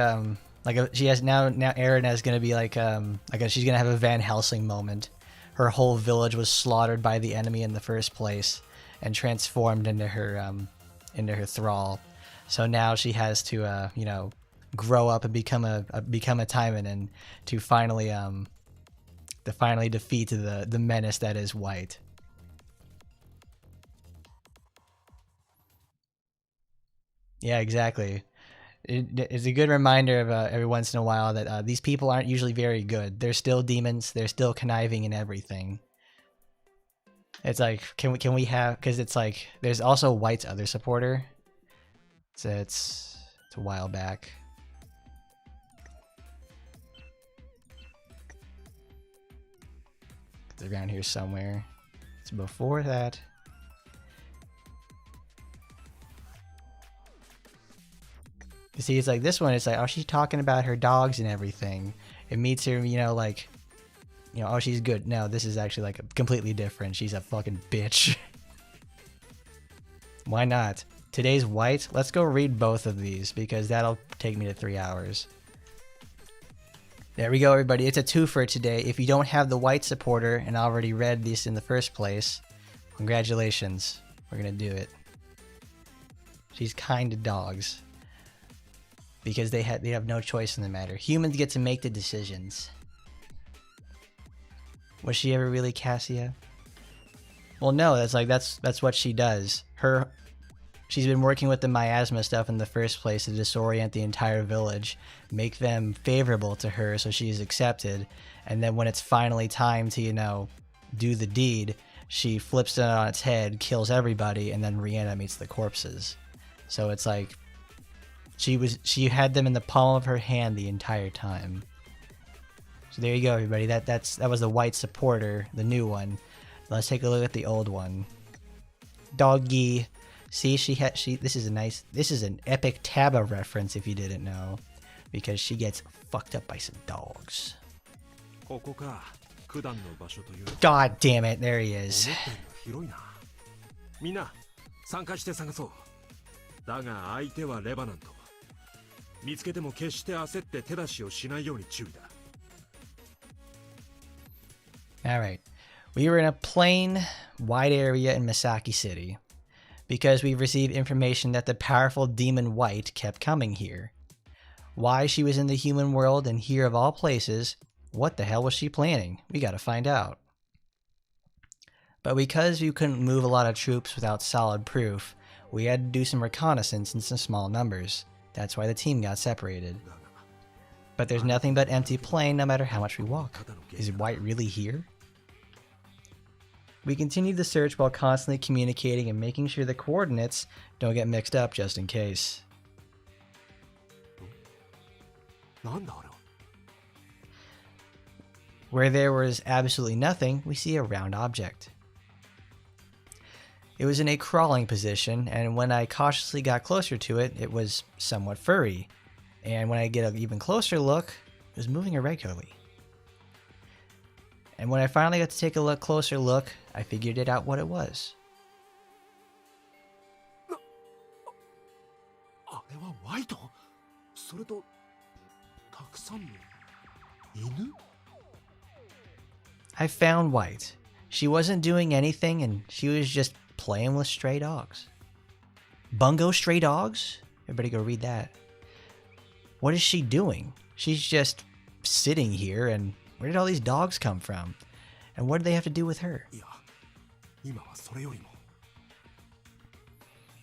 she has now Erina is gonna be she's gonna have a Van Helsing moment. Her whole village was slaughtered by the enemy in the first place and transformed into her thrall. So now she has to grow up and become a Taimanin to finally defeat the menace that is Wight. Yeah, exactly. It's a good reminder of every once in a while that these people aren't usually very good. They're still demons. They're still conniving in everything. It's like, can we have? Because it's like there's also Wight's other supporter. So it's a while back. It's around here somewhere. It's before that. You see, it's like this one. It's like, oh, she's talking about her dogs and everything. It meets her, oh, she's good. No, this is actually like completely different. She's a fucking bitch. Why not? Today's Wight. Let's go read both of these because that'll take me to 3 hours. There we go, everybody. It's a twofer today. If you don't have the Wight supporter and already read these in the first place, congratulations. We're gonna do it. She's kind to dogs because they have no choice in the matter. Humans get to make the decisions. Was she ever really Cassia? Well, no. That's what she does. She's been working with the miasma stuff in the first place to disorient the entire village, make them favorable to her so she's accepted, and then when it's finally time to, you know, do the deed, she flips it on its head, kills everybody, and then reanimates the corpses. So it's like she had them in the palm of her hand the entire time. So there you go, everybody. That was the Wight supporter, the new one. Let's take a look at the old one. Doggy. See, this is an epic Taba reference if you didn't know, because she gets fucked up by some dogs. God damn it, there he is. Alright, we were in a plain, wide area in Misaki City, because we've received information that the powerful demon Wight kept coming here. Why she was in the human world and here of all places, what the hell was she planning? We gotta find out. But because we couldn't move a lot of troops without solid proof, we had to do some reconnaissance in some small numbers. That's why the team got separated. But there's nothing but empty plain no matter how much we walk. Is Wight really here? We continued the search while constantly communicating and making sure the coordinates don't get mixed up just in case. Where there was absolutely nothing, we see a round object. It was in a crawling position, and when I cautiously got closer to it, it was somewhat furry. And when I get an even closer look, it was moving irregularly. And when I finally got to take a closer look, I figured it out what it was. I found Wight. She wasn't doing anything and she was just playing with stray dogs. Bungo stray dogs? Everybody go read that. What is she doing? She's just sitting here, and where did all these dogs come from? And what do they have to do with her?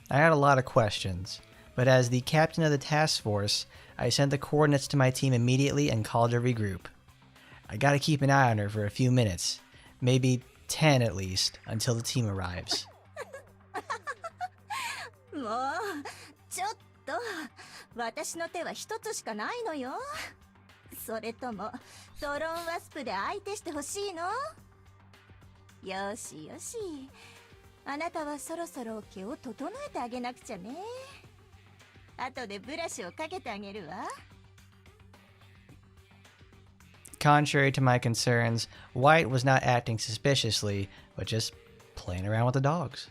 I had a lot of questions, but as the captain of the task force, I sent the coordinates to my team immediately and called a regroup. I gotta keep an eye on her for a few minutes, maybe 10 at least, until the team arrives. もうちょっと私の手は一つしかないのよ。それともドローンワスプで相手してほしいの？よしよし、あなたはそろそろ毛を整えてあげなくちゃね。後でブラシをかけてあげるわ。Contrary to my concerns, Wight was not acting suspiciously, but just playing around with the dogs.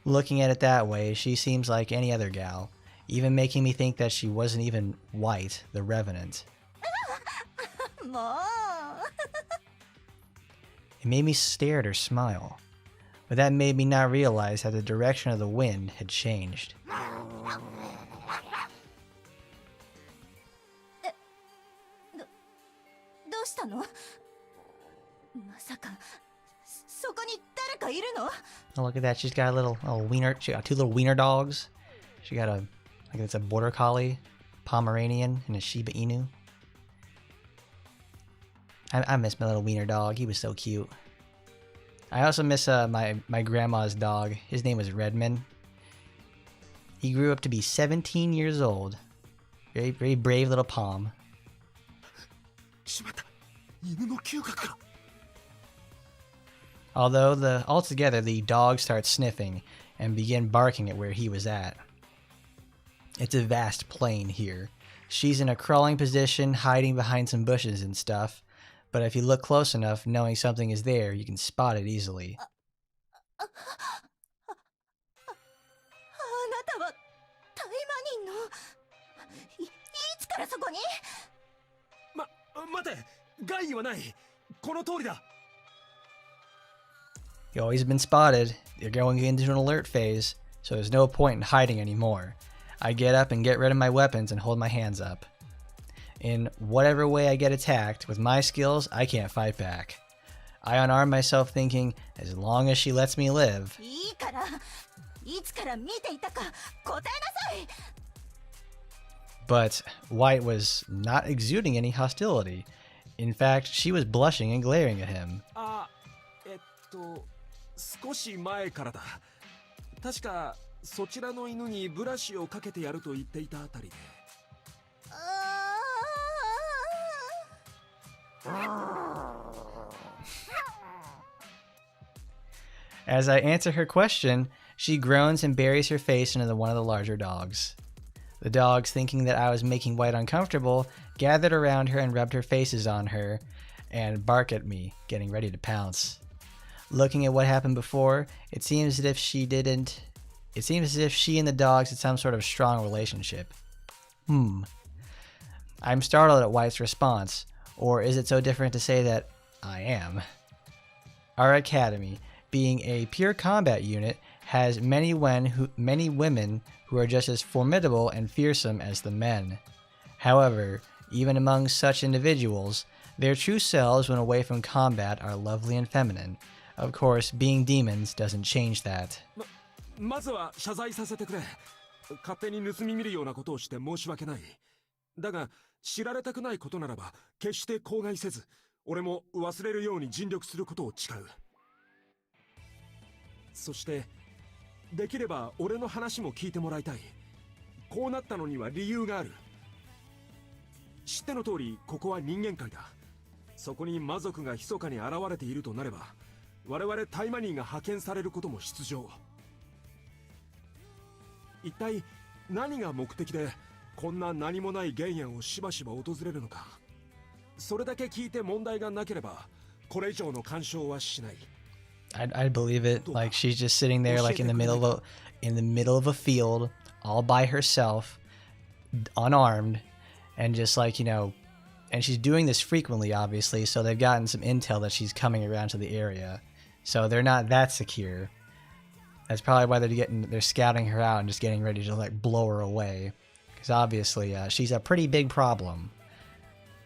Looking at it that way, she seems like any other gal, even making me think that she wasn't even Wight, the revenant. It made me stare at her smile, but that made me not realize that the direction of the wind had changed. どうしたの？まさかそこに誰かいるの？ Oh, look at that! She's got a little wiener. She got two little wiener dogs. She got I think it's a border collie, Pomeranian, and a Shiba Inu. I miss my little wiener dog. He was so cute. I also miss my grandma's dog. His name was Redman. He grew up to be 17 years old. Very, very brave little Pom. Although altogether the dog starts sniffing and begin barking at where he was at. It's a vast plain here. She's in a crawling position, hiding behind some bushes and stuff. but if you look close enough, knowing something is there, you can spot it easily. あなたはタイマニンのいつからそこに待て、害はない。この通りだ。 You've always been spotted. You're going into an alert phase, so there's no point in hiding anymore. I get up and get rid of my weapons and hold my hands up. In whatever way I get attacked, with my skills, I can't fight back. I unarm myself thinking, as long as she lets me live. いいからいつから見ていたか答えなさい But Wight was not exuding any hostility. In fact, she was blushing and glaring at him. 少し前からだ。確かそちらの犬にブラシをかけてやると言っていたあたりで。As I answer her question, she groans and buries her face into one of the larger dogs. The dogs, thinking that I was making Wight uncomfortable, gathered around her and rubbed her faces on her and bark at me, getting ready to pounce. Looking at what happened before, it seems as if she and the dogs had some sort of strong relationship. I'm startled at Wight's response, or is it so different to say that I am? Our academy, being a pure combat unit, has many women who are just as formidable and fearsome as the men. However, even among such individuals, their true selves when away from combat are lovely and feminine. Of course, being demons doesn't change that. まずは謝罪させてくれ。勝手に盗み見るようなことをして申し訳ない。だが、知られたくないことならば、決して口外せず、俺も忘れるように尽力することを誓う。そして、できれば俺の話も聞いてもらいたい。こうなったのには理由がある。知っての通り、ここは人間界だ。そこに魔族が密かに現れているとなれば、我々タイマニーが派遣されることも必要。一体何が目的でこんな何もない原野をしばしば訪れるのか。それだけ聞いて問題がなければこれ以上の干渉はしない。I'd believe it. Like she's just sitting there, like in the middle of a field, all by herself, unarmed, and just like, you know, and she's doing this frequently, obviously. So they've gotten some intel that she's coming around to the area, so they're not that secure. That's probably why they're scouting her out and just getting ready to like blow her away, because obviously she's a pretty big problem.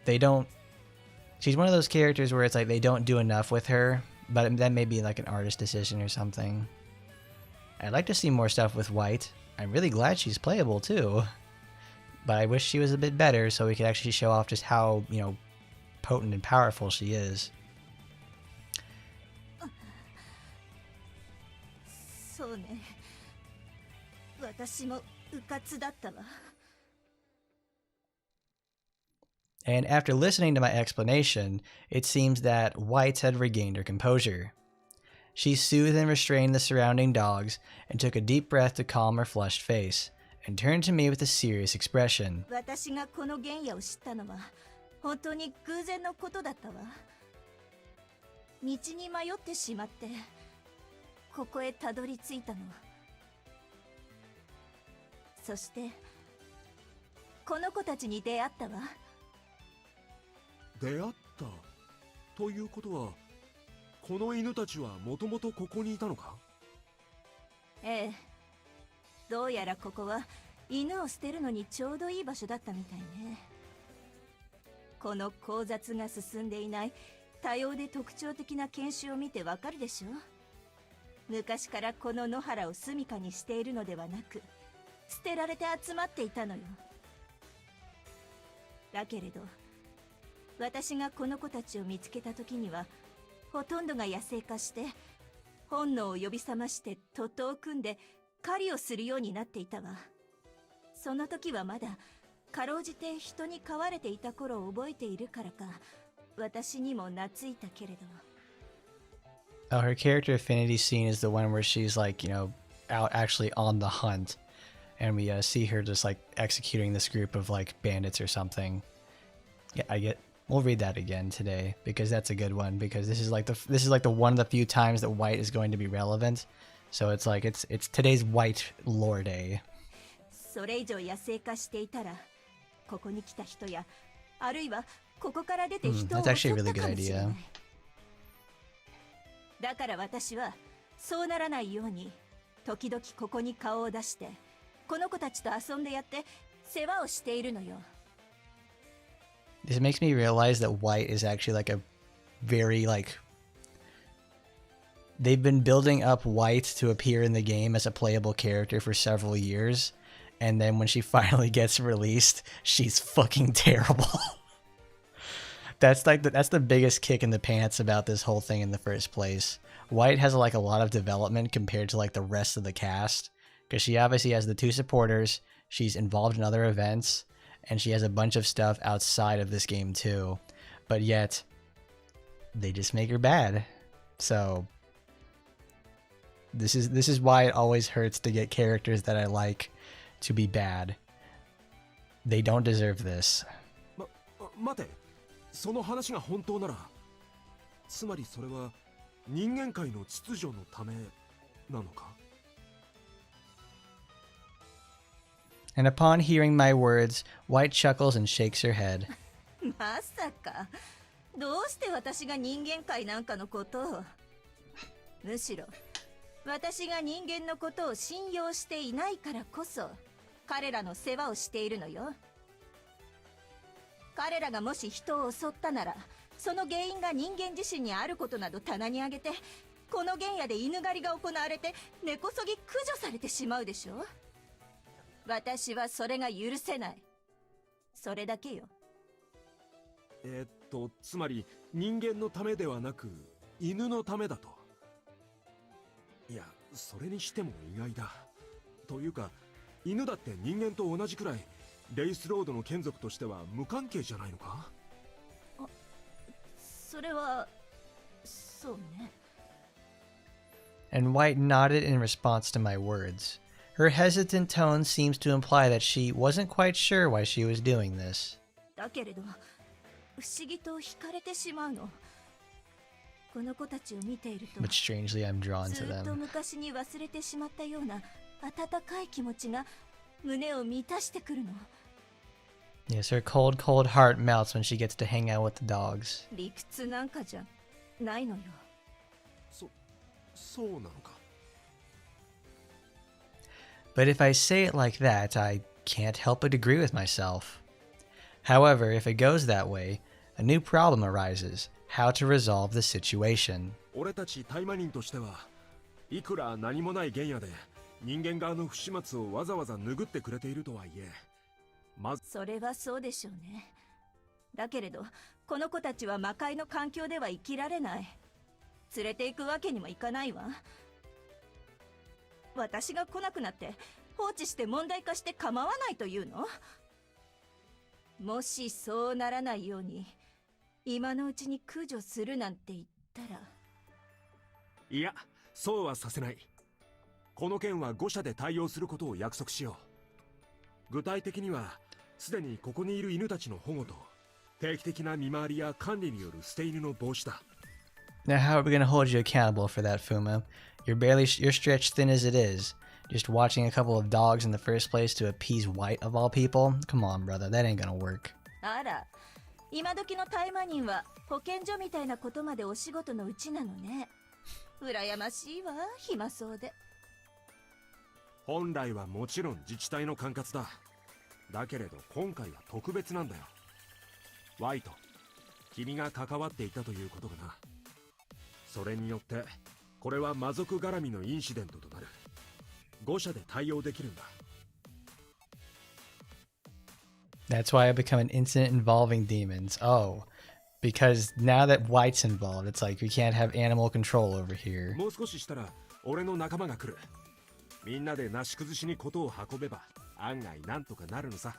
She's one of those characters where it's like they don't do enough with her. But that may be like an artist decision or something. I'd like to see more stuff with Wight. I'm really glad she's playable too. But I wish she was a bit better so we could actually show off just how, you know, potent and powerful she is. そうね。私もうかつだったわ。And after listening to my explanation, it seems that Wight had regained her composure. She soothed and restrained the surrounding dogs and took a deep breath to calm her flushed face, and turned to me with a serious expression. 私がこの原野を知ったのは本当に偶然のことだったわ。道に迷ってしまってここへたどり着いたの。そしてこの子たちに出会ったわ。出会ったということは、この犬たちはもともとここにいたのか？ええ。どうやらここは犬を捨てるのにちょうどいい場所だったみたいね。この交雑が進んでいない多様で特徴的な犬種を見てわかるでしょ。昔からこの野原を住処にしているのではなく、捨てられて集まっていたのよ。だけれど私がこの子たちを見つけた時にはほとんどが野生化して本能を呼び覚まして徒党を組んで狩りをするようになっていたわ。その時はまだかろうじて人に飼われていた頃を覚えているからか私にも懐いたけれど。Her character affinity scene is the one where she's like, you know, out actually on the hunt, and we see her just like executing this group of like bandits or something. Yeah, I get We'll read that again today because that's a good one. Because this is like the one of the few times that Wight is going to be relevant. So it's like it's today's Wight lore day. それ以上野生化していたら、ここに来た人や、あるいはここから出て人を襲 That's った actually a really か good もしれな idea. い。だから私はそうならないように、時々ここに顔を出して、この子たちと遊んでやって世話をしているのよ。This makes me realize that Wight is actually like a very like they've been building up Wight to appear in the game as a playable character for several years, and then when she finally gets released, she's fucking terrible. That's the biggest kick in the pants about this whole thing in the first place. Wight has like a lot of development compared to like the rest of the cast, because she obviously has the two supporters, she's involved in other events, and she has a bunch of stuff outside of this game too, but yet they just make her bad. So this is why it always hurts to get characters that I like to be bad. They don't deserve this. 待て、その話が本当なら、つまりそれは人間界の秩序のためなのか? And upon hearing my words, Wight chuckles and shakes her head. まさか、どうして私が人間界なんかのことを。むしろ、私が人間のことを信用していないからこそ、彼らの世話をしているのよ。彼らがもし人を襲ったなら、その原因が人間自身にあることなど棚に上げて、この原野で犬狩りが行われて根こそぎ駆除されてしまうでしょ。私はそれが許せない。それだけよ。つまり人間のためではなく犬のためだと。いや、それにしても意外だ。というか、犬だって人間と同じくらいレイスロードの眷属としては無関係じゃないのか？それはそうね。And Wight nodded in response to my words. Her hesitant tone seems to imply that she wasn't quite sure why she was doing this. だけれど、不思議と惹かれてしまうの。この子たちを見ていると、 But strangely, I'm drawn ず to っと them. 昔に忘れてしまったような温かい気持ちが胸を満たしてくるの。 Yes, her cold, cold heart melts when she gets to hang out with the dogs. 理屈なんかじゃないのよ。そうなのか。But if I say it like that, I can't help but agree with myself. However, if it goes that way, a new problem arises: how to resolve the situation. 俺たちタイマニンとしては、いくら何もない原野で人間側の不始末をわざわざ拭ってくれているとはいえ、まずそれはそうでしょうね。だけれど、この子たちは魔界の環境では生きられない。連れて行くわけにもいかないわ。私が来なくなって放置して問題化して構わないというの？もしそうならないように今のうちに駆除するなんて言ったら。いや、そうはさせない。この件は5社で対応することを約束しよう。具体的にはすでにここにいる犬たちの保護と定期的な見回りや管理による捨て犬の防止だ。 Now, how are we going to hold you accountable for that, Fuma? You're stretched thin as it is. Just watching a couple of dogs in the first place to appease Wight of all people? Come on, brother, that ain't gonna work. あら、今時のタイマニンは保健所みたいなことまでお仕事のうちなのね。羨ましいわ、暇そうで。本来はもちろん自治体の管轄だ。だけれど今回は特別なんだよ。ワイト、君が関わっていたということがな。それによってこれは魔族絡みのインシデントとなる。5社で対応できるんだ。That's why I become an incident involving demons. Oh, because now that Wight's involved, it's like we can't have animal control over here. もう少ししたら俺の仲間が来る。みんなでなし崩しにことを運べば案外なんとかなるのさ。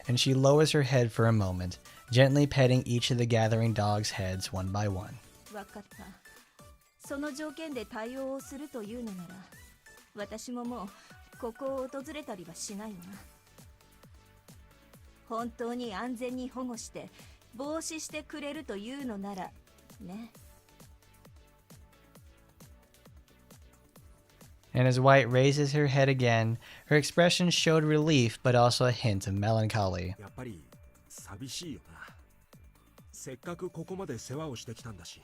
And she lowers her head for a moment, gently petting each of the gathering dogs' heads one by one. わかった。その条件で対応をするというのなら、私ももうここを訪れたりはしないわ。本当に安全に保護して防止してくれるというのならね。 And as White raises her head again, her expression showed relief but also a hint of melancholy. やっぱり寂しいよな。せっかくここまで世話をしてきたんだし。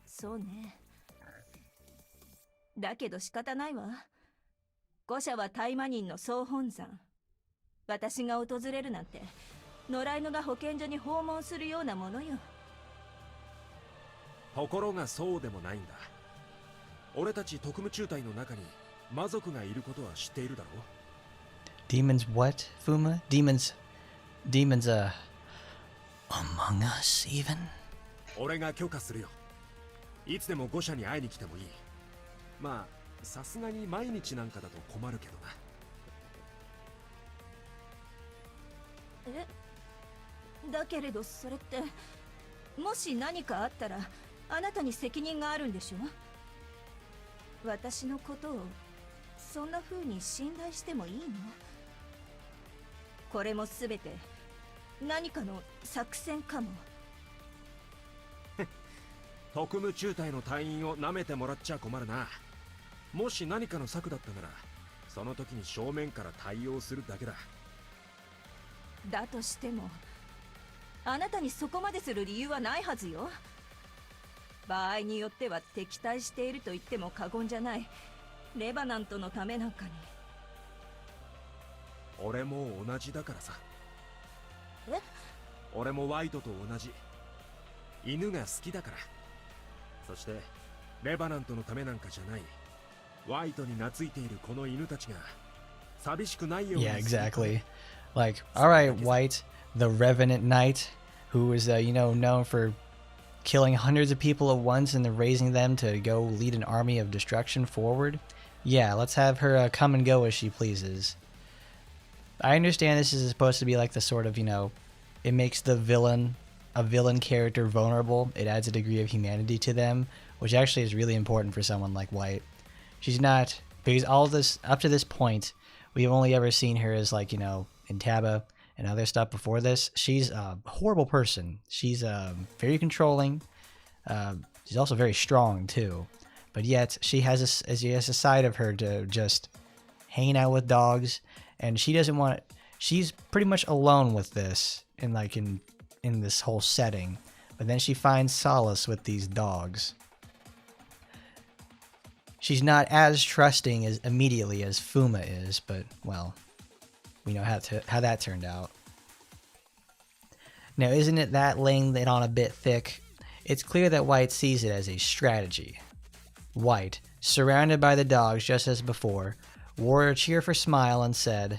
そうね。だけど仕方ないわ。御社はタイマニンの総本山。私が訪れるなんて野良犬が保健所に訪問するようなものよ。ところがそうでもないんだ。俺たち特務中隊の中に魔族がいることは知っているだろう。 Demons what, Fuma? Demons, among us even? 俺が許可するよ。いつでも御社に会いに来てもいい。まあさすがに毎日なんかだと困るけどな。え、だけれどそれってもし何かあったらあなたに責任があるんでしょ。私のことをそんな風に信頼してもいいの？これもすべて何かの作戦かも。特務中隊の隊員を舐めてもらっちゃ困るな。もし何かの策だったならその時に正面から対応するだけだ。だとしてもあなたにそこまでする理由はないはずよ。場合によっては敵対していると言っても過言じゃないレバナントのためなんかに。俺も同じだからさ。え？俺もワイトと同じ犬が好きだから。そしてレバナントのためなんかじゃない。ワイトに懐いているこの犬たちが寂しくないように。 Yeah, exactly. Like, all right, Wight, the revenant knight, who is, known for killing hundreds of people at once and then raising them to go lead an army of destruction forward. Yeah, let's have her come and go as she pleases. I understand this is supposed to be like the sort of, it makes a villain character vulnerable. It adds a degree of humanity to them, which actually is really important for someone like Wight. She's not, because all this, up to this point, we've only ever seen her as like, in Taba and other stuff before this. She's a horrible person. She's very controlling. She's also very strong too. But yet she has a side of her to just hanging out with dogs, and she doesn't want. She's pretty much alone with this in this whole setting. But then she finds solace with these dogs. She's not as trusting as immediately as Fuma is, but well, we know how that turned out. Now, isn't it that laying it on a bit thick? It's clear that Wight sees it as a strategy. Wight, surrounded by the dogs just as before, wore a cheerful smile and said,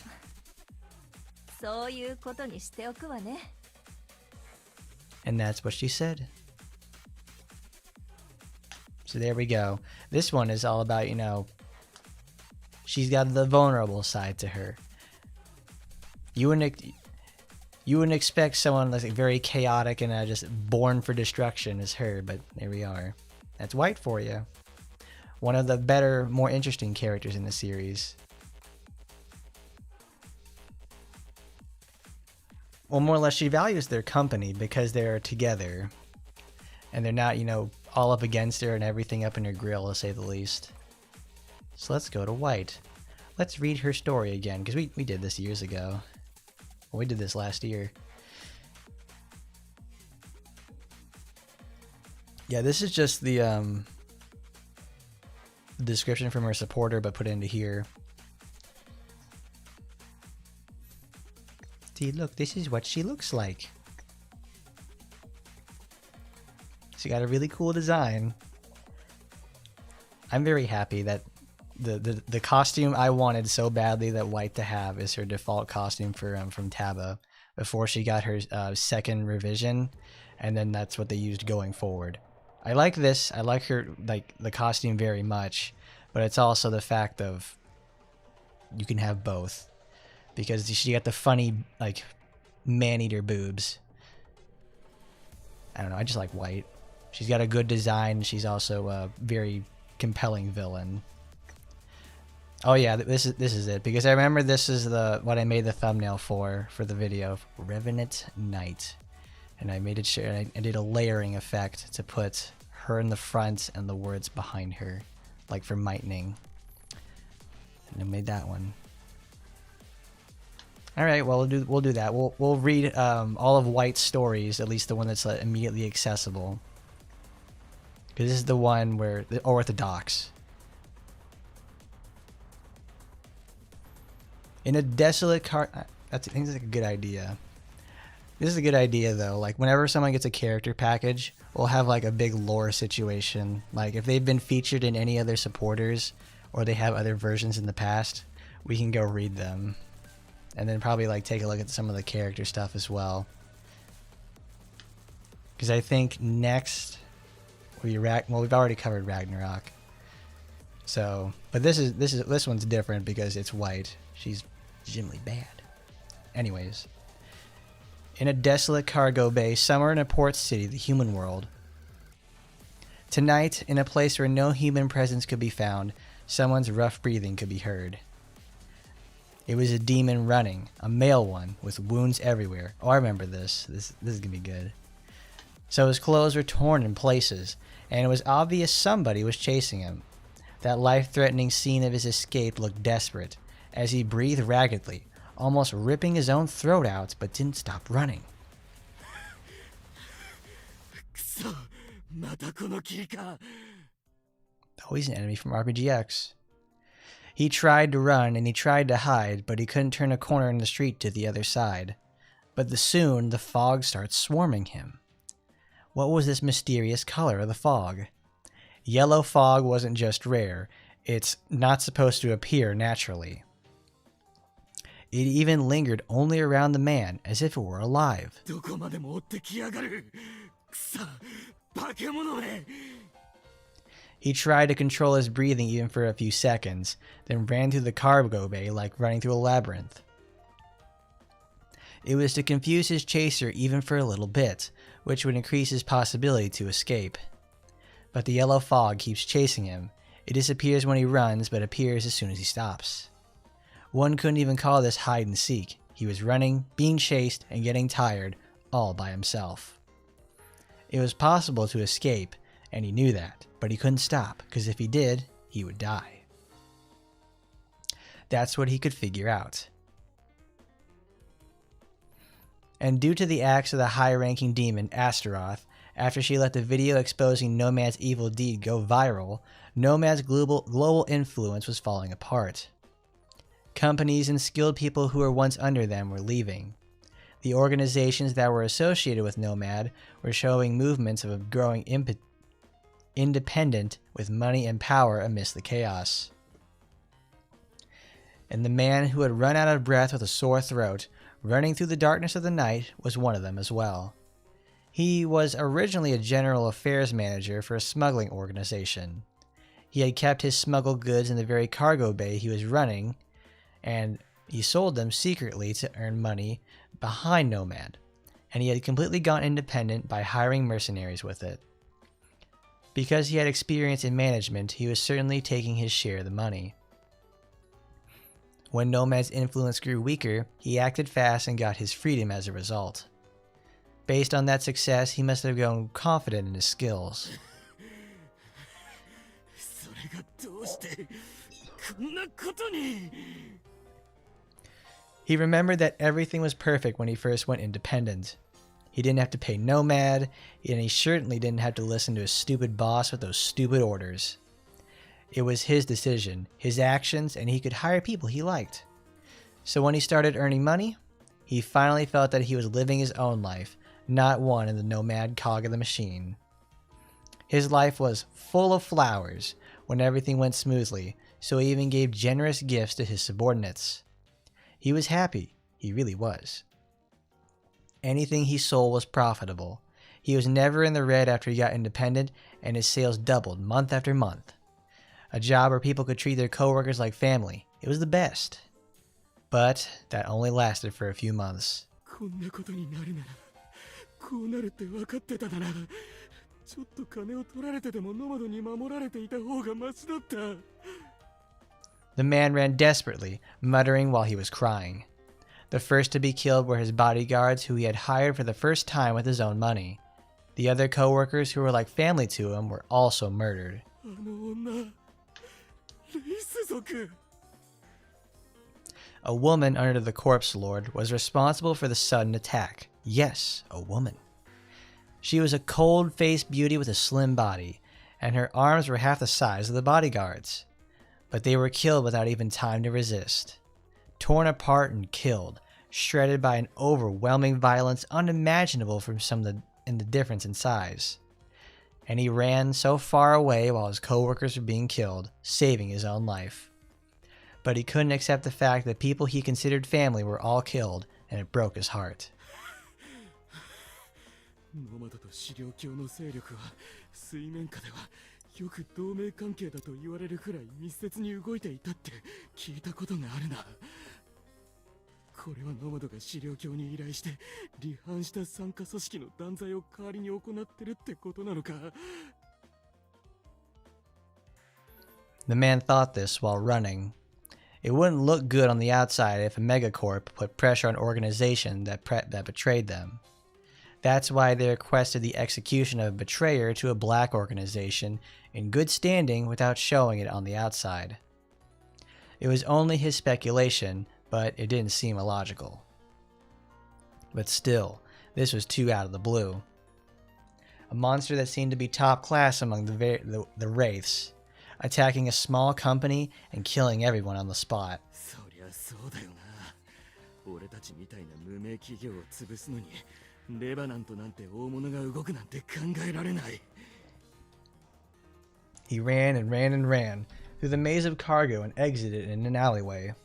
そういうことにしておくわね。 and that's what she said. So there we go. This one is all about, she's got the vulnerable side to her. You wouldn't expect someone that's very chaotic and just born for destruction as her, but there we are. That's Wight for you. One of the better, more interesting characters in the series. Well, more or less, she values their company because they're together. And they're not, all up against her and everything up in her grill, to say the least. So let's go to Wight. Let's read her story again, because we did this years ago. Well, we did this last year. Yeah, this is just the description from her supporter, but put into here. See, look, this is what she looks like. She got a really cool design. I'm very happy that the costume I wanted so badly that Wight to have is her default costume from Taba before she got her second revision, and then that's what they used going forward. I like this. I like her the costume very much, but it's also the fact of you can have both because she got the funny man-eater boobs. I don't know. I just like Wight. She's got a good design. She's also a very compelling villain. Oh yeah, this is it, because I remember this is the what I made the thumbnail for the video, Revenant Knight, and I made it sure I did a layering effect to put her in the front and the words behind her, like for mightening, and I made that one. All right, well we'll do that. We'll read all of Wight's stories, at least the one that's immediately accessible, because this is the one where the orthodox. In a desolate car, I think that's like a good idea. This is a good idea though. Like whenever someone gets a character package, we'll have like a big lore situation. Like if they've been featured in any other supporters, or they have other versions in the past, we can go read them, and then probably like take a look at some of the character stuff as well. Because I think next we've already covered Ragnarok. So, but this one's different because it's Wight. She's legitimately bad. Anyways, in a desolate cargo bay somewhere in a port city, the human world. Tonight, in a place where no human presence could be found, someone's rough breathing could be heard. It was a demon running, a male one, with wounds everywhere. Oh, I remember this. This is gonna be good. So his clothes were torn in places, and it was obvious somebody was chasing him. That life-threatening scene of his escape looked desperate, as he breathed raggedly, almost ripping his own throat out, but didn't stop running. Oh, he's an enemy from RPGX. He tried to run and he tried to hide, but he couldn't turn a corner in the street to the other side. But soon the fog starts swarming him. What was this mysterious color of the fog? Yellow fog wasn't just rare, it's not supposed to appear naturally. It even lingered only around the man, as if it were alive. He tried to control his breathing even for a few seconds, then ran through the cargo bay like running through a labyrinth. It was to confuse his chaser even for a little bit, which would increase his possibility to escape. But the yellow fog keeps chasing him. It disappears when he runs, but appears as soon as he stops. One couldn't even call this hide and seek. He was running, being chased, and getting tired, all by himself. It was possible to escape, and he knew that, but he couldn't stop, because if he did, he would die. That's what he could figure out. And due to the acts of the high-ranking demon, Astaroth, after she let the video exposing Nomad's evil deed go viral, Nomad's global influence was falling apart. Companies and skilled people who were once under them were leaving. The organizations that were associated with Nomad were showing movements of a growing independent with money and power amidst the chaos. And the man who had run out of breath with a sore throat, running through the darkness of the night, was one of them as well. He was originally a general affairs manager for a smuggling organization. He had kept his smuggled goods in the very cargo bay he was running, and he sold them secretly to earn money behind Nomad, and he had completely gone independent by hiring mercenaries with it. Because he had experience in management, he was certainly taking his share of the money. When Nomad's influence grew weaker, he acted fast and got his freedom as a result. Based on that success, he must have grown confident in his skills. He remembered that everything was perfect when he first went independent. He didn't have to pay Nomad, and he certainly didn't have to listen to his stupid boss with those stupid orders. It was his decision, his actions, and he could hire people he liked. So when he started earning money, he finally felt that he was living his own life, not one in the Nomad cog of the machine. His life was full of flowers when everything went smoothly, so he even gave generous gifts to his subordinates. He was happy, he really was. Anything he sold was profitable. He was never in the red after he got independent, and his sales doubled month after month. A job where people could treat their coworkers like family. It was the best. But that only lasted for a few months. The The man ran desperately, muttering while he was crying. The first to be killed were his bodyguards, who he had hired for the first time with his own money. The other co-workers, who were like family to him, were also murdered. あの女レイス族 A woman under the corpse lord was responsible for the sudden attack. Yes, a woman. She was a cold-faced beauty with a slim body, and her arms were half the size of the bodyguards. But they were killed without even time to resist. Torn apart and killed, shredded by an overwhelming violence unimaginable in the difference in size. And he ran so far away while his co-workers were being killed, saving his own life. But he couldn't accept the fact that people he considered family were all killed, and it broke his heart. ノマドと資料卿の勢力は水面下ではよく同盟関係だと言われるくらい密接に動いていたって聞いたことがあるな。これはノマドが資料卿に依頼して離反した参加組織の断罪を代わりに行ってるってことなのか。 The man thought this while running. It wouldn't look good on the outside if a megacorp put pressure on an organization that betrayed them. That's why they requested the execution of a betrayer to a black organization in good standing without showing it on the outside. It was only his speculation, but it didn't seem illogical. But still, this was too out of the blue. A monster that seemed to be top class among the wraiths, attacking a small company and killing everyone on the spot. そりゃそうだよな。俺たちみたいな無名企業を潰すのにレバナントなんて大物が動くなんて考えられない。 He ran and ran and ran through the maze of cargo and exited in an alleyway.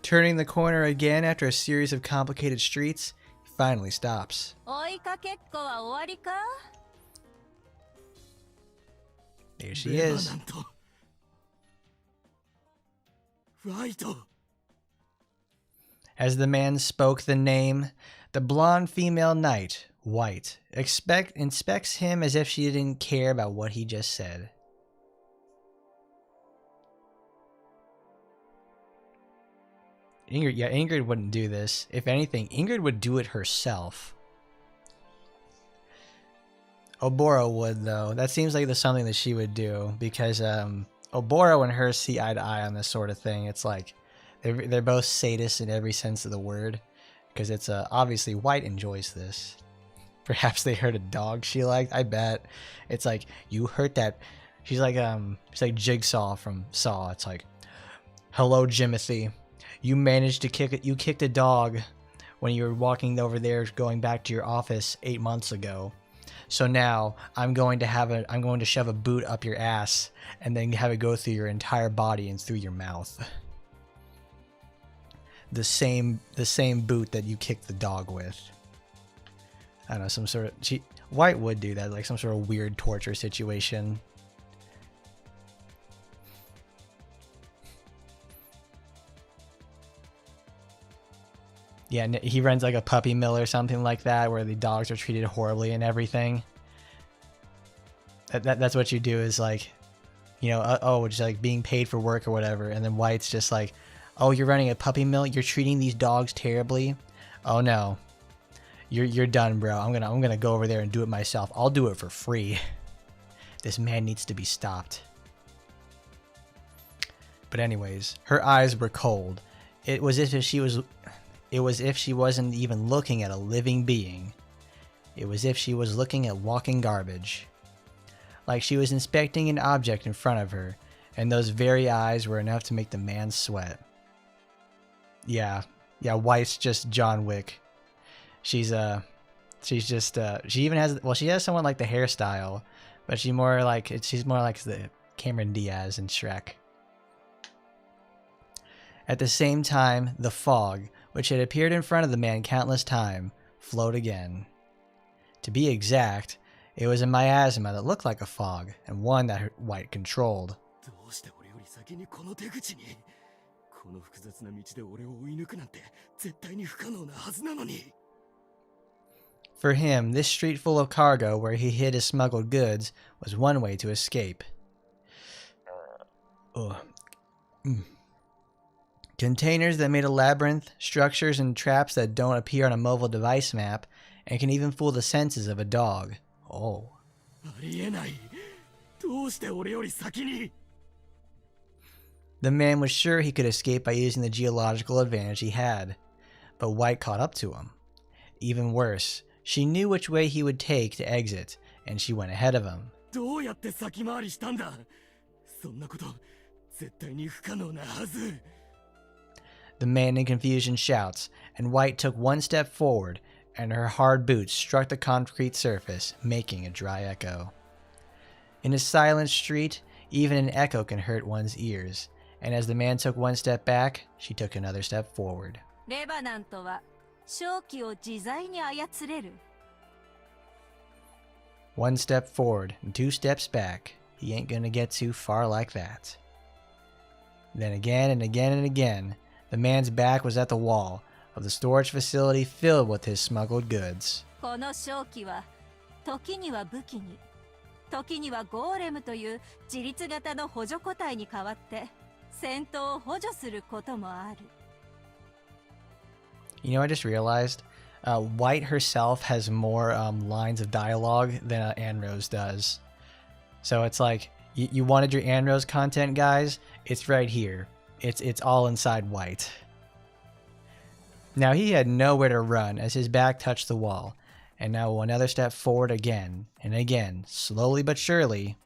Turning the corner again after a series of complicated streets, he finally stops. 追いかけっこは終わりか？ There she is. レバナント。ワイト。 As the man spoke the name, the blonde female knight, Wight, inspects him as if she didn't care about what he just said. Ingrid wouldn't do this. If anything, Ingrid would do it herself. Oboro would, though. That seems like something that she would do, because Oboro and her see eye to eye on this sort of thing. It's like they're both sadists in every sense of the word, because it's obviously Wight enjoys this. Perhaps they hurt a dog she liked. I bet. It's like, you hurt that. She's like Jigsaw from Saw. It's like, hello, Jimothy. You managed to kicked a dog when you were walking over there going back to your office 8 months ago. So now I'm going to shove a boot up your ass and then have it go through your entire body and through your mouth. The same boot that you kicked the dog with. I don't know, some sort of Wight would do that, like some sort of weird torture situation. Yeah, he runs like a puppy mill or something like that, where the dogs are treated horribly and everything. That's what you do, is like, you know, just like being paid for work or whatever, and then Wight's just like, oh, you're running a puppy mill, you're treating these dogs terribly. Oh no, you're done, bro. I'm gonna go over there and do it myself. I'll do it for free. This man needs to be stopped. But anyways, her eyes were cold. It was as if she wasn't even looking at a living being. It was as if she was looking at walking garbage. Like she was inspecting an object in front of her, and those very eyes were enough to make the man sweat. Yeah, Wight's just John Wick. She even has, well, she has someone like the hairstyle, but she's more like the Cameron Diaz in Shrek. At the same time, the fog, which had appeared in front of the man countless times, flowed again. To be exact, it was a miasma that looked like a fog, and one that Wight controlled. For him, this street full of cargo where he hid his smuggled goods was one way to escape. Containers that made a labyrinth, structures and traps that don't appear on a mobile device map, and can even fool the senses of a dog. Oh. ありえない。どうして俺より先に。 The man was sure he could escape by using the geological advantage he had, but Wight caught up to him. Even worse, she knew which way he would take to exit, and she went ahead of him. どうやって先回りしたんだ。そんなこと絶対に不可能なはず。 The man in confusion shouts, and Wight took one step forward, and her hard boots struck the concrete surface, making a dry echo. In a silent street, even an echo can hurt one's ears, and as the man took one step back, she took another step forward. レバナントは正気を自在に操れる。One step forward and two steps back. He ain't gonna get too far like that. Then again and again and again, the man's back was at the wall of the storage facility filled with his smuggled goods. この正気は時には武器に、時にはゴーレムという自立型の補助個体に代わって戦闘を補助することもある。You know, I just realized Wight herself has more lines of dialogue than Anrose does. So it's like, you wanted your Anrose content, guys? It's right here. It's all inside Wight. Now he had nowhere to run as his back touched the wall, and now another step forward again and again, slowly but surely,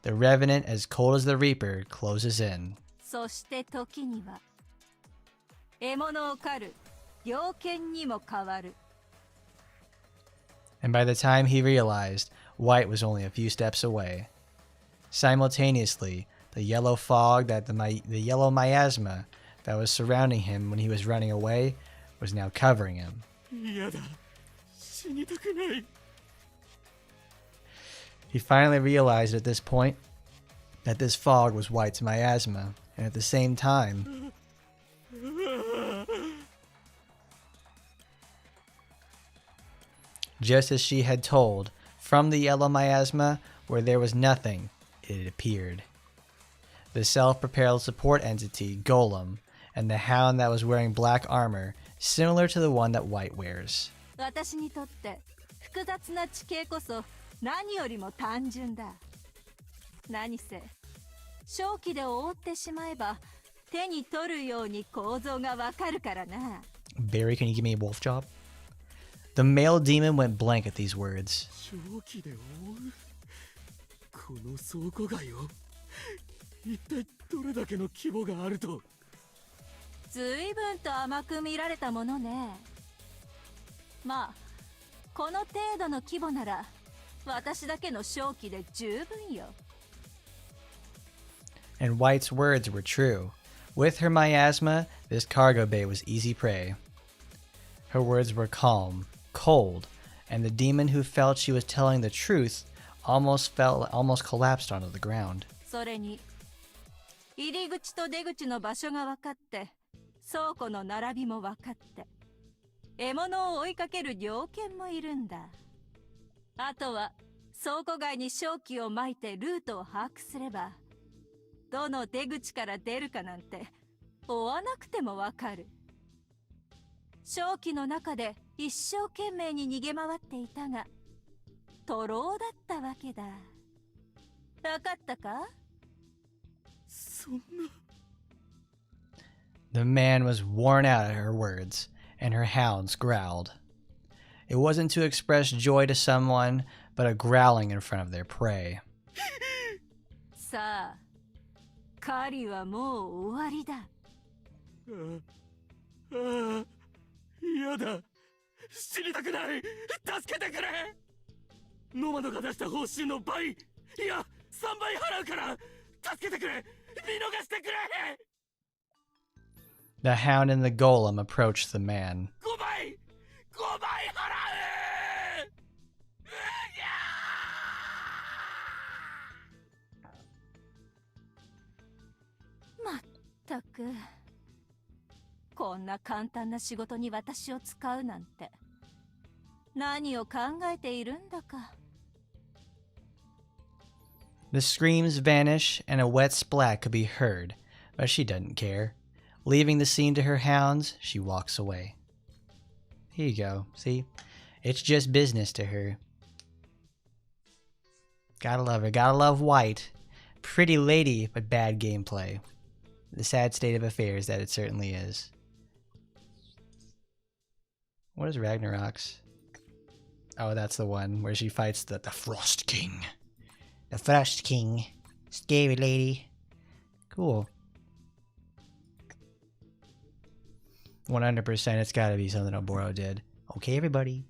the revenant as cold as the reaper closes in. そして時には獲物を狩る猟犬にも変わる。 And by the time he realized, Wight was only a few steps away. Simultaneously, the yellow fog the yellow miasma that was surrounding him when he was running away was now covering him. 嫌だ。死にたくない。 He finally realized at this point that this fog was Wight's miasma, and at the same time, just as she had told, from the yellow miasma, where there was nothing, it appeared. The self-propelled support entity, Golem, and the hound that was wearing black armor, similar to the one that Wight wears. 私にとって複雑な地形こそ何よりも単純だ。何せ正気で覆ってしまえば手に取るように構造がわかるからな。 Barry, can you give me a wolf job? The male demon went blank at these words. 正気で覆う。この倉庫街を一体どれだけの規模があると。ずいぶんと甘く見られたものね。まあこの程度の規模なら私だけの正気で十分よ。 And Wight's words were true. With her miasma, this cargo bay was easy prey. Her words were calm, cold, and the demon who felt she was telling the truth almost collapsed onto the ground. それに入り口と出口の場所が分かって倉庫の並びも分かって獲物を追いかける猟犬もいるんだ。あとは倉庫外に正気を撒いてルートを把握すればどの出口から出るかなんて追わなくても分かる。正気の中で一生懸命に逃げ回っていたが徒労だったわけだ。分かったか？そんな。 The man was worn out at her words, and her hounds growled. It wasn't to express joy to someone, but a growling in front of their prey. さあ、狩りはもう終わりだ。ああ、嫌だ。死にたくない。助けてくれ。ノマドが出した報酬の倍、いや、3倍払うから、助けてくれ。見逃してくれ。 The hound and the golem approached the man. 5倍払う。まったく、こんな簡単な仕事に私を使うなんて何を考えているんだか。 The screams vanish and a wet splat could be heard, but she didn't care. Leaving the scene to her hounds, she walks away. Here you go. See? It's just business to her. Gotta love her. Gotta love Wight. Pretty lady, but bad gameplay. The sad state of affairs that it certainly is. What is Ragnarok's? Oh, that's the one where she fights the Frost King. The Frost King. Scary lady. Cool. 100% it's gotta be something Oboro did. Okay, everybody.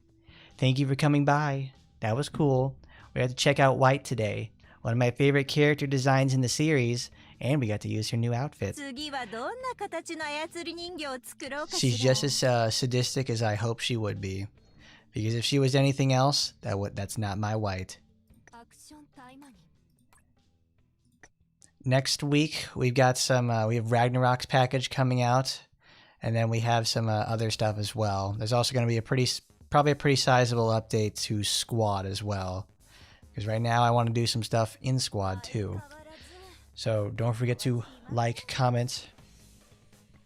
Thank you for coming by. That was cool. We had to check out Wight today. One of my favorite character designs in the series, and we got to use her new outfit. 次はどんな形の操り人形を作ろうかしら。 She's just as sadistic as I hope she would be. Because if she was anything else, that's not my Wight. アクションタイマニン Next week, we've got some, we have Ragnarok's package coming out, and then we have some other stuff as well. There's also going to be probably a pretty sizable update to Squad as well. Because right now I want to do some stuff in Squad too. So don't forget to like, comment,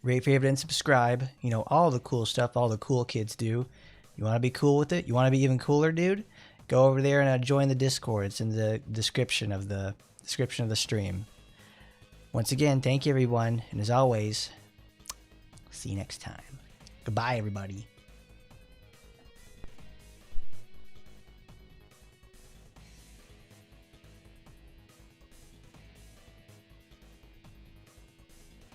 rate, favorite, and subscribe. You know, all the cool stuff all the cool kids do. You want to be cool with it? You want to be even cooler, dude? Go over there and join the Discord. It's in the description of the stream. Once again, thank you everyone, and as always, see you next time. Goodbye, everybody.